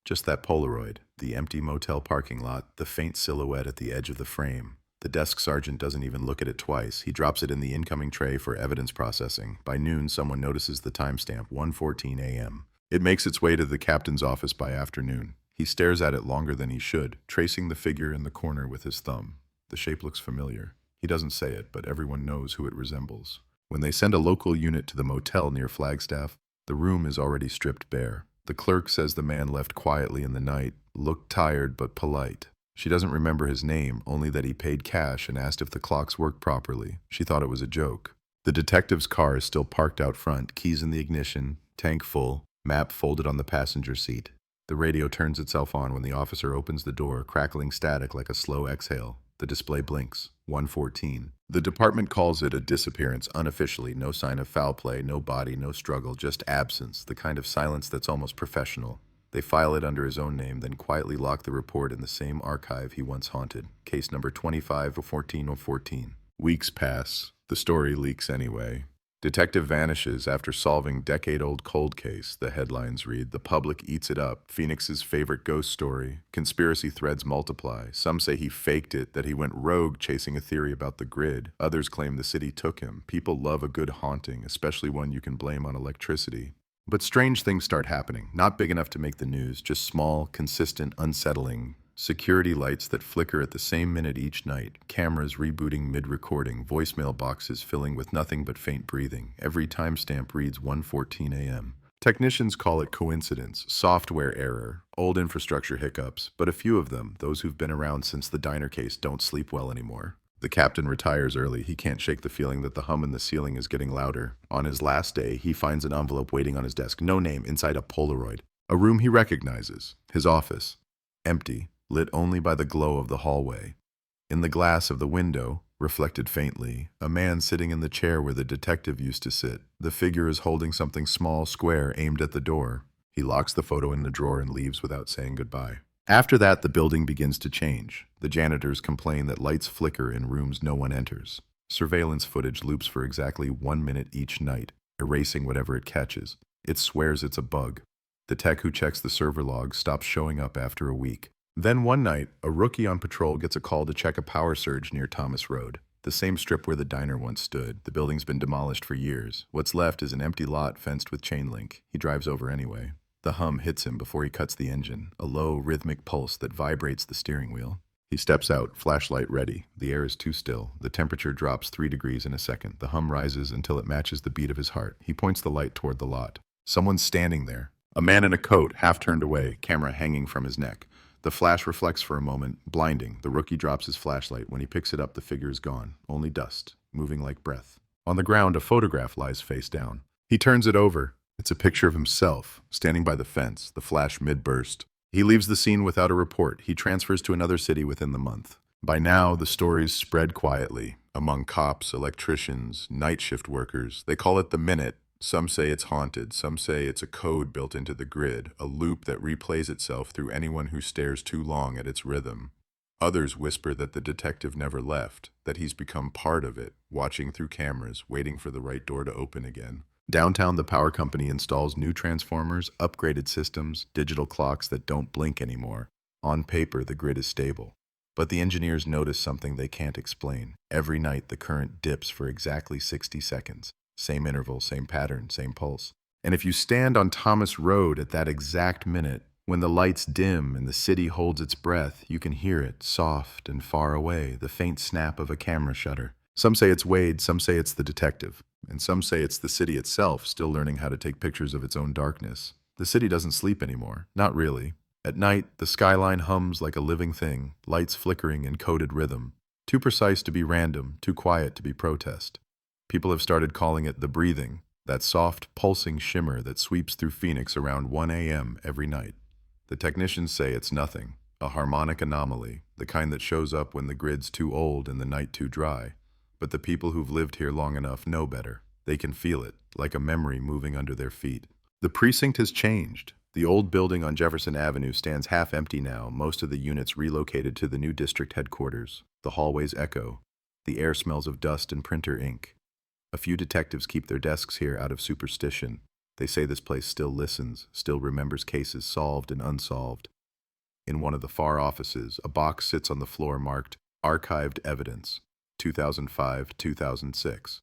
Just that Polaroid, the empty motel parking lot, the faint silhouette at the edge of the frame. The desk sergeant doesn't even look at it twice. He drops it in the incoming tray for evidence processing. By noon, someone notices the timestamp, 1:14 a.m. It makes its way to the captain's office by afternoon. He stares at it longer than he should, tracing the figure in the corner with his thumb. The shape looks familiar. He doesn't say it, but everyone knows who it resembles. When they send a local unit to the motel near Flagstaff, the room is already stripped bare. The clerk says the man left quietly in the night, looked tired but polite. She doesn't remember his name, only that he paid cash and asked if the clocks worked properly. She thought it was a joke. The detective's car is still parked out front, keys in the ignition, tank full, map folded on the passenger seat. The radio turns itself on when the officer opens the door, crackling static like a slow exhale. The display blinks. 1:14. The department calls it a disappearance unofficially. No sign of foul play, no body, no struggle, just absence, the kind of silence that's almost professional. They file it under his own name, then quietly lock the report in the same archive he once haunted. Case number 25-14-14. Weeks pass. The story leaks anyway. Detective vanishes after solving decade-old cold case, the headlines read. The public eats it up. Phoenix's favorite ghost story. Conspiracy threads multiply. Some say he faked it, that he went rogue chasing a theory about the grid. Others claim the city took him. People love a good haunting, especially one you can blame on electricity. But strange things start happening, not big enough to make the news, just small, consistent, unsettling. Security lights that flicker at the same minute each night, cameras rebooting mid-recording, voicemail boxes filling with nothing but faint breathing. Every timestamp reads 1:14 a.m. Technicians call it coincidence, software error, old infrastructure hiccups, but a few of them, those who've been around since the diner case, don't sleep well anymore. The captain retires early. He can't shake the feeling that the hum in the ceiling is getting louder. On his last day, he finds an envelope waiting on his desk. No name, inside a Polaroid. A room he recognizes. His office. Empty, lit only by the glow of the hallway. In the glass of the window, reflected faintly, a man sitting in the chair where the detective used to sit. The figure is holding something small, square, aimed at the door. He locks the photo in the drawer and leaves without saying goodbye. After that, the building begins to change. The janitors complain that lights flicker in rooms no one enters. Surveillance footage loops for exactly 1 minute each night, erasing whatever it catches. It swears it's a bug. The tech who checks the server logs stops showing up after a week. Then one night, a rookie on patrol gets a call to check a power surge near Thomas Road, the same strip where the diner once stood. The building's been demolished for years. What's left is an empty lot fenced with chain link. He drives over anyway. The hum hits him before he cuts the engine, a low, rhythmic pulse that vibrates the steering wheel. He steps out, flashlight ready. The air is too still. The temperature drops 3 degrees in a second. The hum rises until it matches the beat of his heart. He points the light toward the lot. Someone's standing there. A man in a coat, half turned away, camera hanging from his neck. The flash reflects for a moment, blinding. The rookie drops his flashlight. When he picks it up, the figure is gone. Only dust, moving like breath. On the ground, a photograph lies face down. He turns it over. It's a picture of himself, standing by the fence, the flash mid-burst. He leaves the scene without a report. He transfers to another city within the month. By now, the stories spread quietly. Among cops, electricians, night shift workers. They call it the minute. Some say it's haunted. Some say it's a code built into the grid, a loop that replays itself through anyone who stares too long at its rhythm. Others whisper that the detective never left, that he's become part of it, watching through cameras, waiting for the right door to open again. Downtown, the power company installs new transformers, upgraded systems, digital clocks that don't blink anymore. On paper, the grid is stable. But the engineers notice something they can't explain. Every night, the current dips for exactly 60 seconds. Same interval, same pattern, same pulse. And if you stand on Thomas Road at that exact minute, when the lights dim and the city holds its breath, you can hear it, soft and far away, the faint snap of a camera shutter. Some say it's Wade, some say it's the detective, and some say it's the city itself still learning how to take pictures of its own darkness. The city doesn't sleep anymore, not really. At night, the skyline hums like a living thing, lights flickering in coded rhythm. Too precise to be random, too quiet to be protest. People have started calling it the breathing, that soft, pulsing shimmer that sweeps through Phoenix around 1 a.m. every night. The technicians say it's nothing, a harmonic anomaly, the kind that shows up when the grid's too old and the night too dry. But the people who've lived here long enough know better. They can feel it, like a memory moving under their feet. The precinct has changed. The old building on Jefferson Avenue stands half empty now, most of the units relocated to the new district headquarters. The hallways echo. The air smells of dust and printer ink. A few detectives keep their desks here out of superstition. They say this place still listens, still remembers cases solved and unsolved. In one of the far offices, a box sits on the floor marked Archived Evidence, 2005-2006.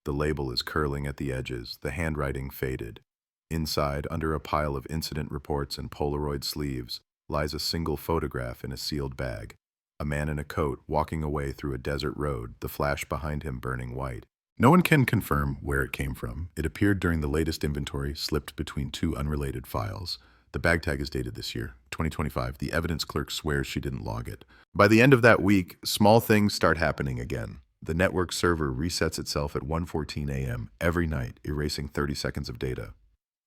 The label is curling at the edges, the handwriting faded. Inside, under a pile of incident reports and Polaroid sleeves, lies a single photograph in a sealed bag. A man in a coat walking away through a desert road, the flash behind him burning white. No one can confirm where it came from. It appeared during the latest inventory, slipped between two unrelated files. The bag tag is dated this year, 2025. The evidence clerk swears she didn't log it. By the end of that week, small things start happening again. The network server resets itself at 1:14 a.m. every night, erasing 30 seconds of data.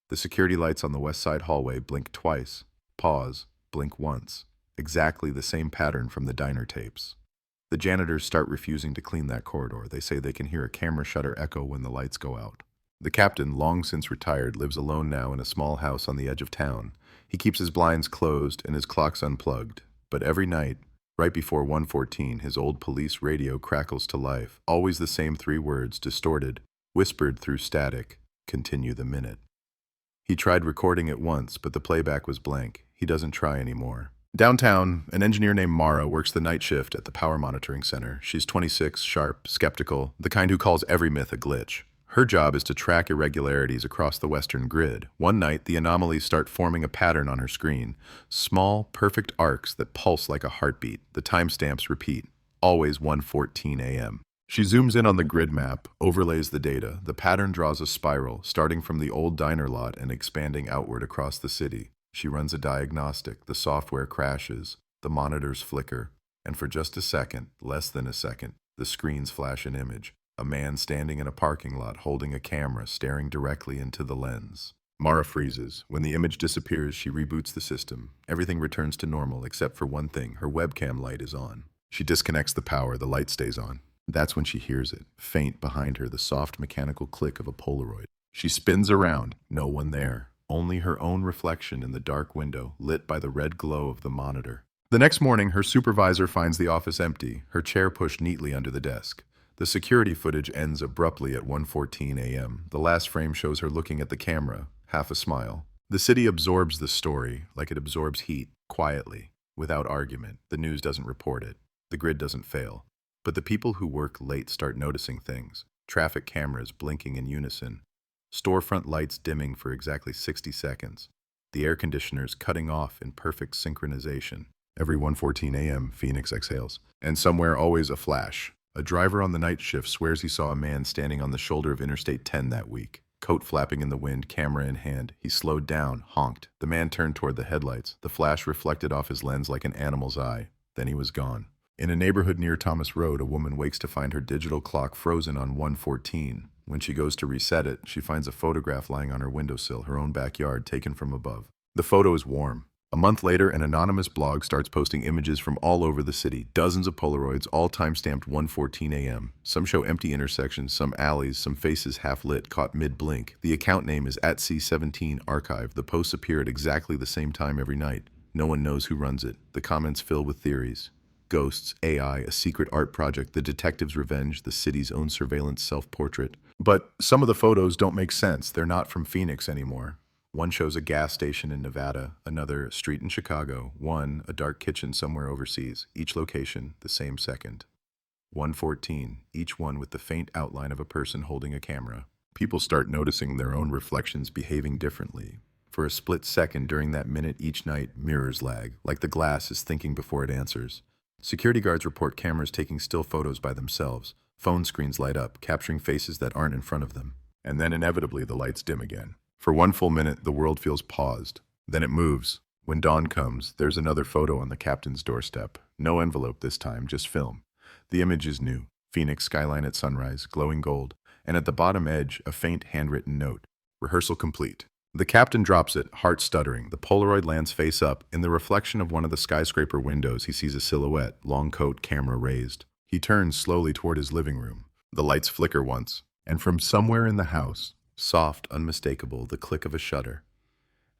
The security lights on the west side hallway blink twice, pause, blink once. Exactly the same pattern from the diner tapes. The janitors start refusing to clean that corridor. They say they can hear a camera shutter echo when the lights go out. The captain, long since retired, lives alone now in a small house on the edge of town. He keeps his blinds closed and his clocks unplugged. But every night, right before 1:14, his old police radio crackles to life. Always the same three words, distorted, whispered through static, continue the minute. He tried recording it once, but the playback was blank. He doesn't try anymore. Downtown, an engineer named Mara works the night shift at the power monitoring center. She's 26, sharp, skeptical, the kind who calls every myth a glitch. Her job is to track irregularities across the western grid. One night, the anomalies start forming a pattern on her screen. Small, perfect arcs that pulse like a heartbeat. The timestamps repeat. Always 1:14 a.m. She zooms in on the grid map, overlays the data. The pattern draws a spiral, starting from the old diner lot and expanding outward across the city. She runs a diagnostic. The software crashes. The monitors flicker. And for just a second, less than a second, the screens flash an image. A man standing in a parking lot holding a camera, staring directly into the lens. Mara freezes. When the image disappears, she reboots the system. Everything returns to normal, except for one thing. Her webcam light is on. She disconnects the power. The light stays on. That's when she hears it, faint behind her, the soft mechanical click of a Polaroid. She spins around. No one there. Only her own reflection in the dark window, lit by the red glow of the monitor. The next morning, her supervisor finds the office empty, her chair pushed neatly under the desk. The security footage ends abruptly at 1:14 a.m. The last frame shows her looking at the camera, half a smile. The city absorbs the story, like it absorbs heat, quietly, without argument. The news doesn't report it. The grid doesn't fail. But the people who work late start noticing things. Traffic cameras blinking in unison. Storefront lights dimming for exactly 60 seconds. The air conditioners cutting off in perfect synchronization. Every 1:14 a.m., Phoenix exhales. And somewhere always a flash. A driver on the night shift swears he saw a man standing on the shoulder of Interstate 10 that week. Coat flapping in the wind, camera in hand. He slowed down, honked. The man turned toward the headlights. The flash reflected off his lens like an animal's eye. Then he was gone. In a neighborhood near Thomas Road, a woman wakes to find her digital clock frozen on 1:14. When she goes to reset it, she finds a photograph lying on her windowsill, her own backyard, taken from above. The photo is warm. A month later, an anonymous blog starts posting images from all over the city. Dozens of Polaroids, all time-stamped 1:14 a.m. Some show empty intersections, some alleys, some faces half-lit, caught mid-blink. The account name is @C17Archive. The posts appear at exactly the same time every night. No one knows who runs it. The comments fill with theories. Ghosts, AI, a secret art project, the detective's revenge, the city's own surveillance self-portrait. But some of the photos don't make sense. They're not from Phoenix anymore. One shows a gas station in Nevada, another a street in Chicago, one a dark kitchen somewhere overseas, each location the same second. 114, each one with the faint outline of a person holding a camera. People start noticing their own reflections behaving differently. For a split second during that minute each night, mirrors lag, like the glass is thinking before it answers. Security guards report cameras taking still photos by themselves. Phone screens light up, capturing faces that aren't in front of them. And then inevitably the lights dim again. For one full minute, the world feels paused. Then it moves. When dawn comes, there's another photo on the captain's doorstep. No envelope this time, just film. The image is new. Phoenix skyline at sunrise, glowing gold. And at the bottom edge, a faint handwritten note. Rehearsal complete. The captain drops it, heart stuttering. The Polaroid lands face up. In the reflection of one of the skyscraper windows, he sees a silhouette, long coat, camera raised. He turns slowly toward his living room. The lights flicker once. And from somewhere in the house, soft, unmistakable, the click of a shutter.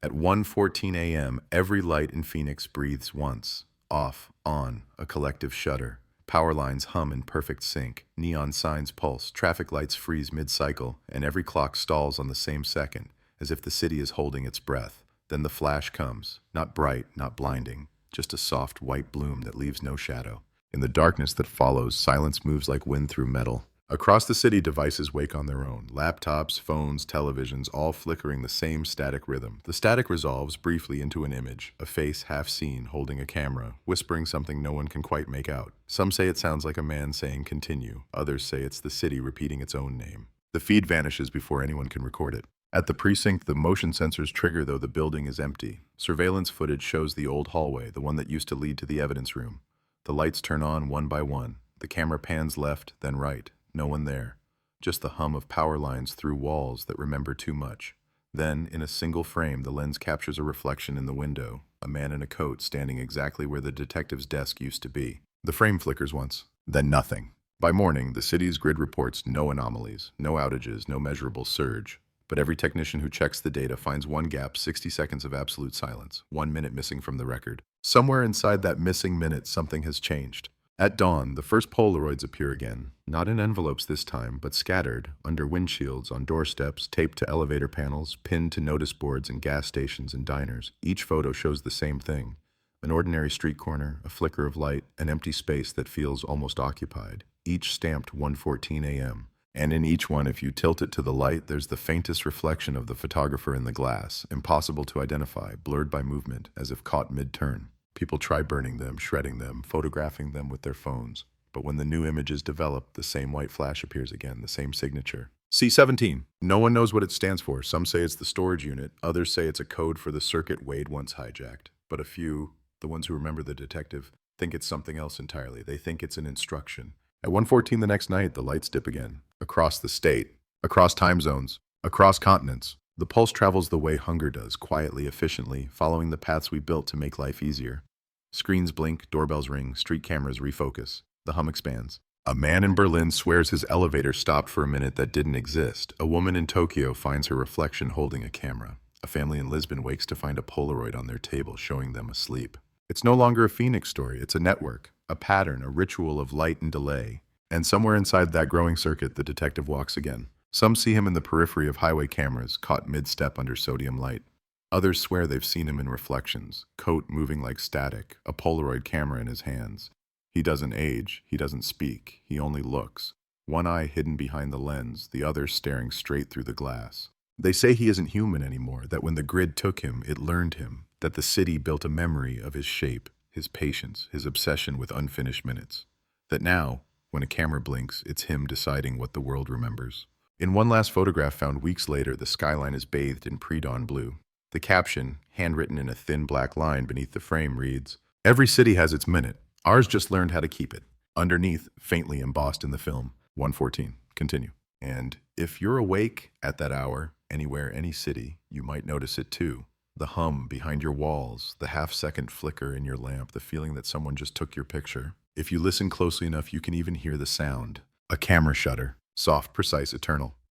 At 1:14 a.m., every light in Phoenix breathes once. Off, on, a collective shudder. Power lines hum in perfect sync. Neon signs pulse. Traffic lights freeze mid-cycle, and every clock stalls on the same second, as if the city is holding its breath. Then the flash comes. Not bright, not blinding. Just a soft white bloom that leaves no shadow. In the darkness that follows, silence moves like wind through metal. Across the city, devices wake on their own. Laptops, phones, televisions, all flickering the same static rhythm. The static resolves briefly into an image, a face half seen holding a camera, whispering something no one can quite make out. Some say it sounds like a man saying continue. Others say it's the city repeating its own name. The feed vanishes before anyone can record it. At the precinct, the motion sensors trigger though the building is empty. Surveillance footage shows the old hallway, the one that used to lead to the evidence room. The lights turn on one by one. The camera pans left, then right. No one there. Just the hum of power lines through walls that remember too much. Then, in a single frame, the lens captures a reflection in the window. A man in a coat standing exactly where the detective's desk used to be. The frame flickers once. Then nothing. By morning, the city's grid reports no anomalies, no outages, no measurable surge. But every technician who checks the data finds one gap, 60 seconds of absolute silence, 1 minute missing from the record. Somewhere inside that missing minute, something has changed. At dawn, the first Polaroids appear again, not in envelopes this time, but scattered, under windshields, on doorsteps, taped to elevator panels, pinned to notice boards in gas stations and diners. Each photo shows the same thing. An ordinary street corner, a flicker of light, an empty space that feels almost occupied. Each stamped 1:14 a.m. And in each one, if you tilt it to the light, there's the faintest reflection of the photographer in the glass, impossible to identify, blurred by movement, as if caught mid-turn. People try burning them, shredding them, photographing them with their phones. But when the new image is developed, the same white flash appears again, the same signature. C17. No one knows what it stands for. Some say it's the storage unit. Others say it's a code for the circuit Wade once hijacked. But a few, the ones who remember the detective, think it's something else entirely. They think it's an instruction. At 1:14 the next night, the lights dip again. Across the state. Across time zones. Across continents. The pulse travels the way hunger does, quietly, efficiently, following the paths we built to make life easier. Screens blink, doorbells ring, street cameras refocus. The hum expands. A man in Berlin swears his elevator stopped for a minute that didn't exist. A woman in Tokyo finds her reflection holding a camera. A family in Lisbon wakes to find a Polaroid on their table showing them asleep. It's no longer a Phoenix story, it's a network, a pattern, a ritual of light and delay. And somewhere inside that growing circuit, the detective walks again. Some see him in the periphery of highway cameras, caught mid-step under sodium light. Others swear they've seen him in reflections, coat moving like static, a Polaroid camera in his hands. He doesn't age, he doesn't speak, he only looks. One eye hidden behind the lens, the other staring straight through the glass. They say he isn't human anymore, that when the grid took him, it learned him, that the city built a memory of his shape, his patience, his obsession with unfinished minutes. That now, when a camera blinks, it's him deciding what the world remembers. In one last photograph found weeks later, the skyline is bathed in pre-dawn blue. The caption, handwritten in a thin black line beneath the frame, reads, "Every city has its minute. Ours just learned how to keep it." Underneath, faintly embossed in the film, 1:14. Continue. And if you're awake at that hour, anywhere, any city, you might notice it too. The hum behind your walls, the half-second flicker in your lamp, the feeling that someone just took your picture. If you listen closely enough, you can even hear the sound. A camera shutter. Soft, precise, eternal.